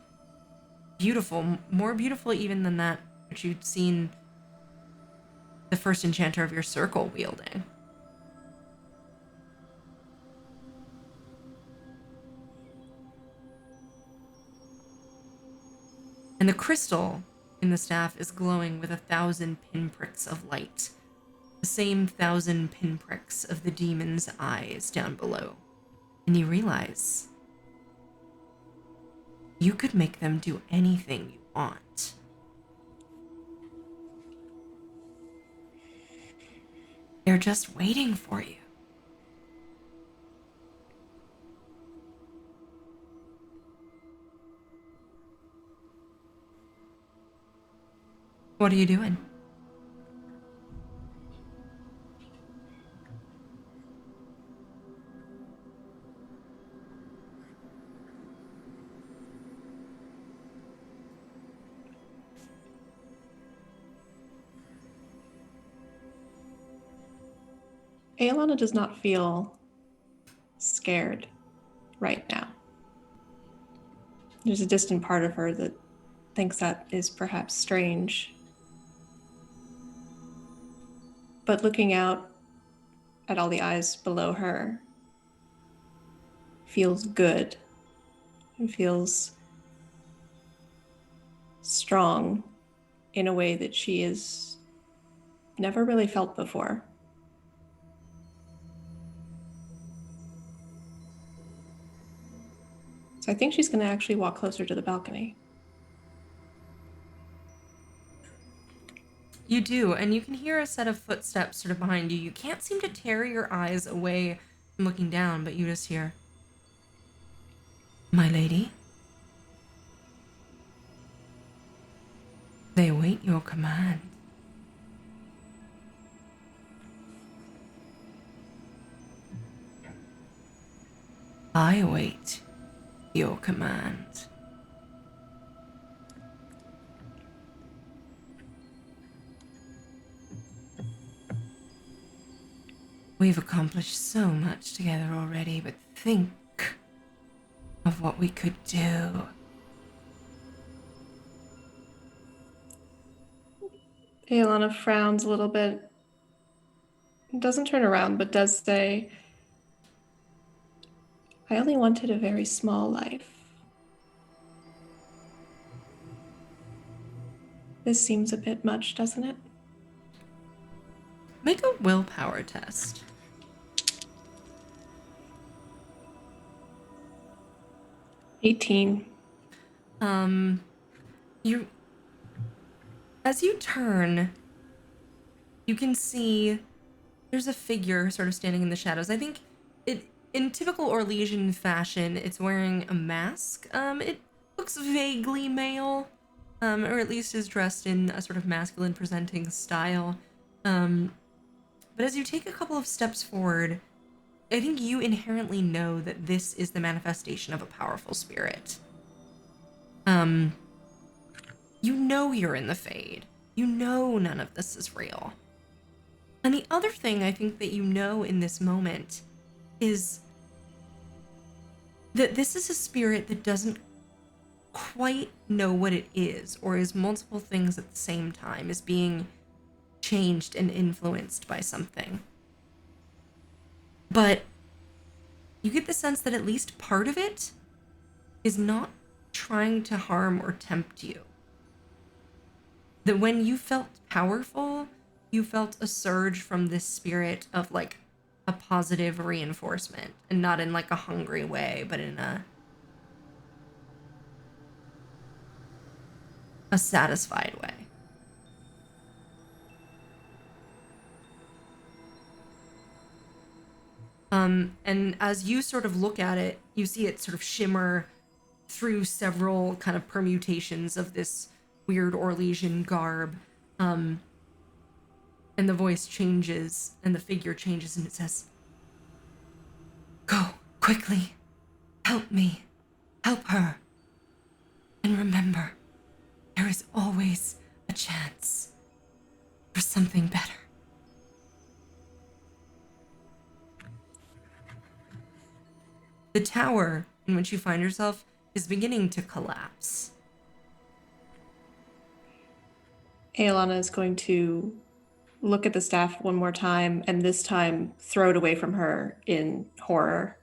Beautiful, more beautiful even than that which you'd seen the first enchanter of your circle wielding. And the crystal in the staff is glowing with 1,000 pinpricks of light. The same 1,000 pinpricks of the demon's eyes down below. And you realize you could make them do anything you want. They're just waiting for you. What are you doing? Aolana does not feel scared right now. There's a distant part of her that thinks that is perhaps strange. But looking out at all the eyes below her feels good. It feels strong in a way that she has never really felt before. So I think she's going to actually walk closer to the balcony. You do, and you can hear a set of footsteps sort of behind you. You can't seem to tear your eyes away from looking down, but you just hear, "My lady, they await your command." I await your command. We've accomplished so much together already, but think of what we could do. Aelana frowns a little bit. Doesn't turn around, but does say, I only wanted a very small life. This seems a bit much, doesn't it? Make a willpower test. 18. You, as you turn, you can see there's a figure sort of standing in the shadows. I think in typical Orlesian fashion, it's wearing a mask. It looks vaguely male, or at least is dressed in a sort of masculine presenting style. But as you take a couple of steps forward, I think you inherently know that this is the manifestation of a powerful spirit. You know you're in the Fade. You know none of this is real. And the other thing I think that you know in this moment is that this is a spirit that doesn't quite know what it is, or is multiple things at the same time, is being changed and influenced by something. But you get the sense that at least part of it is not trying to harm or tempt you. That when you felt powerful, you felt a surge from this spirit of like a positive reinforcement, and not in like a hungry way, but in a satisfied way. And as you sort of look at it, you see it sort of shimmer through several kind of permutations of this weird Orlesian garb. And the voice changes and the figure changes and it says, "Go, quickly. Help me. Help her. And remember, there is always a chance for something better." The tower in which you find yourself is beginning to collapse. Aelana is going to look at the staff one more time, and this time throw it away from her in horror.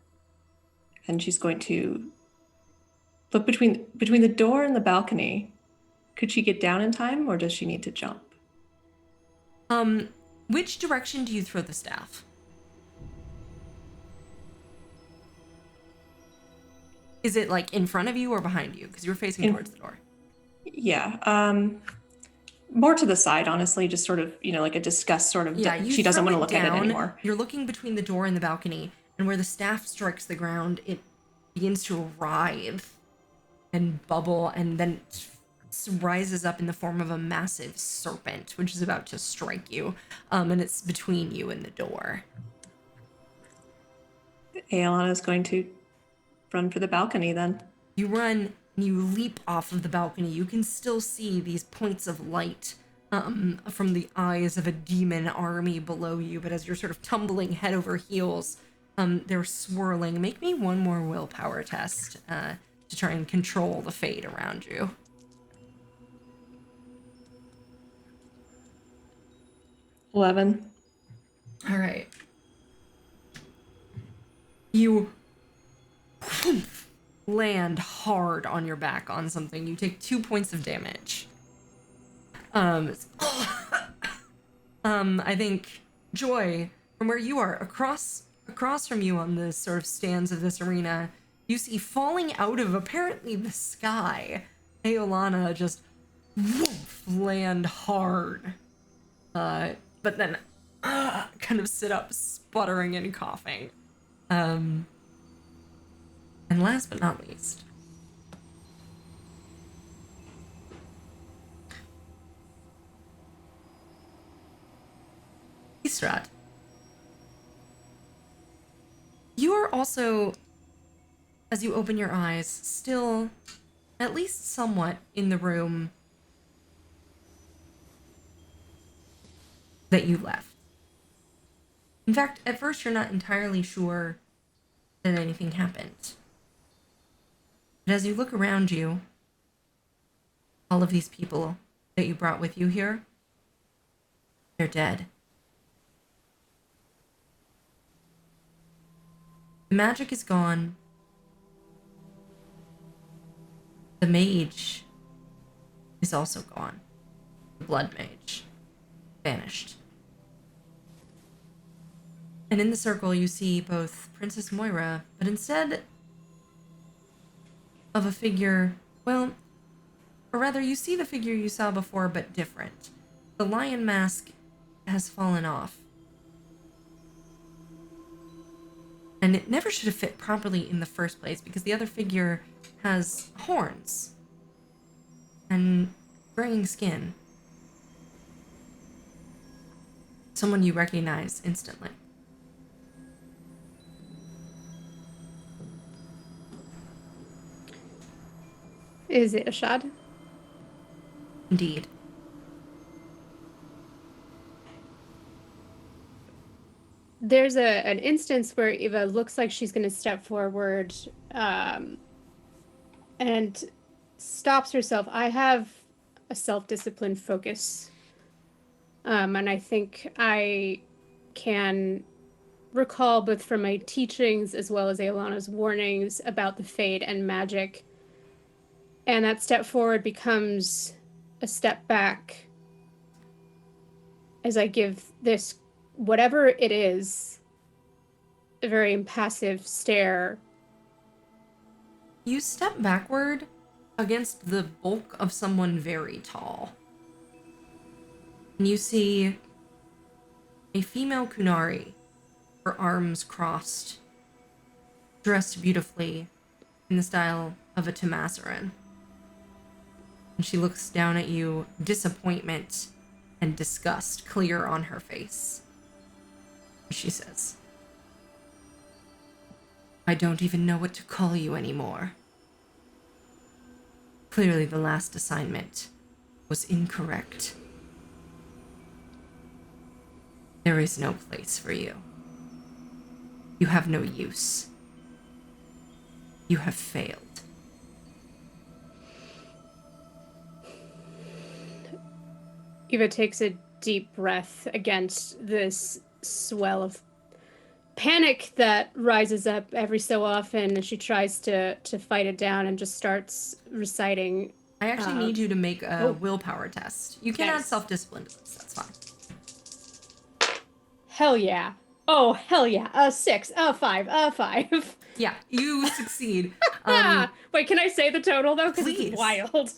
And she's going to look between the door and the balcony. Could she get down in time, or does she need to jump? Which direction do you throw the staff? Is it like in front of you or behind you? Because you're facing towards the door. Yeah. More to the side, honestly, just sort of, like a disgust sort of. Yeah, She doesn't want to look down, at it anymore. You're looking between the door and the balcony, and where the staff strikes the ground, it begins to writhe and bubble, and then rises up in the form of a massive serpent, which is about to strike you. And it's between you and the door. Aelana is going to run for the balcony then. You run and you leap off of the balcony. You can still see these points of light from the eyes of a demon army below you, but as you're sort of tumbling head over heels, they're swirling. Make me one more willpower test to try and control the fate around you. 11. All right. You land hard on your back on something. You take 2 points of damage. I think Joy, from where you are, across from you on the sort of stands of this arena, you see falling out of apparently the sky, Aolana just land hard. But then kind of sit up, sputtering and coughing. And last but not least, Istrat. You are also, as you open your eyes, still at least somewhat in the room that you left. In fact, at first you're not entirely sure that anything happened. But as you look around you, all of these people that you brought with you here, they're dead. The magic is gone. The mage is also gone. The blood mage vanished. And in the circle you see both Princess Moira, but instead of a figure, well, or rather you see the figure you saw before but different. The lion mask has fallen off. And it never should have fit properly in the first place because the other figure has horns and graying skin. Someone you recognize instantly. Is it Ashad? Indeed. There's an instance where Eva looks like she's going to step forward and stops herself. I have a self-discipline focus. And I think I can recall both from my teachings as well as Aelana's warnings about the Fade and magic. And that step forward becomes a step back as I give this, whatever it is, a very impassive stare. You step backward against the bulk of someone very tall. And you see a female Kunari, her arms crossed, dressed beautifully in the style of a Tamasaran. And she looks down at you, disappointment and disgust clear on her face. She says, I don't even know what to call you anymore. Clearly the last assignment was incorrect. There is no place for you. You have no use. You have failed. Eva takes a deep breath against this swell of panic that rises up every so often, and she tries to fight it down and just starts reciting. I actually need you to make a willpower test. You can add Nice. self-discipline to this, that's fine. Hell yeah. Oh, hell yeah. 6, 5, 5. Yeah, you succeed. Wait, can I say the total though? Because Please. it's wild.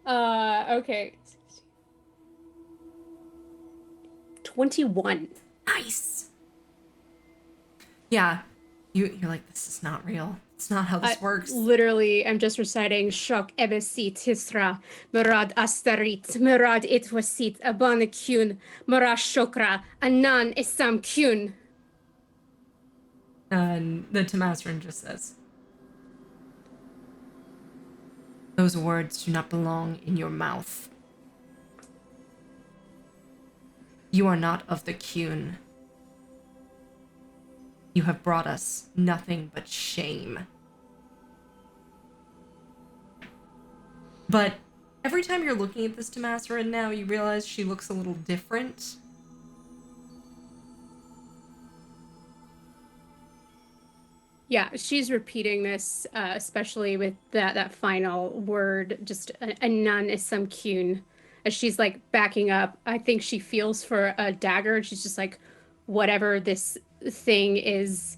Okay. 21. Nice. Yeah, you're like, this is not real. It's not how this works. Literally, I'm just reciting Shok Ebesi Tisra, Murad Astarit, Murad Itwasit, Abana Kyun, Murad Shokra, Anan Isam Kyun. And the Tamasaran just says, those words do not belong in your mouth. You are not of the Kyun. You have brought us nothing but shame. But every time you're looking at this Tamasaran now, you realize she looks a little different. Yeah, she's repeating this, especially with that final word, just Anan Isam Kyun. As she's like backing up, I think she feels for a dagger, and she's just like, whatever this thing is,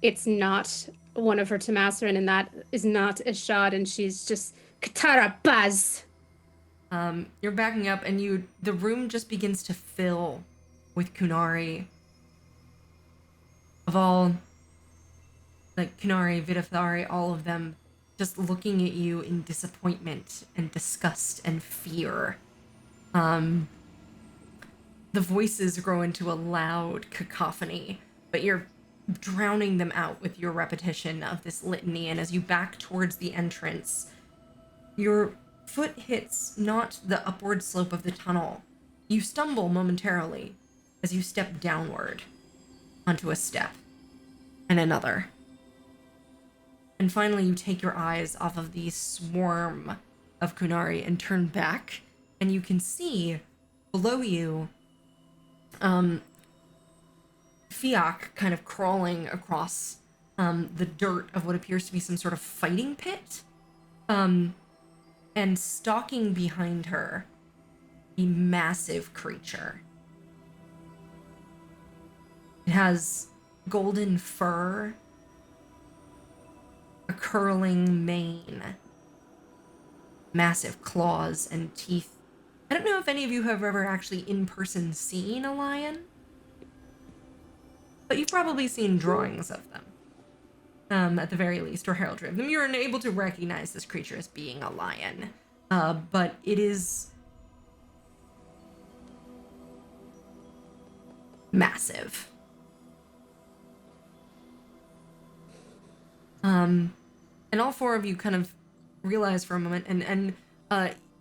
it's not one of her Tamasaran, and that is not Ishad, and she's just Katara Baz. You're backing up, and the room just begins to fill with Kunari. Of all, like Kunari, Vidathari, all of them just looking at you in disappointment and disgust and fear. The voices grow into a loud cacophony, but you're drowning them out with your repetition of this litany, and as you back towards the entrance, your foot hits not the upward slope of the tunnel. You stumble momentarily as you step downward, onto a step, and another. And finally, you take your eyes off of the swarm of Kunari and turn back, and you can see below you, Fiok kind of crawling across the dirt of what appears to be some sort of fighting pit. And stalking behind her, a massive creature. It has golden fur, a curling mane, massive claws and teeth. I don't know if any of you have ever actually in person seen a lion, but you've probably seen drawings of them. At the very least, or heraldry of them. You're unable to recognize this creature as being a lion, but it is massive. And all four of you kind of realize for a moment, and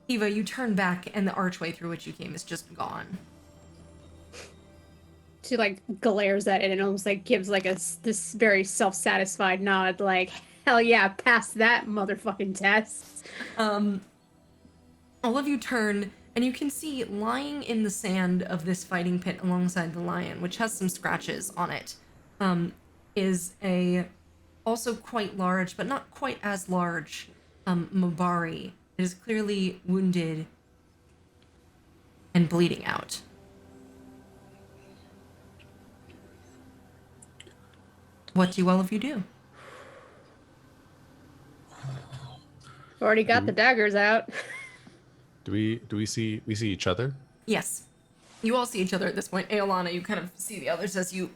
Eva, you turn back, and the archway through which you came is just gone. She like glares at it and almost like gives like this very self-satisfied nod, like, hell yeah, pass that motherfucking test. All of you turn, and you can see lying in the sand of this fighting pit alongside the lion, which has some scratches on it, is a also quite large, but not quite as large, Mobari. It is clearly wounded and bleeding out. What do all of you do? Already got the daggers out. Do we see each other? Yes. You all see each other at this point. Aolana, you kind of see the others as you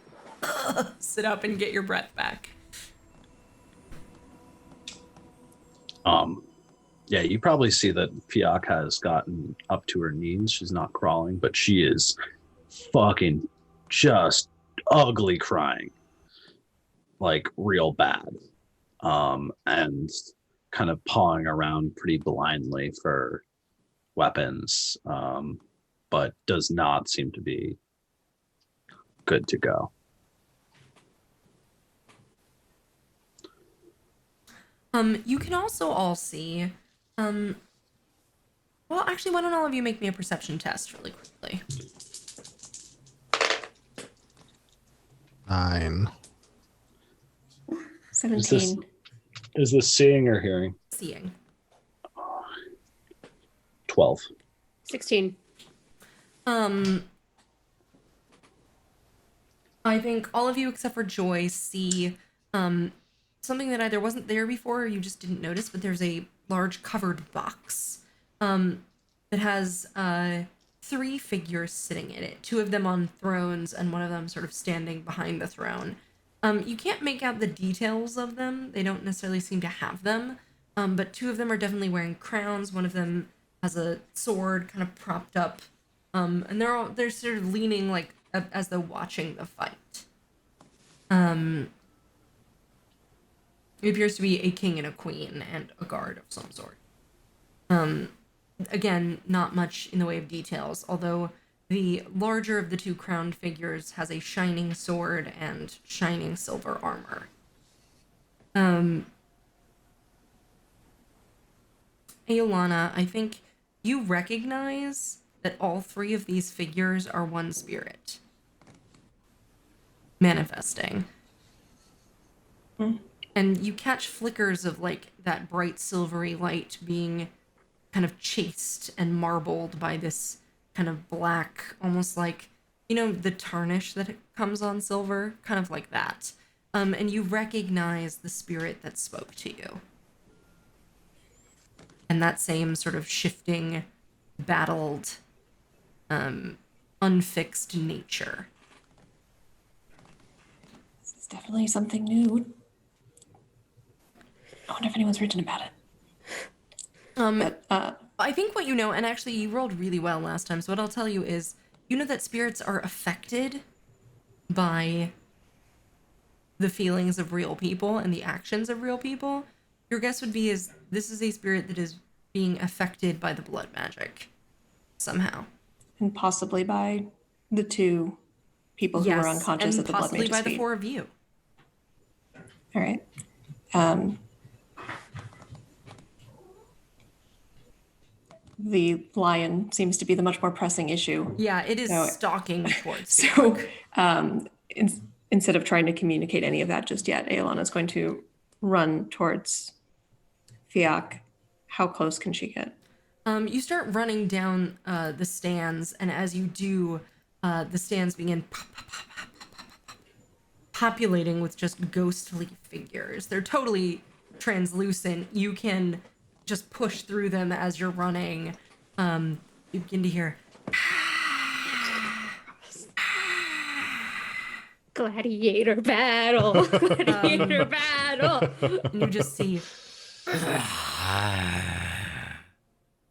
sit up and get your breath back. Yeah, you probably see that Fiok has gotten up to her knees. She's not crawling, but she is fucking just ugly crying. Like real bad. And kind of pawing around pretty blindly for weapons, but does not seem to be good to go. You can also all see, well, actually, why don't all of you make me a perception test really quickly? 9. 17. Is this seeing or hearing? Seeing. 12. 16. I think all of you except for Joy see, something that either wasn't there before or you just didn't notice, but there's a large covered box, that has, 3 figures sitting in it. 2 of them on thrones and one of them sort of standing behind the throne. You can't make out the details of them. They don't necessarily seem to have them. But 2 of them are definitely wearing crowns. One of them has a sword kind of propped up. And they're sort of leaning like as though watching the fight. It appears to be a king and a queen and a guard of some sort. Again, not much in the way of details, although the larger of the 2 crowned figures has a shining sword and shining silver armor. Aolana, I think you recognize that all 3 of these figures are one spirit. Manifesting. And you catch flickers of like that bright silvery light being kind of chased and marbled by this kind of black, almost like, you know, the tarnish that comes on silver, kind of like that. And you recognize the spirit that spoke to you. And that same sort of shifting, battled, unfixed nature. This is definitely something new. I wonder if anyone's written about it. I think what you know, and actually you rolled really well last time, so what I'll tell you is, you know that spirits are affected by the feelings of real people and the actions of real people. Your guess would be is this is a spirit that is being affected by the blood magic somehow. And possibly by the 2 people who are unconscious and at the blood possibly mage's by the feet. 4 of you. All right. The lion seems to be the much more pressing issue. Yeah, it is So- stalking towards So Fiok. instead of trying to communicate any of that just yet, Aelana is going to run towards Fiok. How close can she get? You start running down the stands, and as you do, the stands begin populating with just ghostly figures. They're totally translucent. You can just push through them as you're running. You begin to hear, Gladiator battle. Gladiator battle. and you just see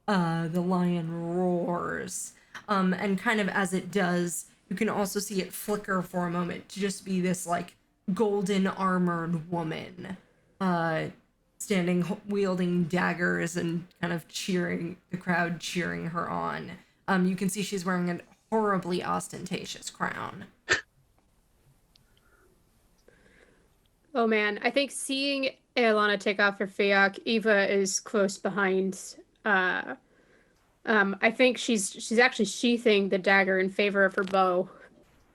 the lion roars. And kind of as it does, you can also see it flicker for a moment to just be this like golden armored woman standing wielding daggers and kind of cheering the crowd, cheering her on. You can see she's wearing a horribly ostentatious crown. Oh man, I think seeing Aelana take off her Fiok, Eva is close behind. I think she's actually sheathing the dagger in favor of her bow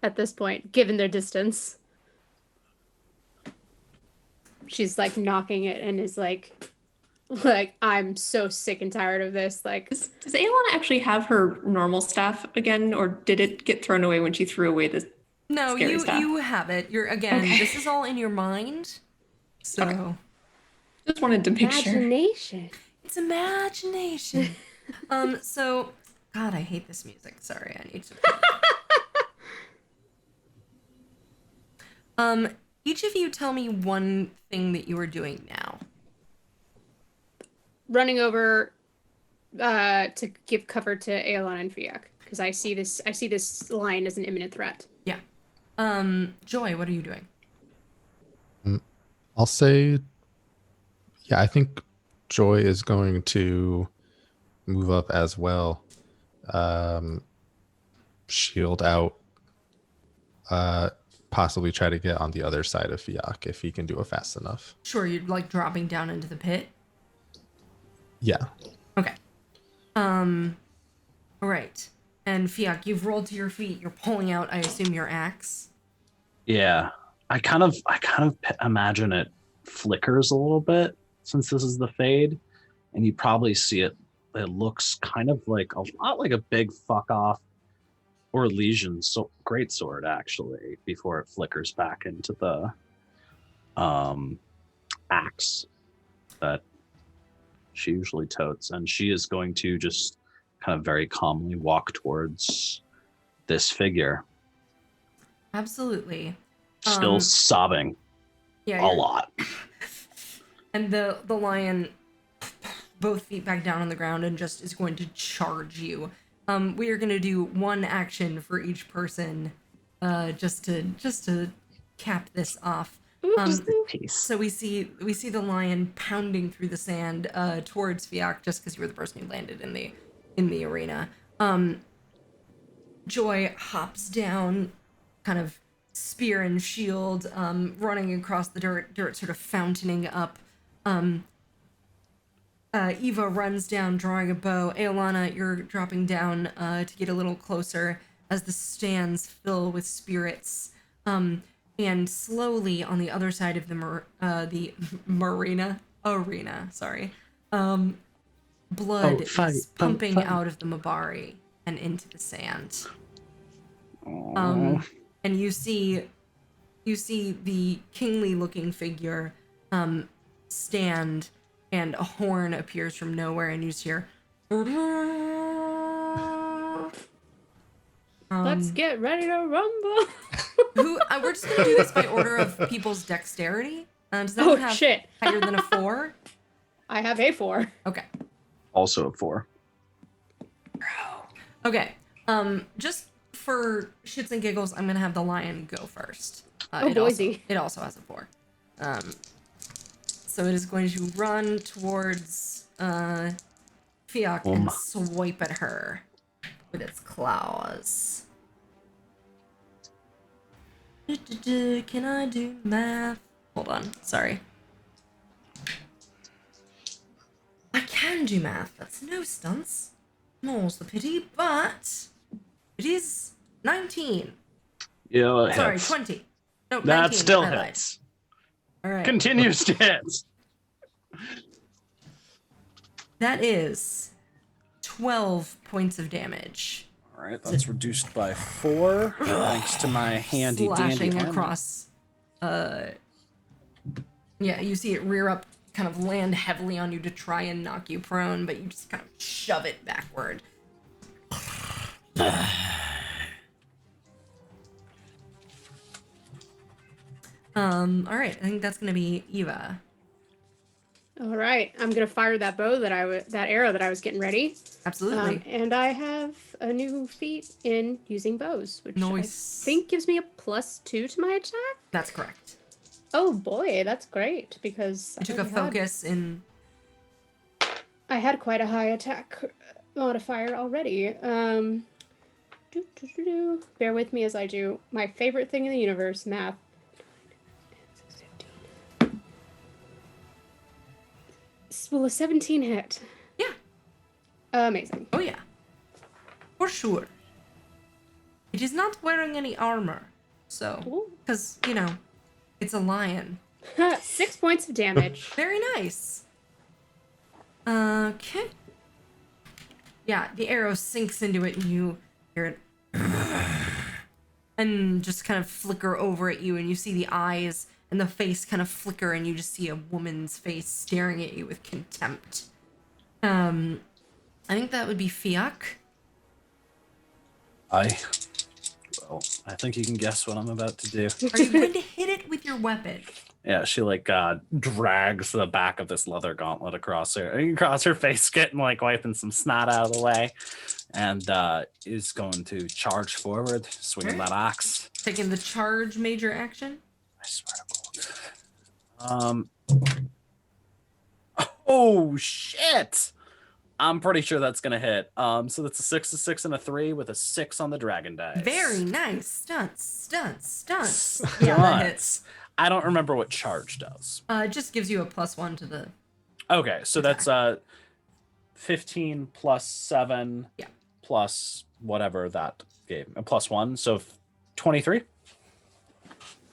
at this point, given their distance. She's like knocking it and is like I'm so sick and tired of this. Like, Does Aelana actually have her normal staff again, or did it get thrown away when she threw away the No, scary stuff? you have it. You're again. Okay. This is all in your mind. So Okay. Just wanted to make sure. imagination. it's imagination. So God, I hate this music. Sorry, I need to. Each of you tell me one thing that you are doing now. Running over to give cover to Aelana and Fiok, because I see this lion as an imminent threat. Yeah. Joy, what are you doing? I'll say, yeah, I think Joy is going to move up as well. Shield out. Possibly try to get on the other side of Fiok if he can do it fast enough. Sure, you're like dropping down into the pit. Yeah. Okay. All right. And Fiok, you've rolled to your feet. You're pulling out, I assume, your axe. Yeah, I kind of imagine it flickers a little bit since this is the fade, and you probably see it. It looks kind of like a lot like a big fuck off or Legion great sword actually before it flickers back into the axe that she usually totes, and she is going to just kind of very calmly walk towards this figure, Absolutely. still sobbing Yeah. a you're- lot. And the lion, both feet back down on the ground, and just is going to charge you. We are going to do one action for each person, just to cap this off. So we see the lion pounding through the sand towards Fiok, just because you were the person who landed in the arena. Joy hops down, kind of spear and shield, running across the dirt sort of fountaining up. Eva runs down, drawing a bow. Aelana, you're dropping down to get a little closer as the stands fill with spirits. And slowly on the other side of the arena, sorry, blood is pumping out of the Mabari and into the sand. And you see the kingly-looking figure stand, and a horn appears from nowhere, and you just hear. Let's get ready to rumble. We're just gonna do this by order of people's dexterity. Does that have shit. higher than a 4? I have a 4. Okay. Also a 4. Okay. Just for shits and giggles, I'm gonna have the lion go first. Boise. It also has a 4. So it is going to run towards Fiok and swipe at her with its claws. Can I do math? Hold on, sorry. I can do math. That's no stunts. More's the pity, but it is 19. Yeah, it Sorry, hits. 20. No, That 19. still I lied. hits. All right. Continues to hit. That is 12 points of damage. All right, that's reduced by 4 thanks to my handy dandy Slashing armor. across. Yeah, you see it rear up, kind of land heavily on you to try and knock you prone, but you just kind of shove it backward. All right, I think that's gonna be Eva. All right, I'm gonna fire that bow that that arrow that I was getting ready. Absolutely. And I have a new feat in using bows, which Nice. I think gives me a +2 to my attack. That's correct. Oh boy, that's great because You took a focus in. I had quite a high attack modifier already. Bear with me as I do my favorite thing in the universe, math. Will a 17 hit? Yeah. Amazing. Oh yeah. For sure. It is not wearing any armor, so Ooh. because it's a lion. 6 points of damage. Very nice. Okay. Yeah, the arrow sinks into it and you hear it and just kind of flicker over at you, and you see the eyes and the face kind of flicker, and you just see a woman's face staring at you with contempt. I think that would be Fiak. I think you can guess what I'm about to do. Are you going to hit it with your weapon? Yeah, she drags the back of this leather gauntlet across her face, getting wiping some snot out of the way, and is going to charge forward, swinging that axe. Taking the charge major action? I swear to God. Oh shit! I'm pretty sure that's gonna hit. So that's a 6, a 6, and a 3 with a 6 on the dragon dice. Very nice. Stunts. Yeah, that hits. I don't remember what charge does. It just gives you a +1 to the. Okay, so that's 15 plus 7 Yeah. plus whatever that gave. A +1, so 23.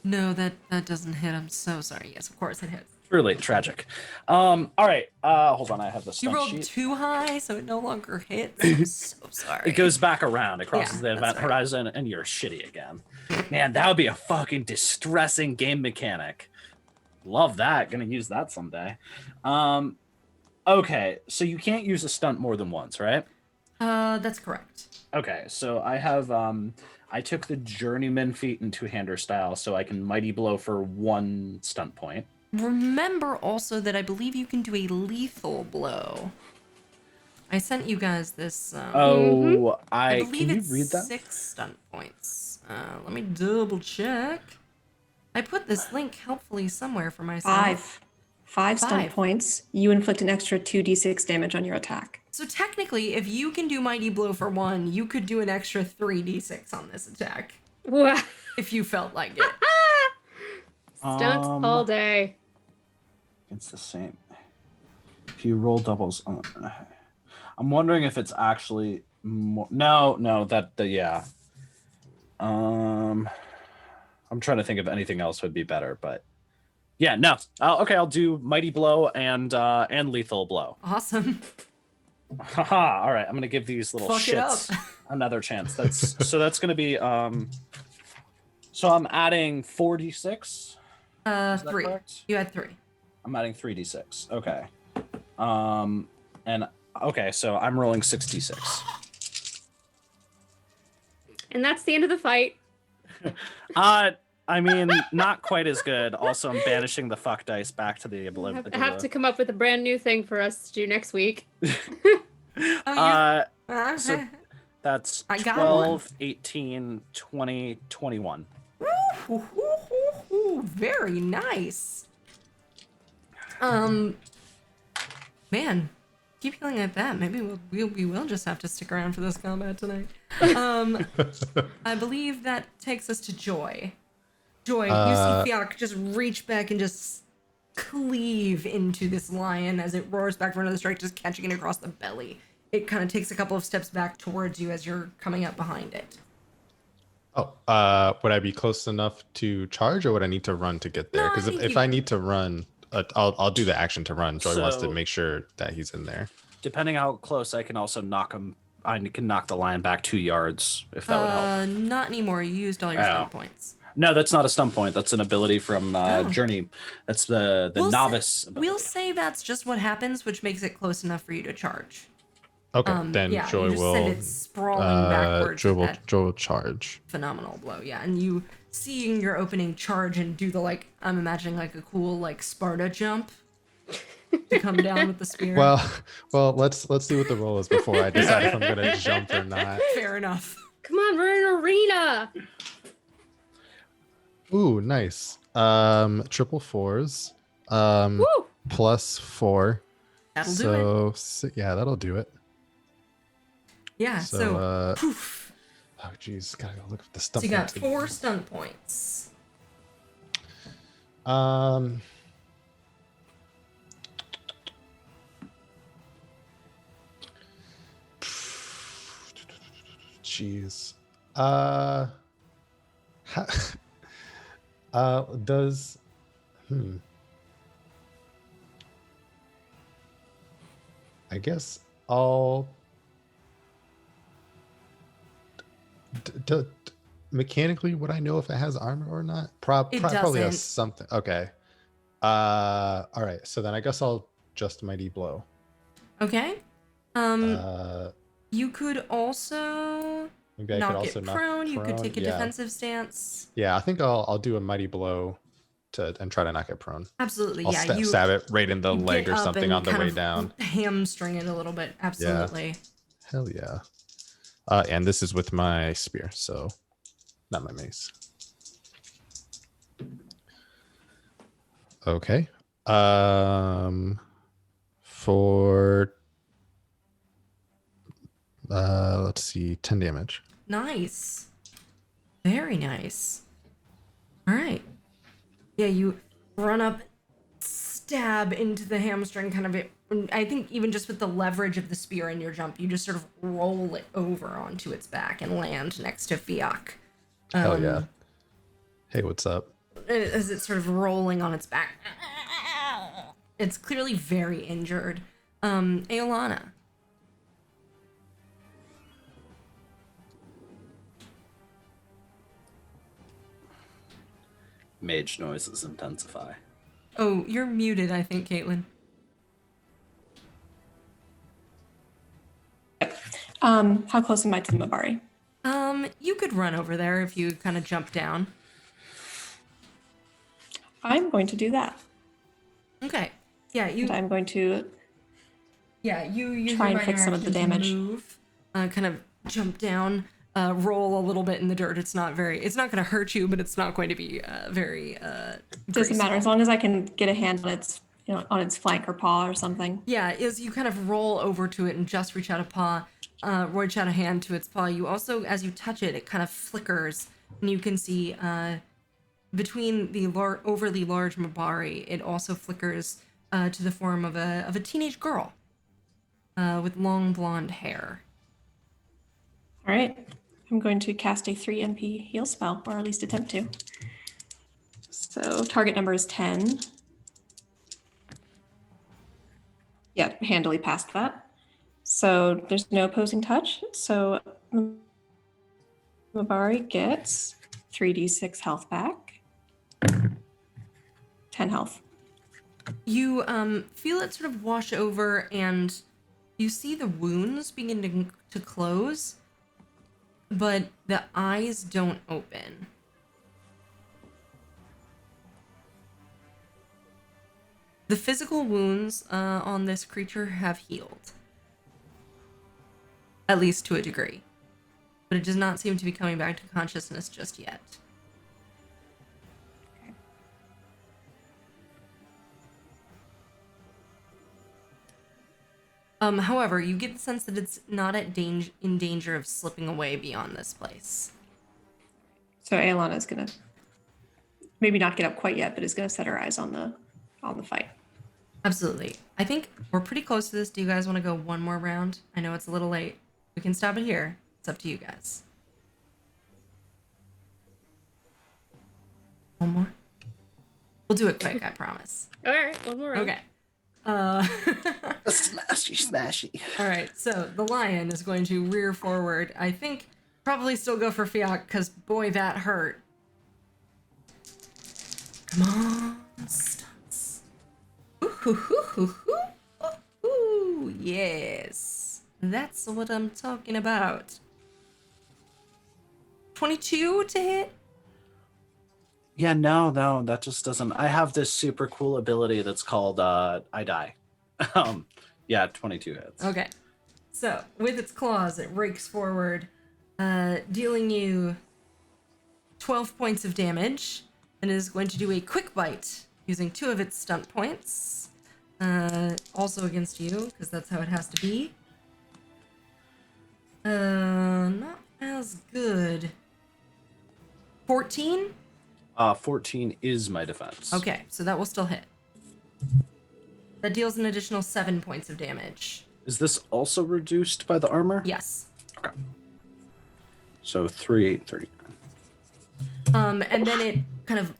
No, that doesn't hit. I'm so sorry. Yes, of course it hits. Truly tragic. All right. Hold on, I have the You stunt rolled sheet. too high, so it no longer hits. I'm so sorry. It goes back around, it crosses Yeah, the that's event right. horizon, and you're shitty again. Man, that would be a fucking distressing game mechanic. Love that. Gonna use that someday. Okay, so you can't use a stunt more than once, right? That's correct. Okay, so I have I took the journeyman feat in two-hander style, so I can mighty blow for 1 stunt point. Remember also that I believe you can do a lethal blow. I sent you guys this. Oh, I can believe you it's read that? 6 stunt points. Let me double check. I put this link helpfully somewhere for myself. 5 stunt Five. points. You inflict an extra 2d6 damage on your attack. So technically, if you can do Mighty Blow for 1, you could do an extra 3d6 on this attack. Wow. If you felt like it. Stunts all day. It's the same. If you roll doubles, I'm wondering if it's actually more. No, yeah. I'm trying to think if anything else would be better, but yeah, no. Okay, I'll do mighty blow and lethal blow. Awesome. Haha. All right, I'm gonna give these little Fuck it up. shits another chance. That's gonna be So I'm adding 4d6. Is that 3. correct? You had 3. I'm adding 3d6. Okay. And okay, so I'm rolling 6d6. And that's the end of the fight. I mean, not quite as good. Also, I'm banishing the fuck dice back to the oblivion. I have to come up with a brand new thing for us to do next week. Oh, So that's I got 12, 18, 20, 21. Very nice. Man, keep feeling like that. Maybe we will just have to stick around for this combat tonight. I believe that takes us to Joy. Joy, you see Fiak just reach back and just cleave into this lion as it roars back for another strike, just catching it across the belly. It kind of takes a couple of steps back towards you as you're coming up behind it. Oh, would I be close enough to charge, or would I need to run to get there? No, I Because think if you- I need to run, I'll do the action to run. Joy wants to So- make sure that he's in there. Depending how close, I can also knock him. I can knock the lion back 2 yards if that would help. Not anymore. You used all your Oh. stun points. No, that's not a stun point. That's an ability from Journey. That's the We'll novice ability. We'll say that's just what happens, which makes it close enough for you to charge. Okay, then Yeah, Joy you just will. send it sprawling backwards. Joy with will. that Joy will charge. phenomenal blow, yeah. And you seeing your opening charge and do the like, I'm imagining like a cool like Sparta jump to come down with the spear. Well, let's see what the roll is before I decide if I'm gonna jump or not. Fair enough. Come on, we're in an arena. Ooh, nice. Triple fours. Woo! +4. That'll do it. Yeah, that'll do it. Yeah. So, So, poof. oh geez, gotta go look at the So stuff. you got 4 stun points. Jeez. Does I guess I'll mechanically would I know if it has armor or not? Probably doesn't. has something. Okay. All right. So then I guess I'll just mighty blow. Okay. Uh, You could also maybe I knock could also it knock prone. You could prone. take a Yeah. defensive stance. Yeah, I think I'll do a mighty blow and try to knock it prone. Absolutely, I'll yeah. You stab it right in the you leg get or up something and on the kind way of down. hamstring it a little bit. Absolutely. Hell yeah. And this is with my spear, so not my mace. Okay. For let's see, 10 damage. Nice. Very nice. All right. Yeah, you run up, stab into the hamstring, kind of. I think even just with the leverage of the spear in your jump, you just sort of roll it over onto its back and land next to Fiak. Hell yeah. Hey, what's up? As it's sort of rolling on its back. It's clearly very injured. Aolana. Mage noises intensify. Oh, you're muted, I think, Caitlin. How close am I to the Mabari? You could run over there if you kind of jump down. I'm going to do that. Okay. Yeah, you. And I'm going to Yeah, you use Try your and fix minor some of the action to damage. Move, kind of jump down, roll a little bit in the dirt. It's not going to hurt you, but it's not going to be very. doesn't matter as long as I can get a hand on its on its flank or paw or something. Yeah, as you kind of roll over to it and just reach out a paw, reach out a hand to its paw. You also, as you touch it, it kind of flickers, and you can see between the overly large Mabari, it also flickers to the form of a teenage girl with long blonde hair. All right. I'm going to cast a 3 MP heal spell, or at least attempt to. So target number is 10. Yeah, handily past that. So there's no opposing touch. So Mabari gets 3d6 health back. 10 health. You feel it sort of wash over, and you see the wounds begin to close, but the eyes don't open. The physical wounds on this creature have healed, at least to a degree, but it does not seem to be coming back to consciousness just yet. However, you get the sense that it's not in danger of slipping away beyond this place. So Aelana is going to maybe not get up quite yet, but is going to set her eyes on the fight. Absolutely. I think we're pretty close to this. Do you guys want to go one more round? I know it's a little late. We can stop it here. It's up to you guys. One more? We'll do it quick, I promise. All right, one more. Okay. Smashy. All right, so the lion is going to rear forward. I think probably still go for Fiat, because boy, that hurt. Come on, stunts. Ooh, yes. That's what I'm talking about. 22 to hit? Yeah, no, that just doesn't. I have this super cool ability that's called I die. Yeah, 22 hits. Okay. So, with its claws, it rakes forward, dealing you 12 points of damage, and is going to do a quick bite using 2 of its stunt points. Also against you, because that's how it has to be. Not as good. 14? 14 is my defense. Okay, so that will still hit. That deals an additional 7 points of damage. Is this also reduced by the armor? Yes. Okay. So 3, 8, 30. And then it kind of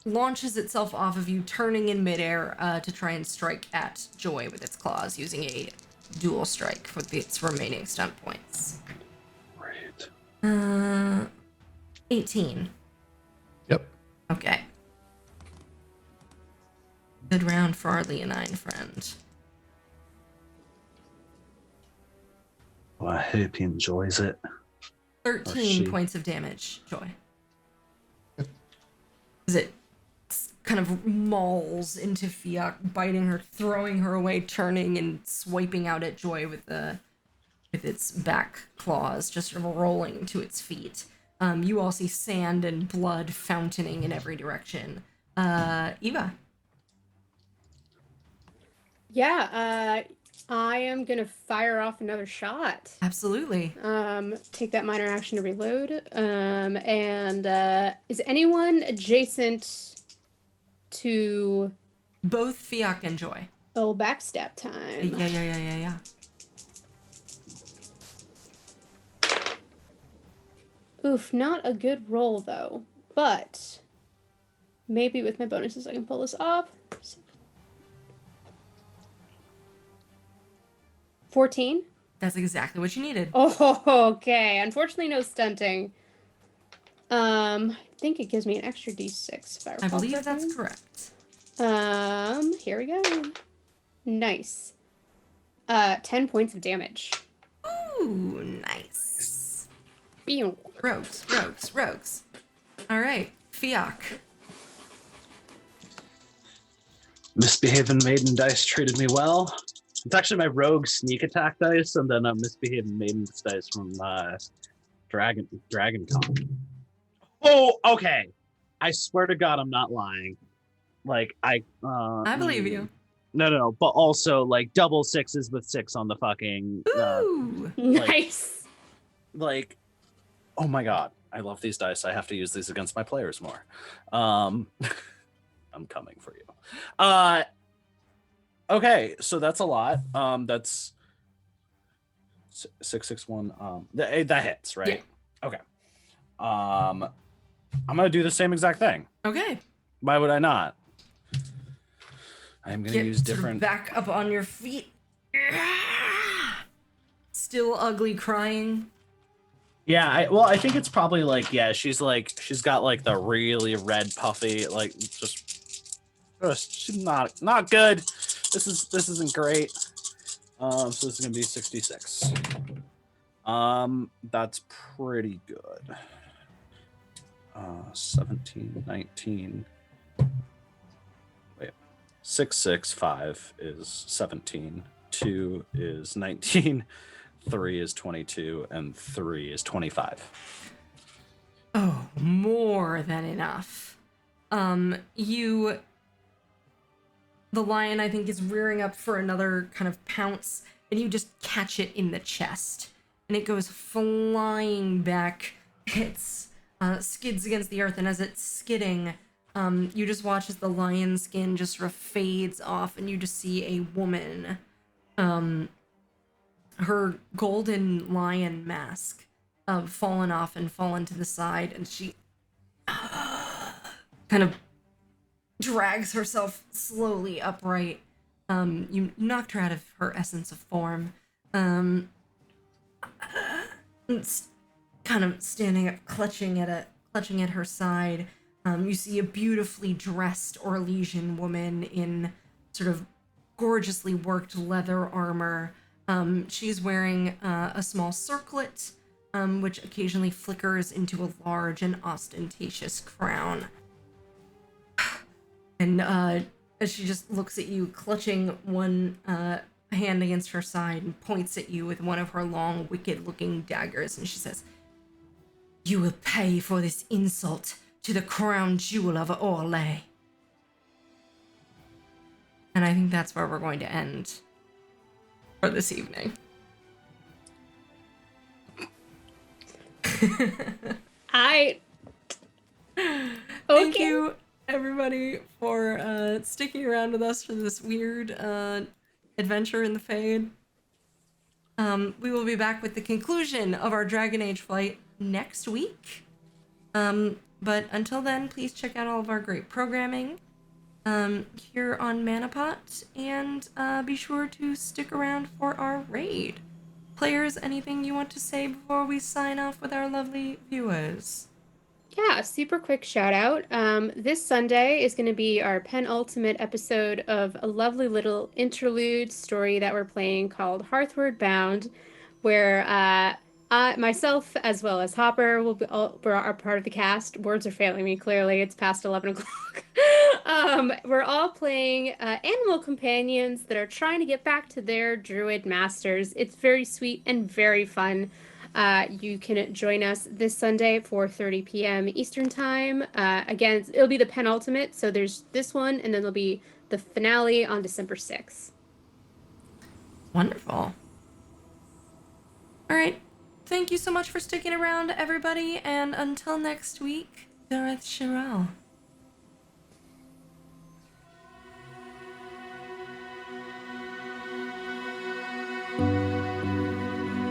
launches itself off of you, turning in midair to try and strike at Joy with its claws, using a dual strike with its remaining stunt points. Right. 18. Yep. Okay. Good round for our leonine friend. Well, I hope he enjoys it. 13 she. points of damage, Joy. As it kind of mauls into Fiat, biting her, throwing her away, turning and swiping out at Joy with its back claws, just sort of rolling to its feet. You all see sand and blood fountaining in every direction. Eva. Yeah, I am gonna fire off another shot. Absolutely. Take that minor action to reload. Is anyone adjacent to Both Fiat and Joy. backstab time? Yeah. Oof, not a good roll though. But maybe with my bonuses I can pull this off. 14? That's exactly what you needed. Oh, okay. Unfortunately, no stunting. I think it gives me an extra d6 if I I recall believe that's correctly. correct. Here we go. Nice. 10 points of damage. Ooh, nice. Pew. Rogues. All right, Fiat. Misbehaving maiden dice treated me well. It's actually my rogue sneak attack dice, and then a misbehaving maiden's dice from Dragon Con. Oh, okay. I swear to God, I'm not lying. Like I believe you. No. But also like double 6s with 6 on the fucking. Ooh. Nice. Like, Oh my god, I love these dice. I have to use these against my players more. I'm coming for you. Okay, so that's a lot. That's 661. That hits, right? Yeah. Okay. I'm gonna do the same exact thing. Okay. Why would I not? I'm gonna Get use sort of different. back up on your feet. Still ugly crying. Yeah, I think it's probably like, yeah, she's got like the really red puffy, like just she's not good. This isn't great. So this is gonna be 66. That's pretty good. 17, 19. Wait, 6, 6, 5 is 17. 2 is 19. 3 is 22, and 3 is 25. Oh, more than enough. The lion, I think, is rearing up for another kind of pounce, and you just catch it in the chest, and it goes flying back, hits, skids against the earth, and as it's skidding, You just watch as the lion skin just sort of fades off, and you just see a woman, her golden lion mask, fallen off and fallen to the side, and she kind of drags herself slowly upright. You knocked her out of her essence of form. It's kind of standing up, clutching at her side. You see a beautifully dressed Orlesian woman in sort of gorgeously worked leather armor. She's wearing a small circlet, which occasionally flickers into a large and ostentatious crown. And as she just looks at you, clutching one hand against her side, and points at you with one of her long, wicked-looking daggers, and she says, "You will pay for this insult to the crown jewel of Orlais." And I think that's where we're going to end for this evening. Thank you, everybody, for sticking around with us for this weird adventure in the Fade. We will be back with the conclusion of our Dragon Age flight next week. But until then, please check out all of our great programming here on Manapot, and be sure to stick around for our raid. Players, anything you want to say before we sign off with our lovely viewers? Yeah, super quick shout out. This Sunday is going to be our penultimate episode of a lovely little interlude story that we're playing called Hearthward Bound, where myself as well as Hopper we're a part of the cast. Words are failing me clearly. It's past 11 o'clock. We're all playing animal companions that are trying to get back to their druid masters. It's very sweet and very fun. You can join us this Sunday at 4:30 p.m. Eastern Time. Again, it'll be the penultimate, so there's this one, and then there'll be the finale on December 6th. Wonderful. All right. Thank you so much for sticking around, everybody, and until next week, Dareth Shiral.